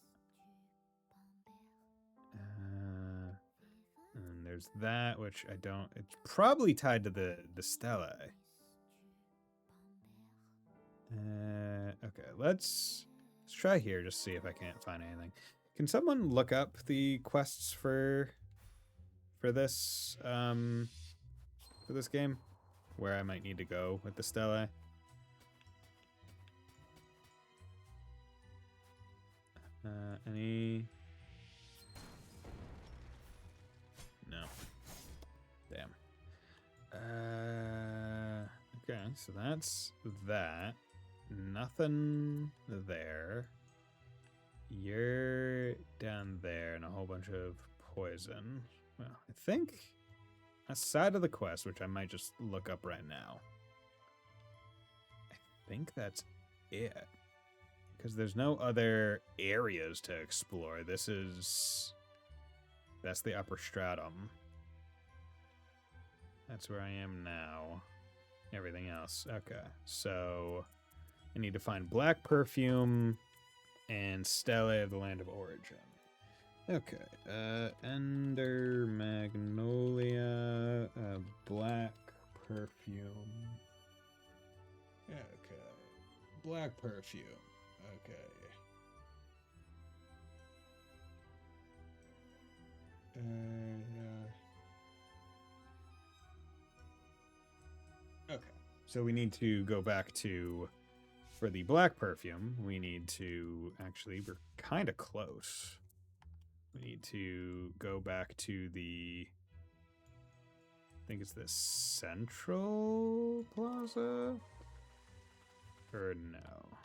And there's that, which I don't... It's probably tied to the stelae. Okay, let's try here, just see if I can't find anything. Can someone look up the quests for this game? Where I might need to go with the stelae. Any? No. Damn. Okay, so that's that. Nothing there. You're down there and a whole bunch of poison. Well, I think aside of the quest, which I might just look up right now, I think that's it. Because there's no other areas to explore. That's the upper stratum. That's where I am now. Everything else. Okay, so I need to find black perfume and Stele of the Land of Origin. Okay, Ender, Magnolia, black perfume. Okay, black perfume. Okay. Okay, so we need to go back to, for the black perfume, we need to, actually, we're kind of close. We need to go back to the, I think it's the Central Plaza? Or no?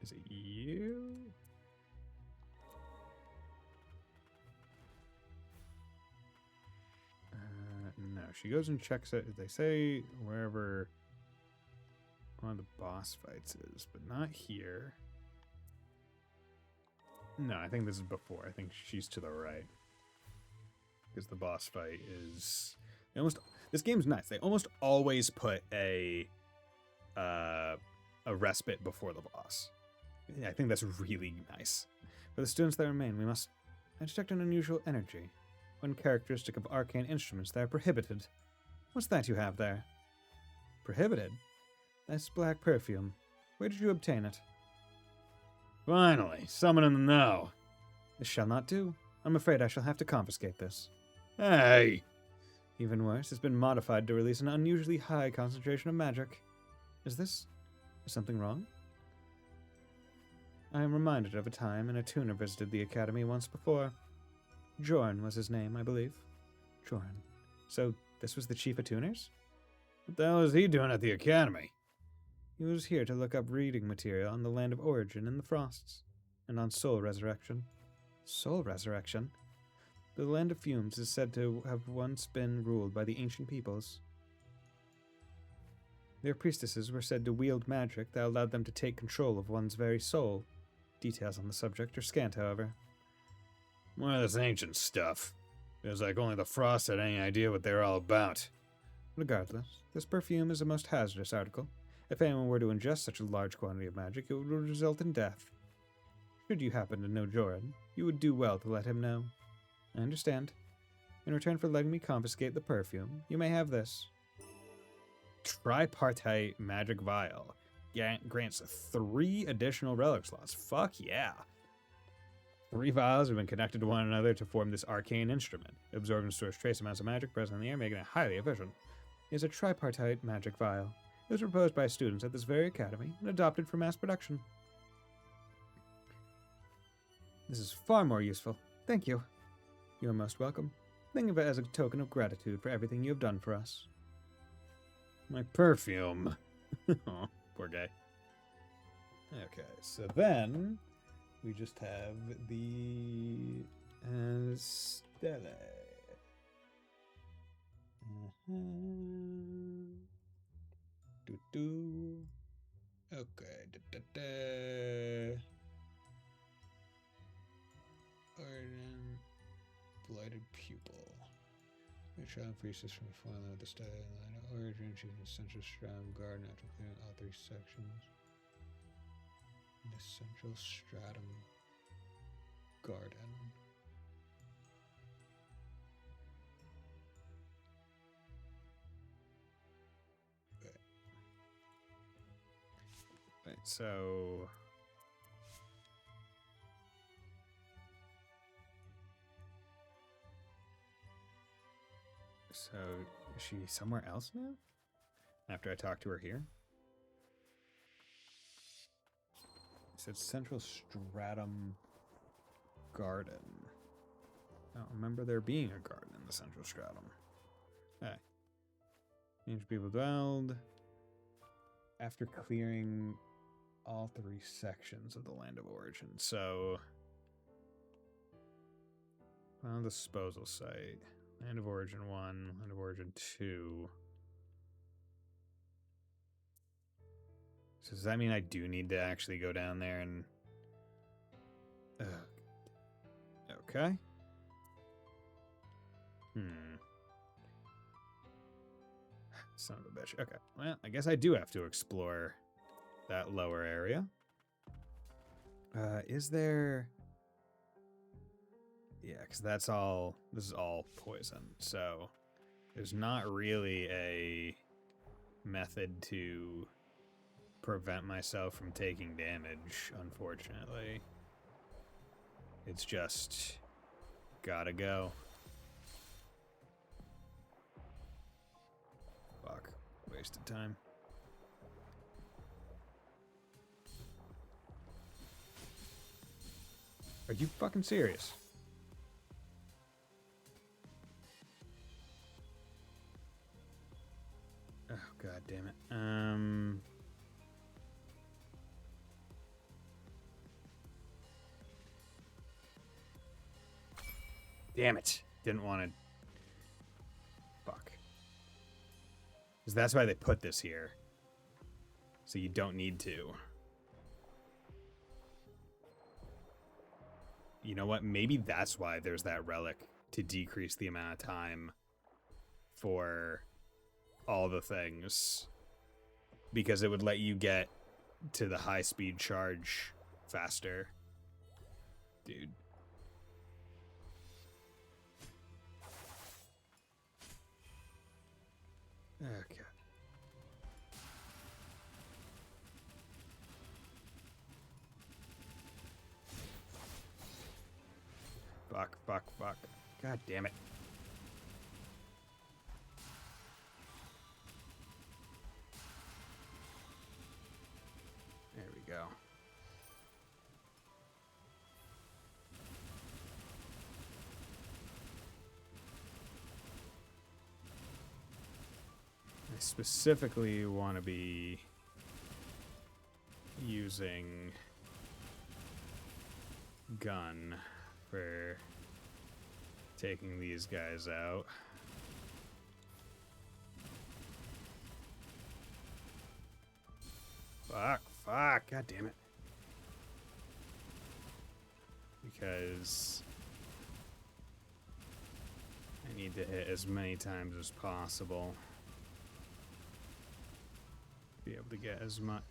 Is it you? No, she goes and checks it. They say wherever one of the boss fights is, but not here. No, I think this is before. I think she's to the right. Because the boss fight is... This game's nice. They almost always put a respite before the boss. Yeah, I think that's really nice. For the students that remain, we must... I detect an unusual energy. One characteristic of arcane instruments, they are prohibited. What's that you have there? Prohibited? That's black perfume. Where did you obtain it? Finally, someone in the know. This shall not do. I'm afraid I shall have to confiscate this. Hey! Even worse, it's been modified to release an unusually high concentration of magic. Is something wrong? I am reminded of a time when a tuner visited the academy once before. Jorn was his name, I believe. Jorn. So, this was the chief of tuners? What the hell is he doing at the academy? He was here to look up reading material on the Land of Origin and the Frosts, and on soul resurrection. Soul resurrection? The Land of Fumes is said to have once been ruled by the ancient peoples. Their priestesses were said to wield magic that allowed them to take control of one's very soul. Details on the subject are scant, however. More of this ancient stuff. Feels like only the Frost had any idea what they were all about. Regardless, this perfume is a most hazardous article. If anyone were to ingest such a large quantity of magic, it would result in death. Should you happen to know Joran, you would do well to let him know. I understand. In return for letting me confiscate the perfume, you may have this. Tripartite magic vial. Grants 3 additional relic slots. Fuck yeah. 3 vials have been connected to one another to form this arcane instrument. It absorbs and stores trace amounts of magic present in the air, making it highly efficient. It is a tripartite magic vial. It was proposed by students at this very academy and adopted for mass production. This is far more useful. Thank you. You are most welcome. Think of it as a token of gratitude for everything you have done for us. My perfume. Oh, poor guy. Okay, so then we just have the Stele. Okay. Origin. Blighted pupil. A child priestess from the final of the style line of origin. She's an essential stratum garden after clearing all 3 sections. An essential stratum garden. Right, so is she somewhere else now? After I talk to her here? It said Central Stratum Garden. I don't remember there being a garden in the Central Stratum. Hey. Ancient people dwelled after clearing all 3 sections of the Land of Origin. So, final disposal site. Land of Origin 1, Land of Origin 2. So does that mean I do need to actually go down there and... okay. Son of a bitch. Okay, well, I guess I do have to explore that lower area. Is there... yeah, because that's all... this is all poison, so... there's not really a method to prevent myself from taking damage, unfortunately. It's just... gotta go. Fuck. Wasted time. Are you fucking serious? Oh, god damn it. Damn it. Didn't want to... fuck. Because that's why they put this here. So you don't need to. You know what? Maybe that's why there's that relic, to decrease the amount of time for all the things. Because it would let you get to the high-speed charge faster. Dude. Okay. Fuck. God damn it. There we go. I specifically want to be using gun for taking these guys out. Fuck, god damn it. Because I need to hit as many times as possible. Be able to get as much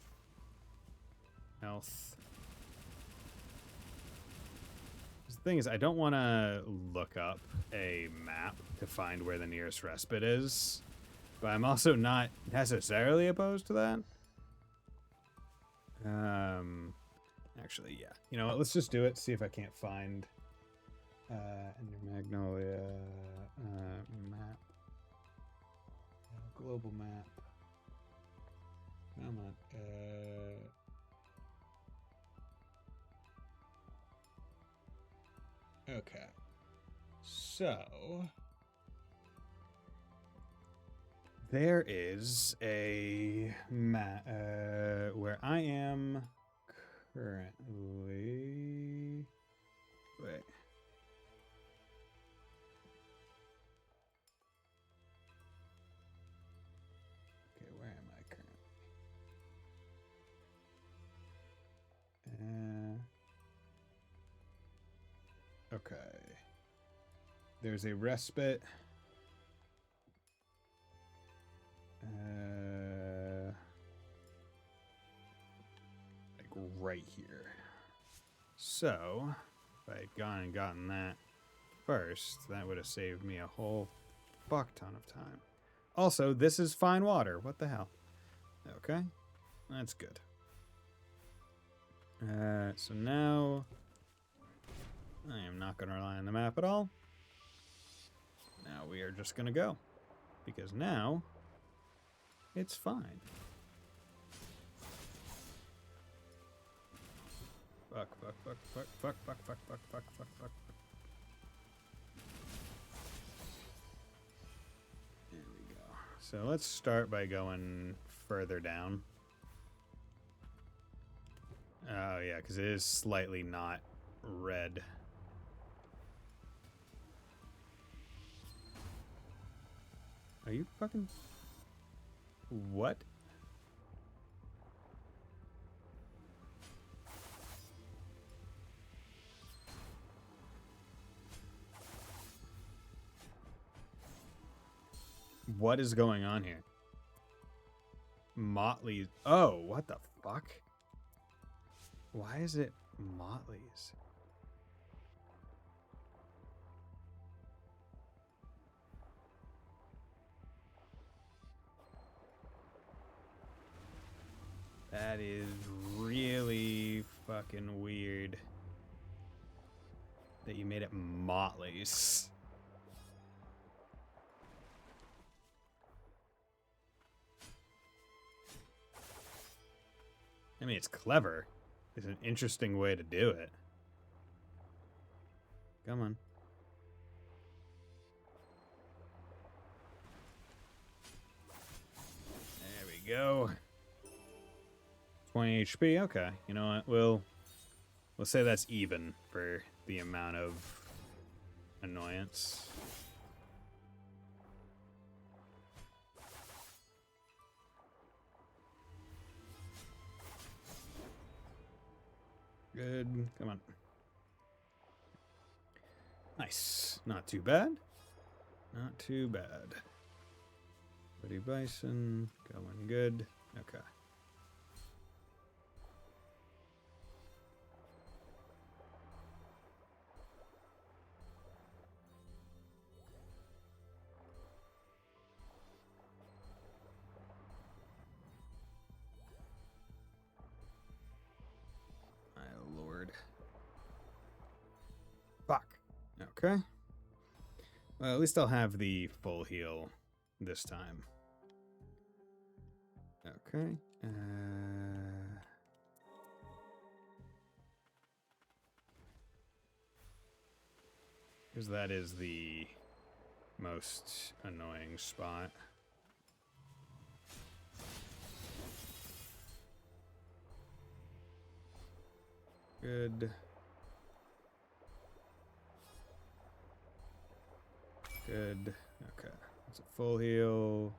health. The thing is, I don't want to look up a map to find where the nearest respite is, but I'm also not necessarily opposed to that. Actually, yeah. You know what? Let's just do it. See if I can't find Ender Magnolia map. Global map. Come on. Okay. So there is a map where I am currently. Wait. Okay, where am I currently? Okay. There's a respite. Like right here. So, if I had gone and gotten that first, that would have saved me a whole fuck ton of time. Also, this is fine water. What the hell? Okay. That's good. So now I am not going to rely on the map at all. Now we are just going to go. Because now it's fine. Fuck. There we go. So let's start by going further down. Oh, yeah, because it is slightly not red. Are you fucking... What? What is going on here? Motley's... Oh, what the fuck? Why is it Motley's? That is really fucking weird. That you made it Motley's. I mean, it's clever. It's an interesting way to do it. Come on. There we go. 20 HP. Okay. You know what? We'll say that's even for the amount of annoyance. Good. Come on. Nice. Not too bad. Not too bad. Buddy Bison. Going good. Okay. Fuck. Okay. Well, at least I'll have the full heal this time. Okay. Because that is the most annoying spot. Good. Good. Okay. It's a full heal.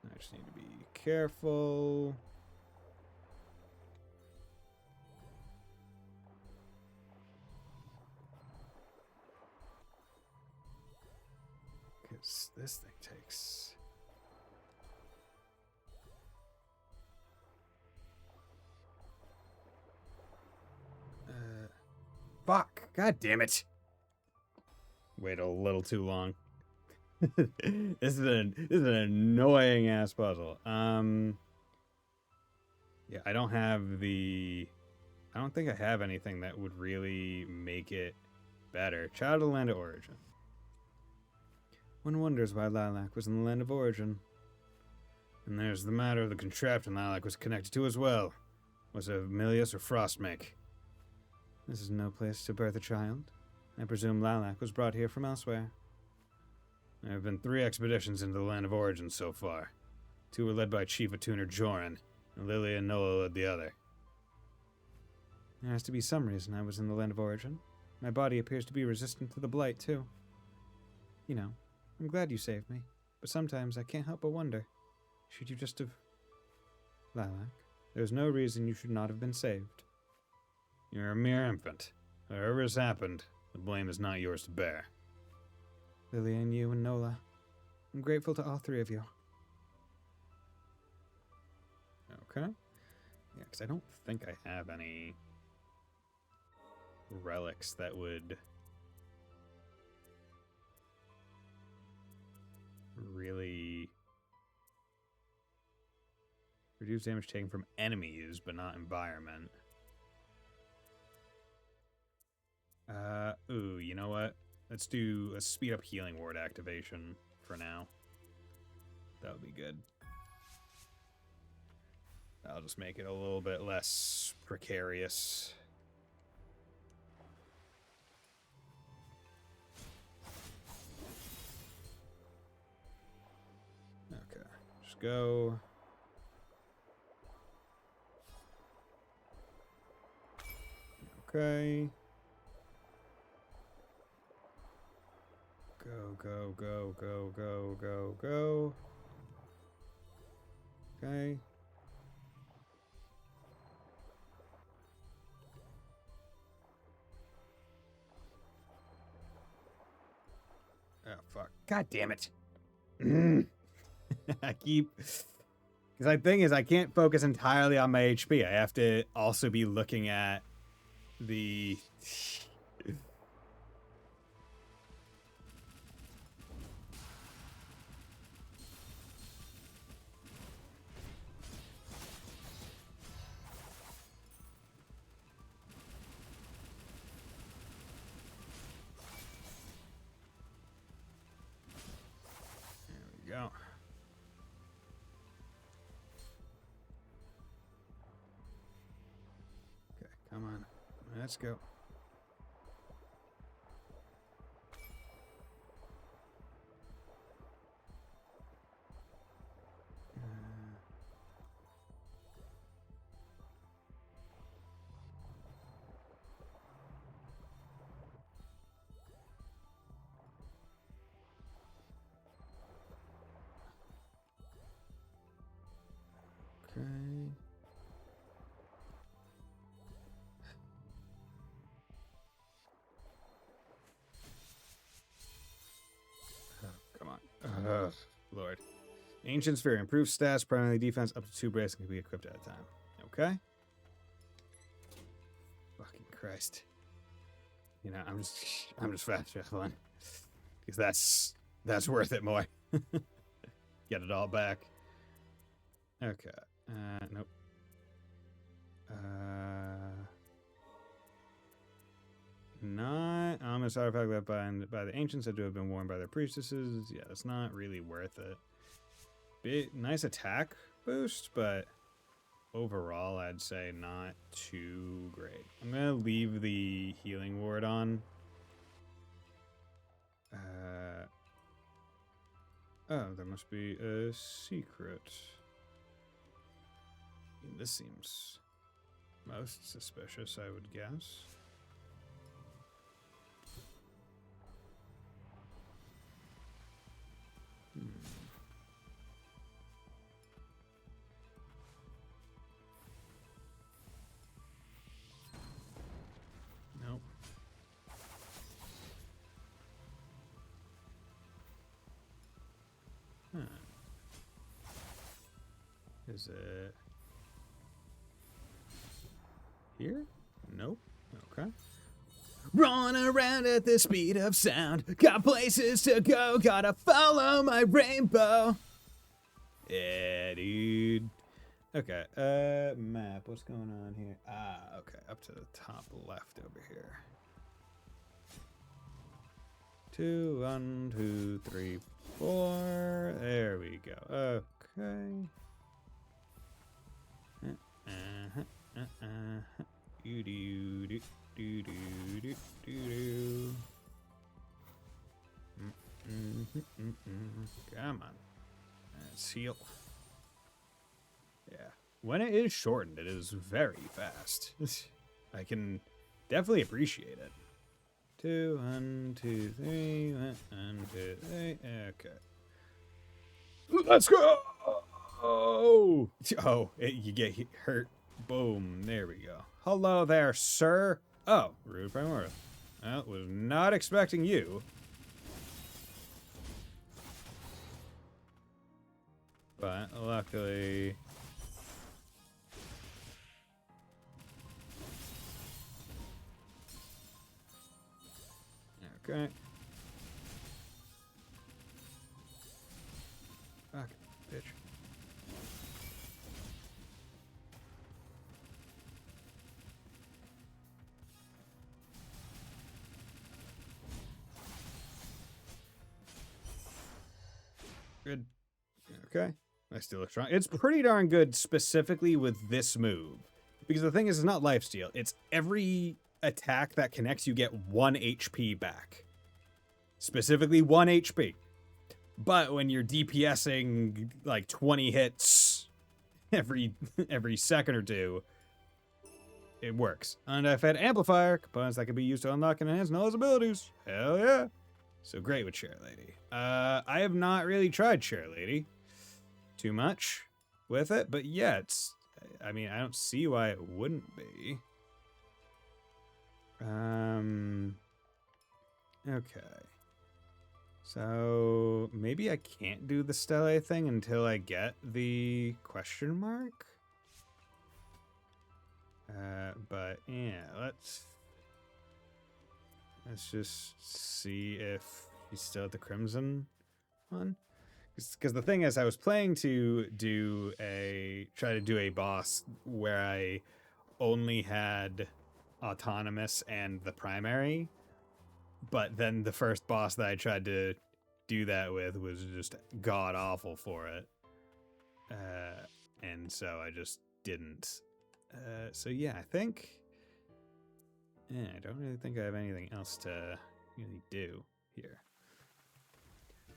I just need to be careful. Because this thing takes... Fuck! God damn it! Wait a little too long. This is an annoying ass puzzle. Yeah, I don't have the... I don't think I have anything that would really make it better. Child of the land of origin. One wonders why Lilac was in the land of origin. And there's the matter of the contraption Lilac was connected to as well. Was it Milius or Frostmake? This is no place to birth a child. I presume Lilac was brought here from elsewhere. There have been 3 expeditions into the land of origin so far. 2 were led by Chief Attuner Joran, and Lily and Nola led the other. There has to be some reason I was in the land of origin. My body appears to be resistant to the blight, too. You know, I'm glad you saved me, but sometimes I can't help but wonder, should you just have... Lilac, there's no reason you should not have been saved. You're a mere infant. Whatever has happened, the blame is not yours to bear. Lily and you and Nola, I'm grateful to all 3 of you. Okay. Yeah, because I don't think I have any relics that would really reduce damage taken from enemies, but not environment. Ooh, you know what? Let's speed up healing ward activation for now. That would be good. I'll just make it a little bit less precarious. Okay, just go. Okay. Go, go, go, go, go, go. Okay. Oh, fuck. God damn it. I keep... Because the thing is, I can't focus entirely on my HP. I have to also be looking at the... Go. Okay, come on. Let's go. Okay. Oh, come on. Lord. Ancient Sphere. Improved stats, primarily defense, up to 2 braces can be equipped at a time. Okay. Fucking Christ. You know, I'm just fast traveling. Because that's worth it more. Get it all back. Okay. Nope. Not ominous artifact left by the ancients said to have been worn by their priestesses. Yeah, it's not really worth it. Nice attack boost, but overall, I'd say not too great. I'm gonna leave the healing ward on. Oh, there must be a secret. This seems most suspicious, I would guess. Nope. Is it here? Nope. Okay. Run around at the speed of sound. Got places to go. Gotta follow my rainbow. Yeah, dude. Okay. Map. What's going on here? Ah, okay. Up to the top left over here. 2, 1, 2, 3, 4. There we go. Okay. Do do do do do do do. Come on. Let's heal. Yeah. When it is shortened, it is very fast. I can definitely appreciate it. 2, 1, 2, 3, 1, 2, 3. Okay. Let's go! Oh, you get hurt. Boom. There we go. Hello there, sir. Oh, rude primordial. Well, was not expecting you. But luckily... Okay. Fuck, bitch. Good. Okay. I still look strong. It's pretty darn good specifically with this move. Because the thing is, it's not lifesteal. It's every attack that connects, you get 1 HP back. Specifically 1 HP. But when you're DPSing like 20 hits every second or two, it works. Undefed amplifier, components that can be used to unlock and enhance Nulla's abilities. Hell yeah. So great with Chair Lady. I have not really tried Chair Lady too much with it, but yeah, I mean, I don't see why it wouldn't be. Okay. So maybe I can't do the Stele thing until I get the question mark. But yeah, let's just see if he's still at the Crimson one. Because the thing is, I was planning to try to do a boss where I only had autonomous and the primary, but then the first boss that I tried to do that with was just god awful for it, and so I just didn't. So yeah, I think. Yeah, I don't really think I have anything else to really do here.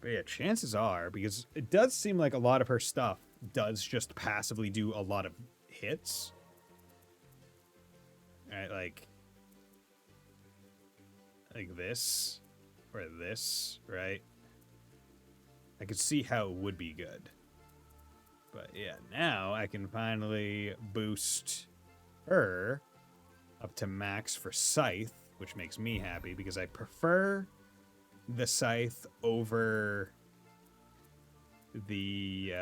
But yeah, chances are, because it does seem like a lot of her stuff does just passively do a lot of hits. Right, like this, or this, right? I could see how it would be good. But yeah, now I can finally boost her up to max for Scythe, which makes me happy because I prefer the Scythe over the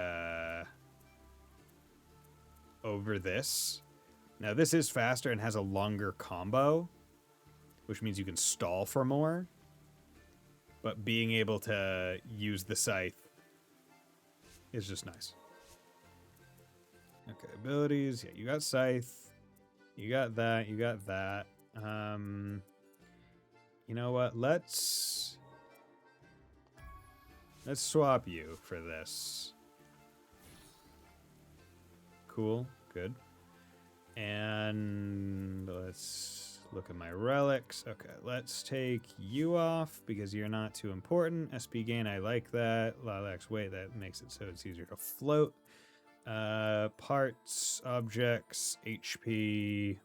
over this. Now this is faster and has a longer combo, which means you can stall for more. But being able to use the Scythe is just nice. Okay, abilities. Yeah, you got Scythe. You got that. You got that. You know what? Let's swap you for this. Cool. Good. And let's look at my relics. Okay, let's take you off because you're not too important. SP gain, I like that. Lilacs weight, that makes it so it's easier to float. Parts, objects, HP.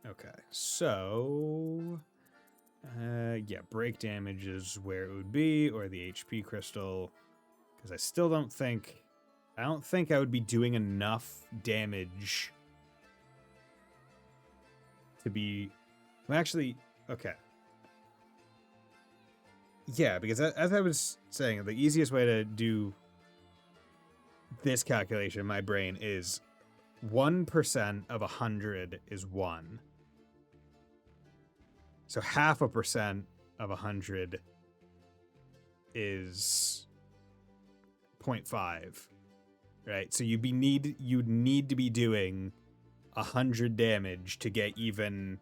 Okay, so yeah, break damage is where it would be, or the HP crystal, because I still don't think I would be doing enough damage to be. Well, actually, okay. Yeah, because as I was saying, the easiest way to do this calculation in my brain is 1% of 100 is 1. So 0.5% of 100 is 0.5, right? So you'd need to be doing 100 damage to get even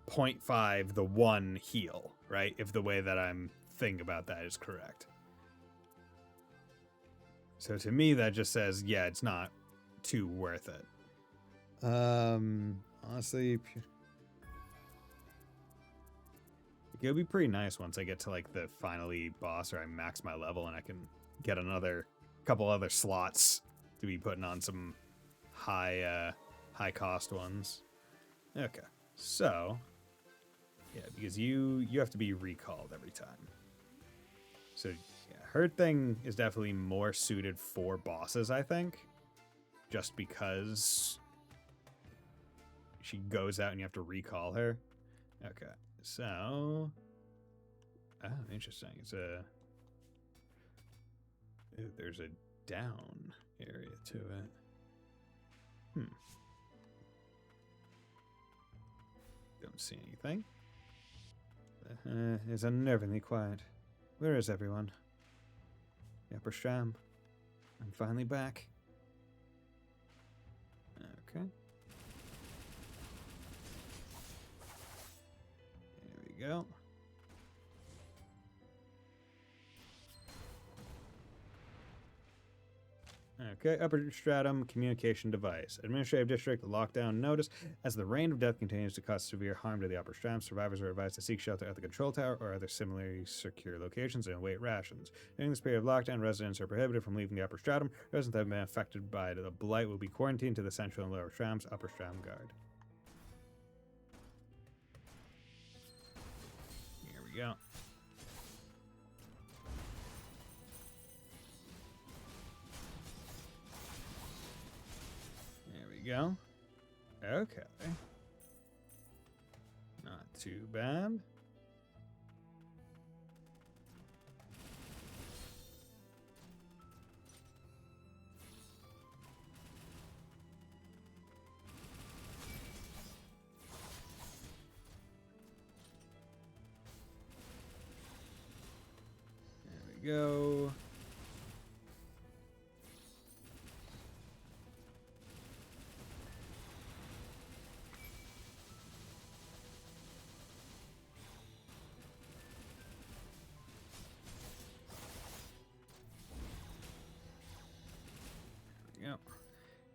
0.5 the 1 heal, right? If the way that I'm thinking about that is correct. So to me, that just says, yeah, it's not too worth it. Honestly, it'll be pretty nice once I get to like the finally boss, or I max my level and I can get another couple other slots to be putting on some high cost ones. Okay, so yeah, because you have to be recalled every time. So yeah, her thing is definitely more suited for bosses, I think, just because she goes out and you have to recall her. Okay, so interesting. It's there's a down area to it. Don't see anything. It's unnervingly quiet. Where is everyone? The upper Stram. I'm finally back. Okay. There we go. Okay, upper stratum communication device. Administrative district lockdown notice. As the rain of death continues to cause severe harm to the upper stratum, survivors are advised to seek shelter at the control tower or other similarly secure locations and await rations. During this period of lockdown, residents are prohibited from leaving the upper stratum. Residents that have been affected by the blight will be quarantined to the central and lower stratums, upper stratum guard. Here we go. Go. Okay. Not too bad. There we go.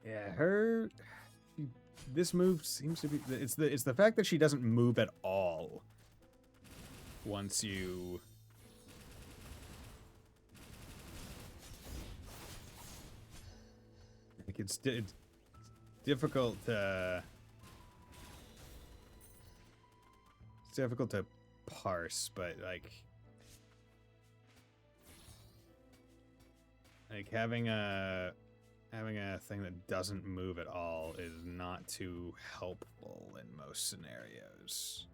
Yeah, this move seems to be it's the fact that she doesn't move at all once you like it's difficult to parse, but like having a thing that doesn't move at all is not too helpful in most scenarios.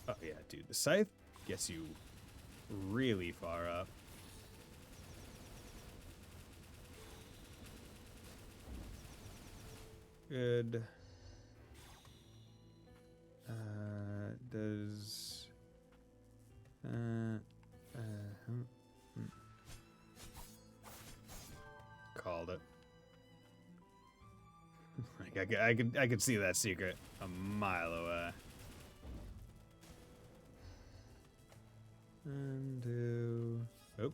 Oh yeah, dude, the scythe gets you really far up. Good. Does called it. Like I could see that secret a mile away. Undo. Oh.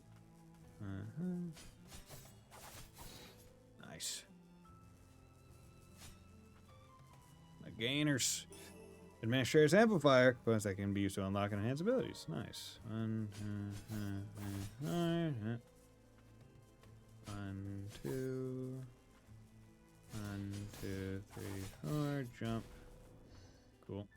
Nice. Gainers. Administrator's amplifier. Components that can be used to unlock and enhance abilities. Nice. 1, 2. 1, 2, 3, 4. Jump. Cool.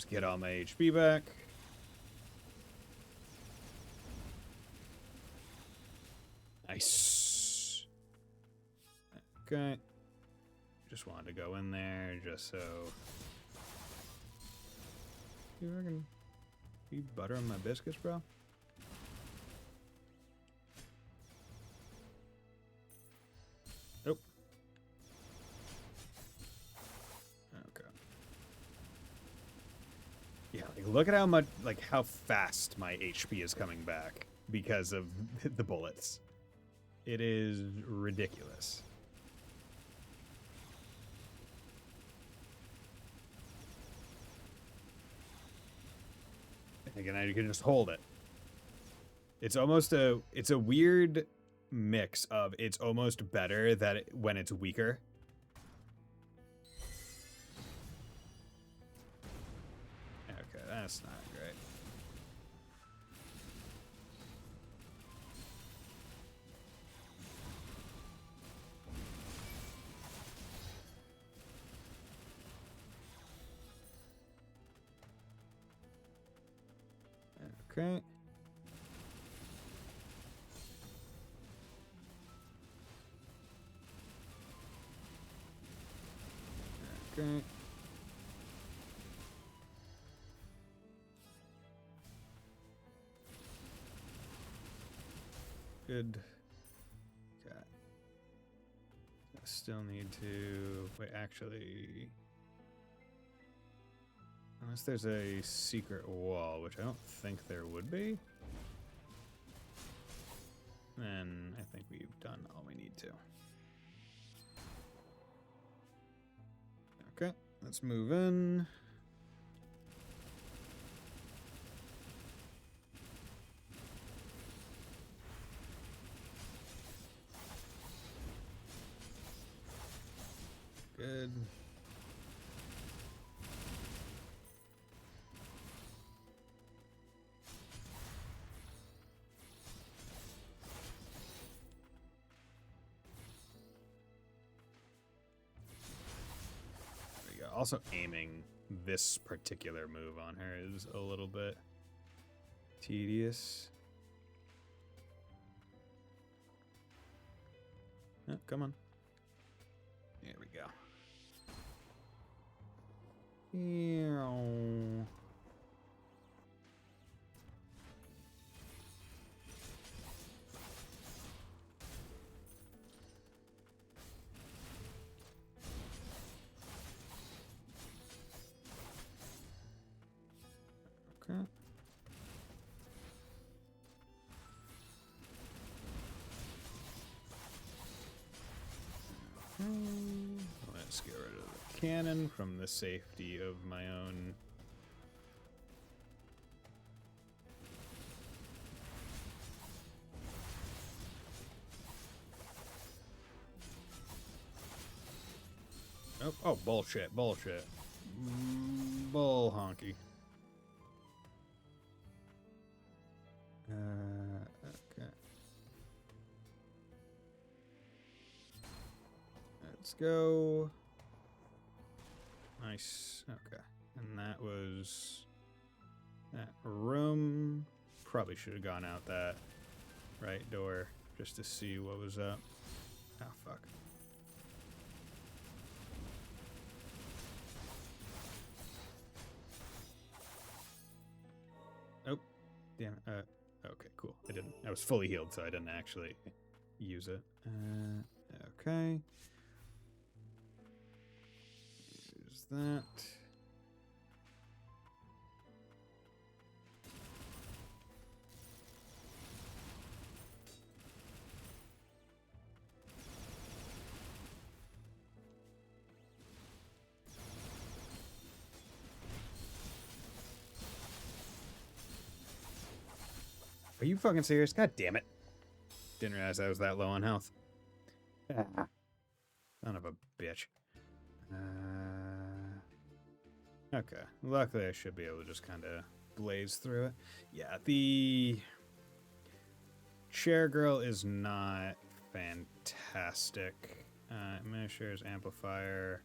Just get all my HP back. Nice. Okay. Just wanted to go in there just so. You reckon you buttering my biscuits, bro? Nope. Okay. Yeah, like, look at how much, like, how fast my HP is coming back because of the bullets. It is ridiculous. Again, I can just hold it. It's almost it's a weird mix of it's almost better that when it's weaker. Okay, that's not great. Okay. Okay. Good. Okay. I still need to wait, actually. Unless there's a secret wall, which I don't think there would be. Then I think we've done all we need to. Okay, let's move in. Good. Also, aiming this particular move on her is a little bit tedious. Oh, come on. There we go. Ew. Okay. Let's get rid of the cannon from the safety of my own. Oh, bullshit, bullshit. Bull honky. Okay. Let's go. Nice. Okay. And that was that room. Probably should have gone out that right door just to see what was up. Oh, fuck. Oh, damn it. Okay, cool. I didn't. I was fully healed, so I didn't actually use it. Okay. Use that. Are you fucking serious? God damn it. Didn't realize I was that low on health. Son of a bitch. Okay. Luckily, I should be able to just kind of blaze through it. Yeah, the chair girl is not fantastic. Measures, amplifier.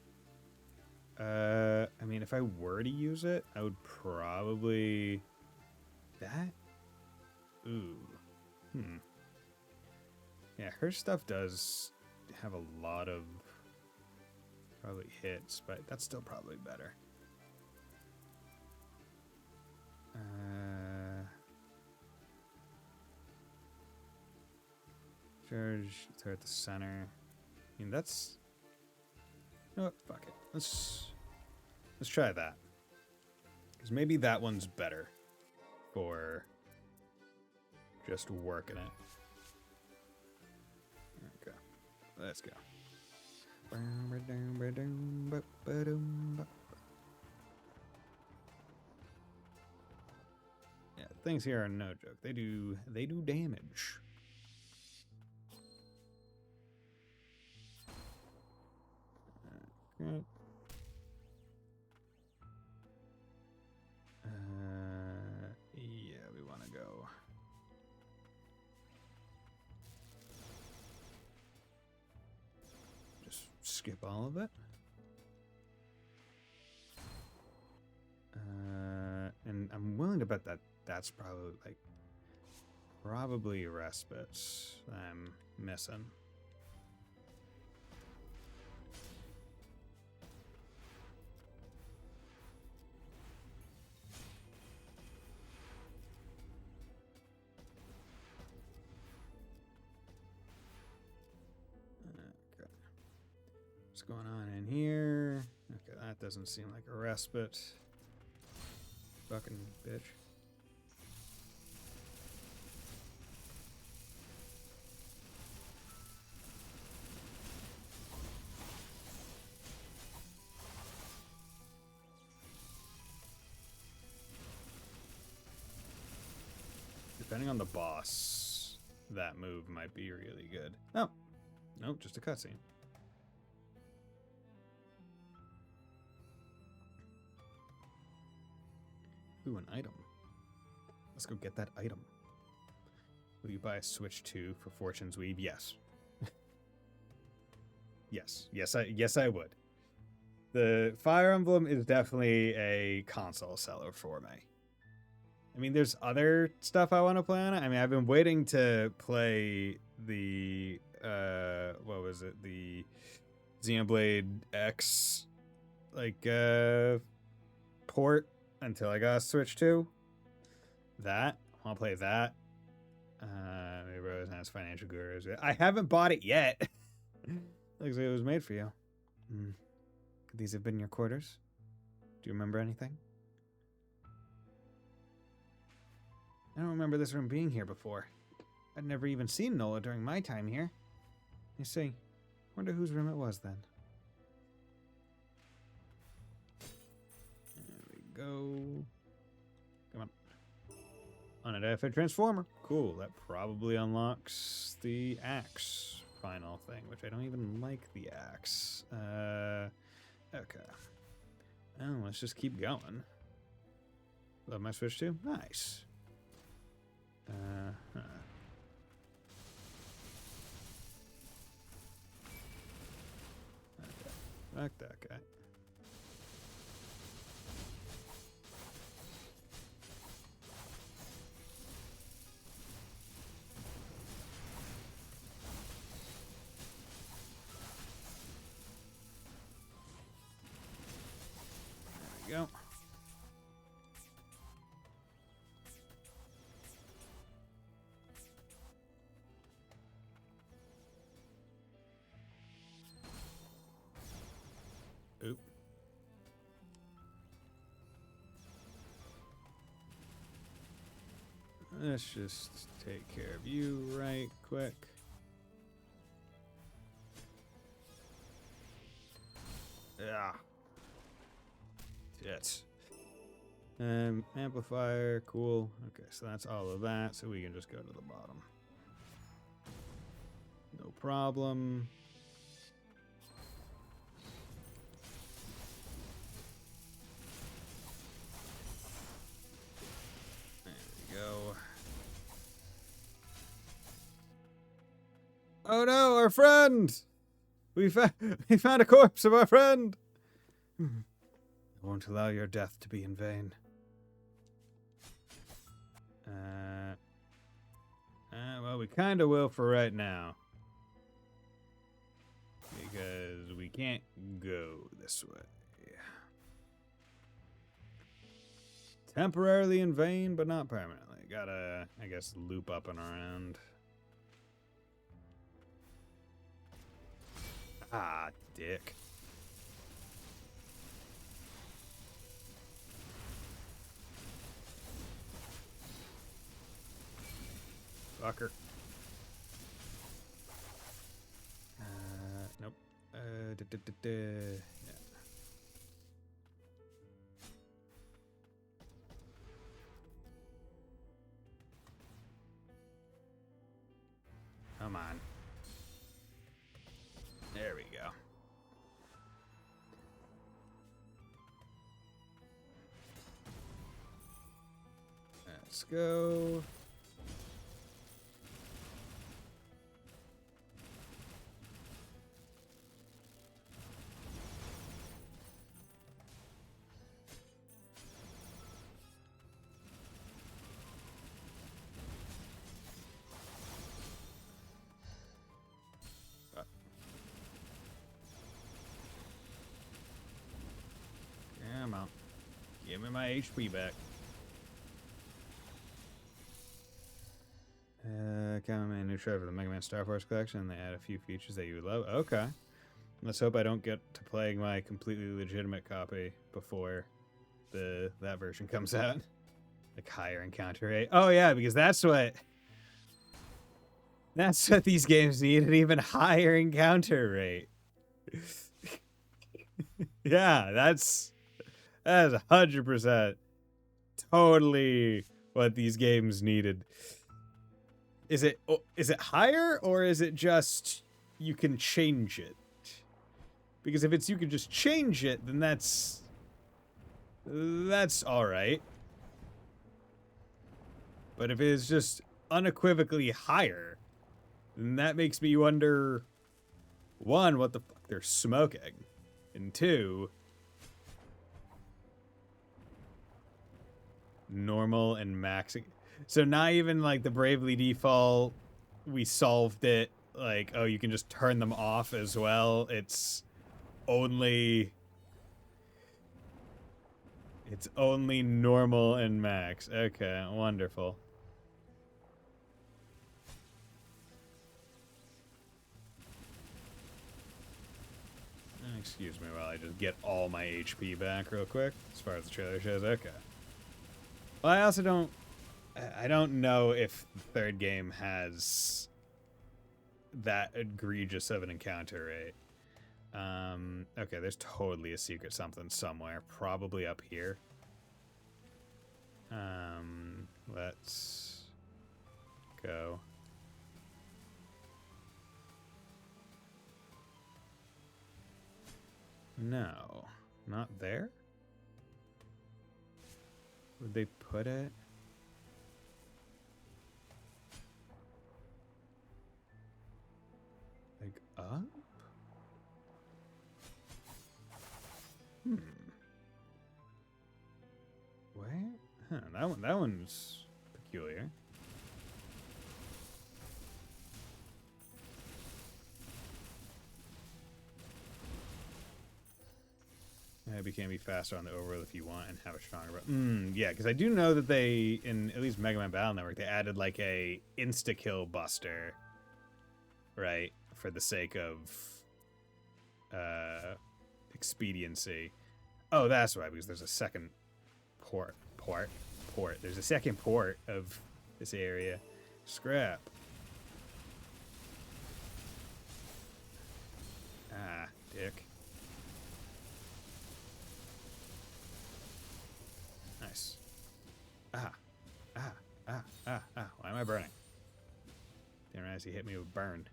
I mean, if I were to use it, I would probably... That? Ooh. Yeah, her stuff does have a lot of probably hits, but that's still probably better. Charge her at the center. I mean, that's... You know what? Fuck it. Let's try that. Because maybe that one's better for just working it. Okay. Let's go. Yeah, things here are no joke. They do damage. Okay. Yeah, we want to go. Just skip all of it. And I'm willing to bet that that's probably respite I'm missing. What's going on in here? Okay, that doesn't seem like a respite. Fucking bitch. Depending on the boss, that move might be really good. Oh, nope, just a cutscene. Ooh, an item. Let's go get that item. Will you buy a Switch 2 for Fortune's Weave? Yes. Yes, I would. The Fire Emblem is definitely a console seller for me. I mean, there's other stuff I want to play on it. I mean, I've been waiting to play the what was it? The Xenoblade X port until I got a Switch 2. That. I want to play that. Maybe Rose has financial gurus. I haven't bought it yet. Looks like it was made for you. Could these have been your quarters? Do you remember anything? I don't remember this room being here before. I'd never even seen Nola during my time here. You see, wonder whose room it was then. There we go. Come on. Unidentified transformer. Cool, that probably unlocks the axe final thing, which I don't even like the axe. Okay. Oh, let's just keep going. Love my Switch 2? Nice. Okay. Fuck that guy. There we go. Oop. Let's just take care of you right quick. Yeah. Yes. Amplifier, cool. Okay, so that's all of that, so we can just go to the bottom. No problem. There we go. Oh no, our friend! We found a corpse of our friend! I won't allow your death to be in vain. Well, we kind of will for right now. Because we can't go this way. Temporarily in vain, but not permanently. Gotta, I guess, loop up and around. Ah, dick. Fucker. Nope. Yeah. Come on. There we go. Let's go. Come on. Give me my HP back. Come in, new trailer for the Mega Man Star Force collection. They add a few features that you would love. Okay. Let's hope I don't get to playing my completely legitimate copy before that version comes out. Like higher encounter rate. Oh yeah, because that's what these games need, an even higher encounter rate. Yeah, that's 100% totally what these games needed. Is it higher, or is it just you can change it? Because if it's you can just change it, then that's all right. But if it's just unequivocally higher, then that makes me wonder, one, what the fuck they're smoking, and two, normal and maxing. So not even like the Bravely Default, we solved it, like, oh, you can just turn them off as well. It's only normal and max. Okay, wonderful. Excuse me while I just get all my HP back real quick, as far as the trailer shows. Okay. Well, I also don't know if the third game has that egregious of an encounter rate. Okay, there's totally a secret something somewhere, probably up here. Let's go. No, not there. Would they put it? Like up? Where? Huh, that one's peculiar. Maybe can be faster on the overworld if you want and have a stronger. Yeah, because I do know that they, in at least Mega Man Battle Network, they added like a insta-kill buster, right, for the sake of expediency. Oh, that's right, because there's a second port. There's a second port of this area. Scrap. Ah, dick. Nice. Why am I burning? Didn't realize he hit me with burn.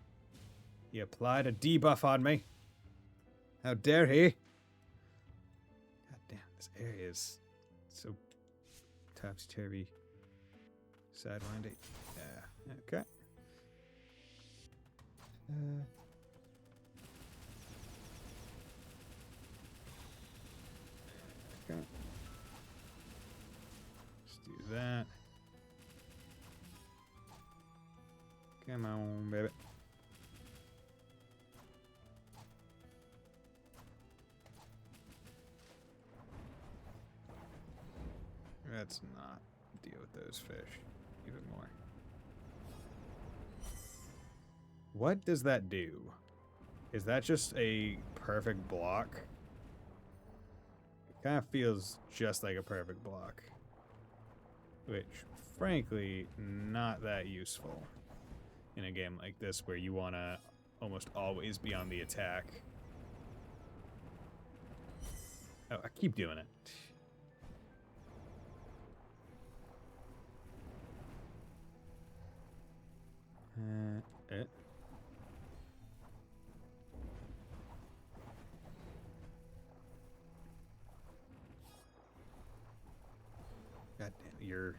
He applied a debuff on me. How dare he? God damn, this area is so topsy-turvy, sidewindy. Yeah, okay. Come on, baby. Let's not deal with those fish even more. What does that do? Is that just a perfect block? It kind of feels just like a perfect block. Which, frankly, not that useful in a game like this where you want to almost always be on the attack. Oh, I keep doing it. God damn, you're...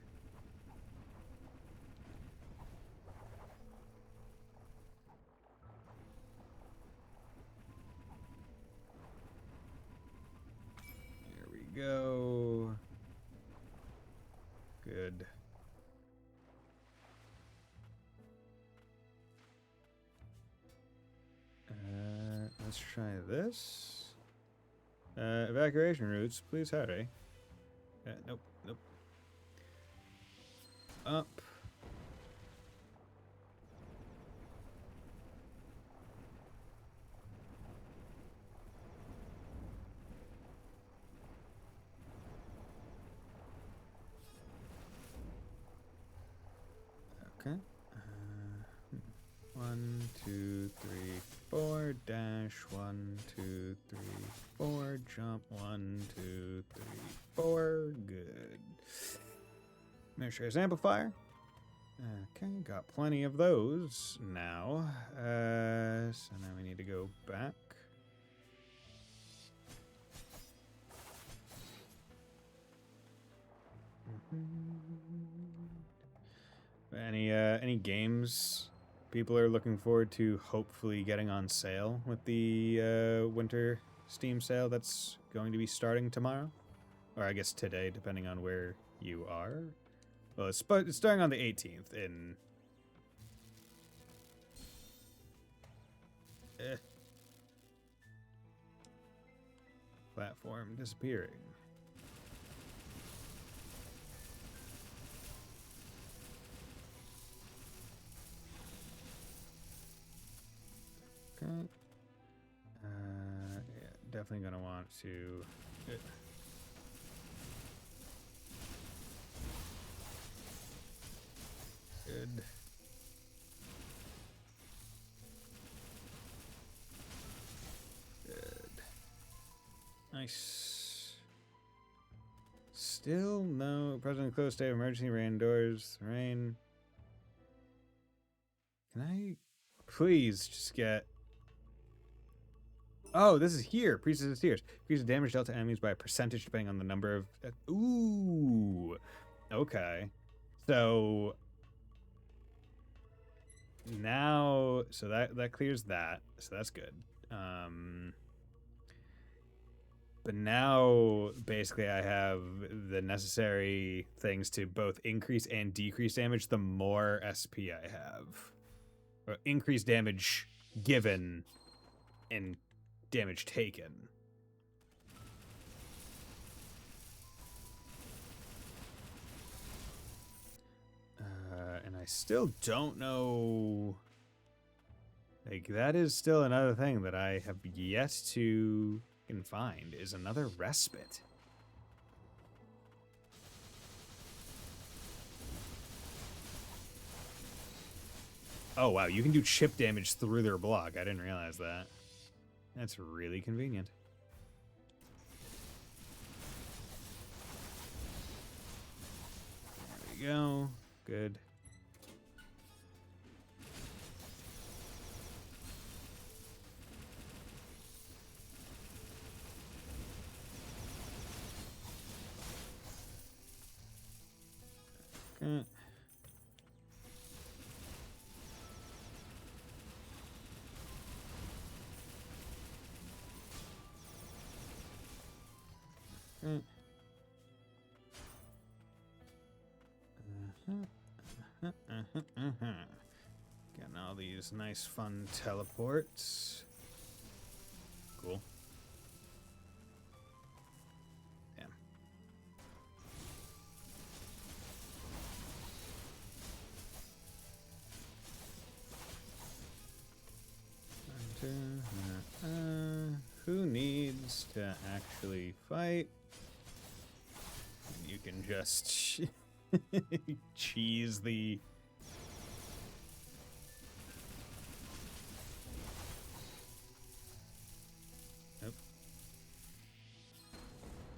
There we go. Good. Let's try this. Evacuation routes, please hurry. Nope, nope. Up. Okay. 1, 2, 3, 4, dash 1, 2, 3, 4, jump 1, 2, 3, 4. Good. Measures amplifier. Okay, got plenty of those now. So now we need to go back. Any games people are looking forward to hopefully getting on sale with the winter Steam sale that's going to be starting tomorrow? Or I guess today, depending on where you are. Well, it's starting on the 18th in... Platform disappearing. Okay. Yeah, definitely gonna want to... Good. Good. Nice. Still no President closed state of emergency, rain doors, rain. Can I please just get... Oh, this is here. Priestess of Tears. Increases damage dealt to enemies by a percentage depending on the number of... Ooh. Okay. So... Now... So that clears that. So that's good. But now, basically, I have the necessary things to both increase and decrease damage the more SP I have. Or increase damage given and damage taken. And I still don't know... Like, that is still another thing that I have yet to find, is another respite. Oh, wow, you can do chip damage through their block. I didn't realize that. That's really convenient. There we go. Good. Okay. Okay. Got these nice, fun teleports. Cool. Damn. Who needs to actually fight? You can just cheese the... Nope.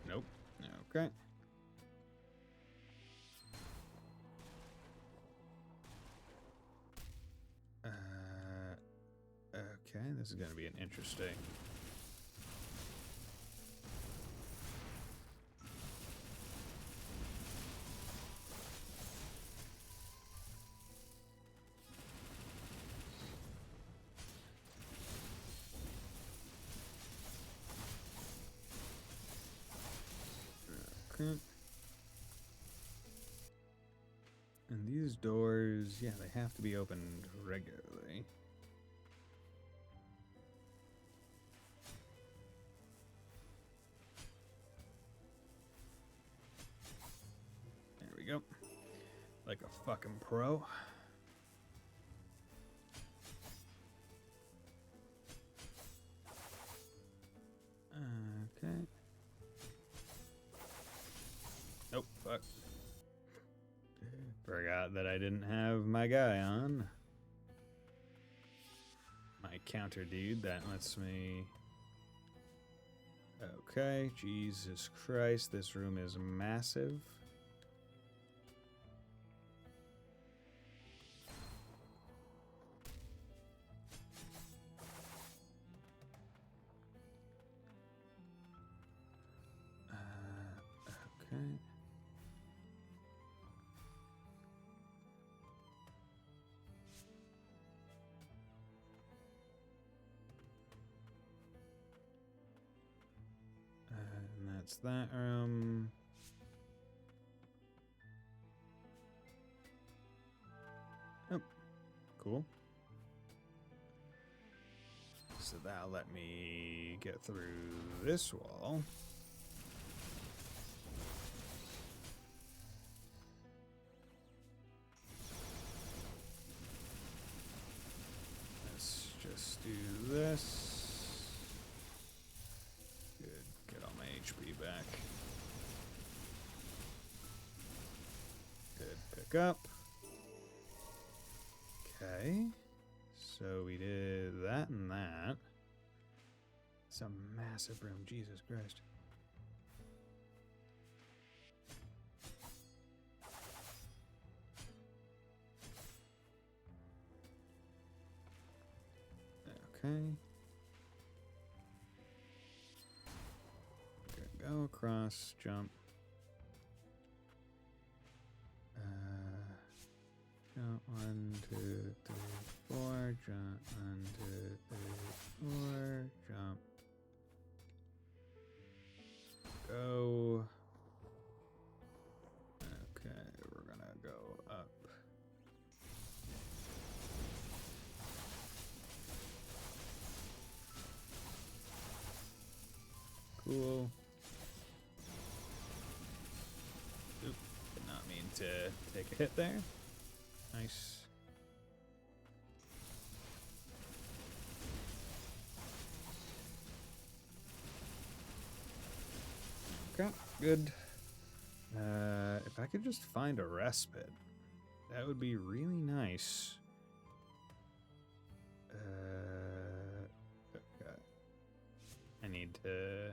Nope. Okay. Okay, this is going to be an interesting... Okay. And these doors, yeah, they have to be opened regularly. There we go. Like a fucking pro. Okay. Nope, fuck. Forgot that I didn't have my guy on. My counter dude, that lets me... Okay, Jesus Christ, this room is massive. Okay. And that's that room. Oh, cool. So that'll let me get through this wall. Let's just do this. HP back. Good pick up. Okay. So we did that and that. It's a massive room, Jesus Christ. Okay. Go across, jump. Jump 1, 2, 3, 4. Jump 1, 2, 3, 4. Jump. Go. Okay, we're gonna go up. Cool. Oop, did not mean to take a hit there. Nice. Okay, good. If I could just find a respite, that would be really nice. Okay. I need to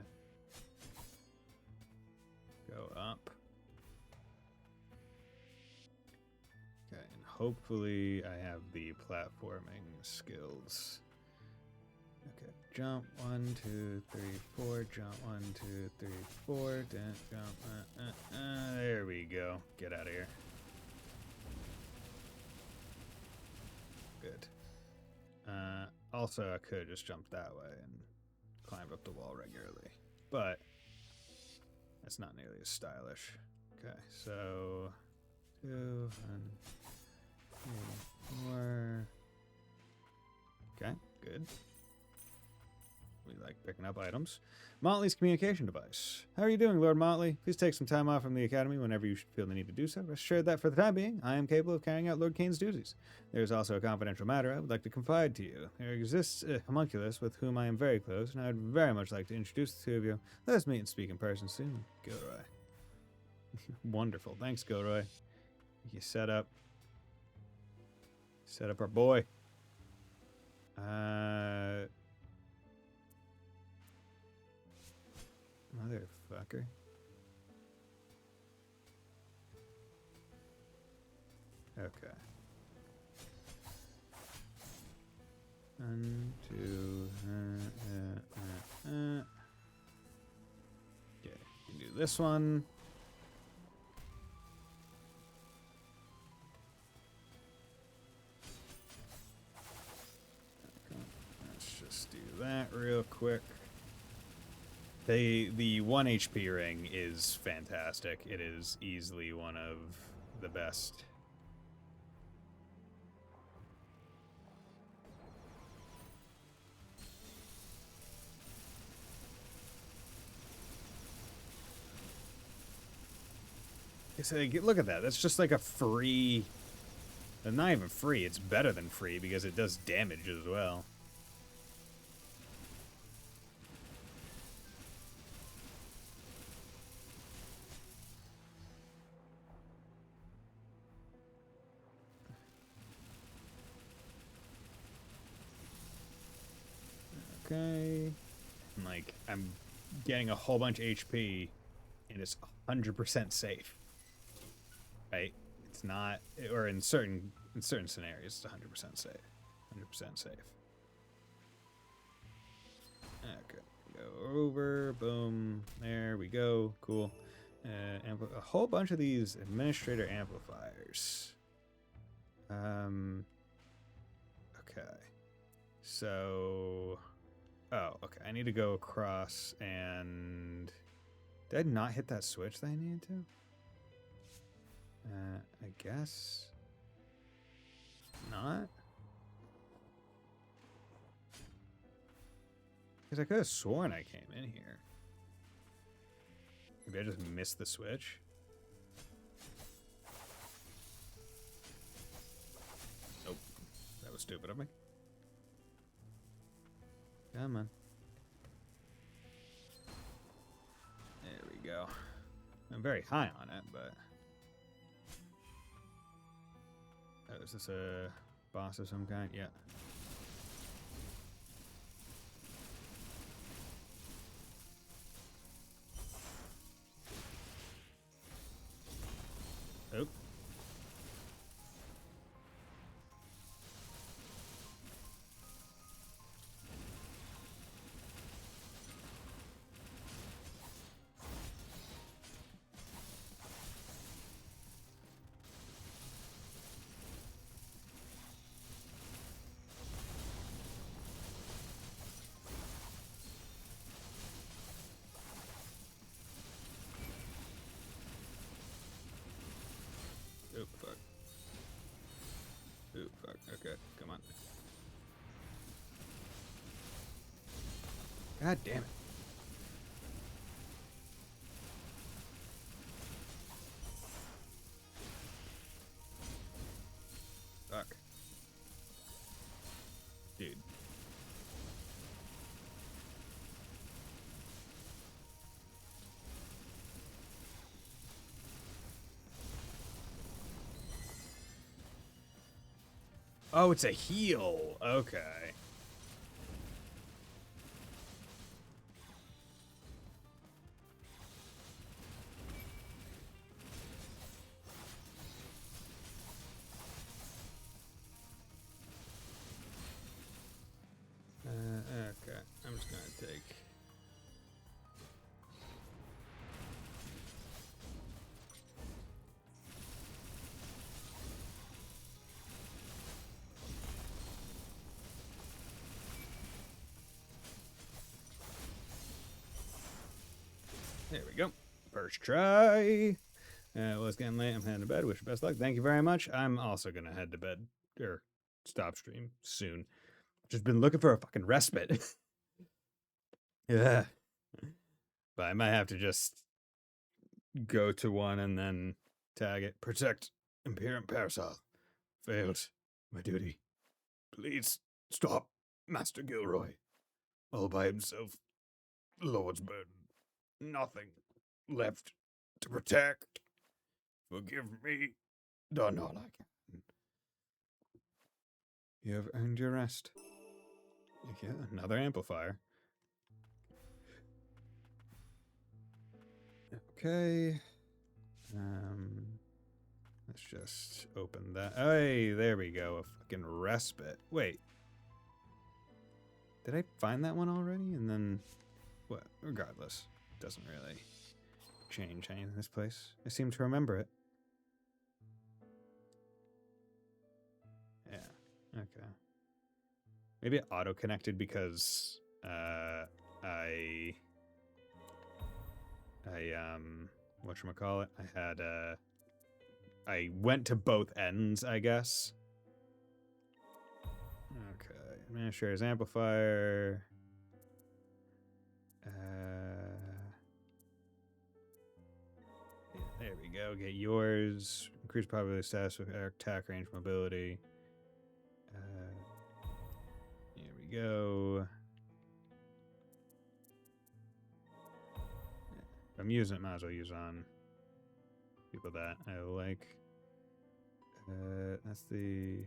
go up. Okay, and hopefully I have the platforming skills. Okay, jump 1, 2, 3, 4. Jump 1, 2, 3, 4. Then jump. There we go. Get out of here. Good. Also, I could have just jumped that way and climbed up the wall regularly, but that's not nearly as stylish. Okay, so 2 and 3, 4. Good. We like picking up items. Motley's communication device. How are you doing, Lord Motley? Please take some time off from the Academy whenever you feel the need to do so. Rest assured that for the time being, I am capable of carrying out Lord Kane's duties. There is also a confidential matter I would like to confide to you. There exists a homunculus with whom I am very close, and I would very much like to introduce the two of you. Let us meet and speak in person soon. Gilroy. Wonderful. Thanks, Gilroy. You set up our boy. Motherfucker. Okay. 1, 2, Okay, you can do this one. Okay, let's just do that real quick. The 1 HP ring is fantastic. It is easily one of the best. So look at that. That's just like a free... Not even free. It's better than free because it does damage as well. Okay. Like, I'm getting a whole bunch of HP, and it's 100% safe. Right? It's not, or in certain scenarios, it's 100% safe. 100% safe. Okay. Go over. Boom. There we go. Cool. A whole bunch of these administrator amplifiers. Okay. So... Oh, okay. I need to go across and... Did I not hit that switch that I needed to? I guess... Not? Because I could have sworn I came in here. Maybe I just missed the switch? Nope. That was stupid of me. Come on. There we go. I'm very high on it, but... Oh, is this a boss of some kind? Yeah. Oh. Oh, fuck. Oh, fuck. Okay, come on. God damn it. Fuck. Dude. Oh, it's a heal. Okay. Okay. I'm just gonna take... There we go. First try. Well, it's getting late. I'm heading to bed. Wish you best luck. Thank you very much. I'm also going to head to bed, or stop stream soon. Just been looking for a fucking respite. Yeah. But I might have to just go to one and then tag it. Protect Imperium Parasol. Failed my duty. Please stop Master Gilroy. All by himself. Lord's burden. Nothing left to protect. Forgive me. Done all I can. You have earned your rest. Yeah, another amplifier. Okay. Let's just open that. Hey, there we go. A fucking respite. Wait. Did I find that one already? And then what? Regardless, doesn't really change anything in this place. I seem to remember it. Yeah. Okay. Maybe it auto-connected because I whatchamacallit? I went to both ends, I guess. Okay. Administrator's amplifier. There we go. Get yours. Increase probability status with attack range mobility. Here we go. If I'm using it, might as well use on people that I like. That's the...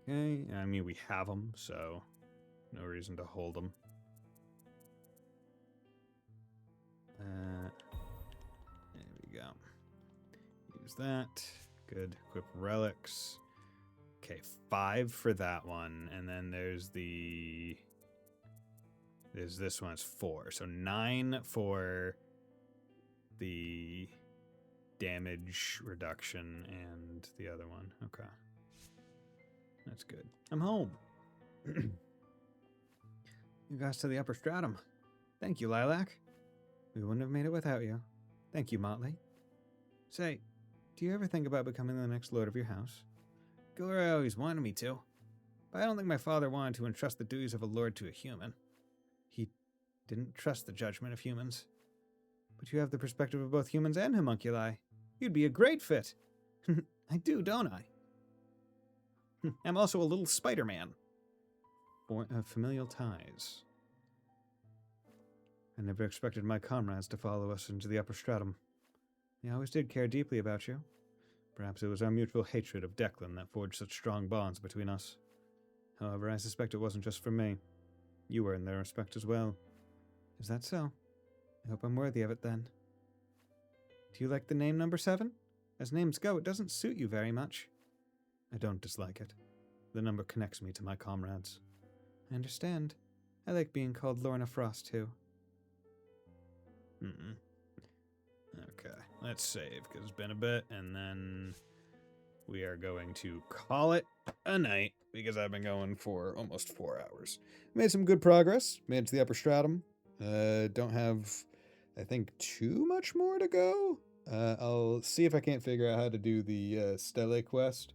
Okay, I mean, we have them, so no reason to hold them. There we go. Use that. Good. Equip relics. Okay, 5 for that one, and then there's this one. It's 4, so 9 for the damage reduction and the other one. Okay, that's good. I'm home. You got us to the upper stratum. Thank you, Lilac. We wouldn't have made it without you. Thank you, Motley. Say, do you ever think about becoming the next lord of your house? Gilroy always wanted me to, but I don't think my father wanted to entrust the duties of a lord to a human. He didn't trust the judgment of humans. But you have the perspective of both humans and homunculi. You'd be a great fit. I do, don't I? I'm also a little Spider-Man. Familial ties. I never expected my comrades to follow us into the upper stratum. They always did care deeply about you. Perhaps it was our mutual hatred of Declan that forged such strong bonds between us. However, I suspect it wasn't just for me. You earned their respect as well. Is that so? I hope I'm worthy of it then. Do you like the name number 7? As names go, it doesn't suit you very much. I don't dislike it. The number connects me to my comrades. I understand. I like being called Lorna Frost, too. Okay, let's save, because it's been a bit, and then we are going to call it a night, because I've been going for almost 4 hours. Made some good progress, made it to the upper stratum. Don't have, I think, too much more to go. I'll see if I can't figure out how to do the Stele quest,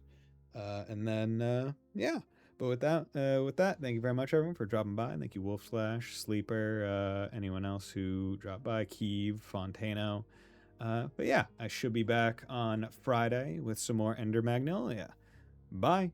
and then, yeah. But with that, thank you very much, everyone, for dropping by. Thank you, Wolf Slash, Sleeper, anyone else who dropped by, Keeve, Fontano. But yeah, I should be back on Friday with some more Ender Magnolia. Bye.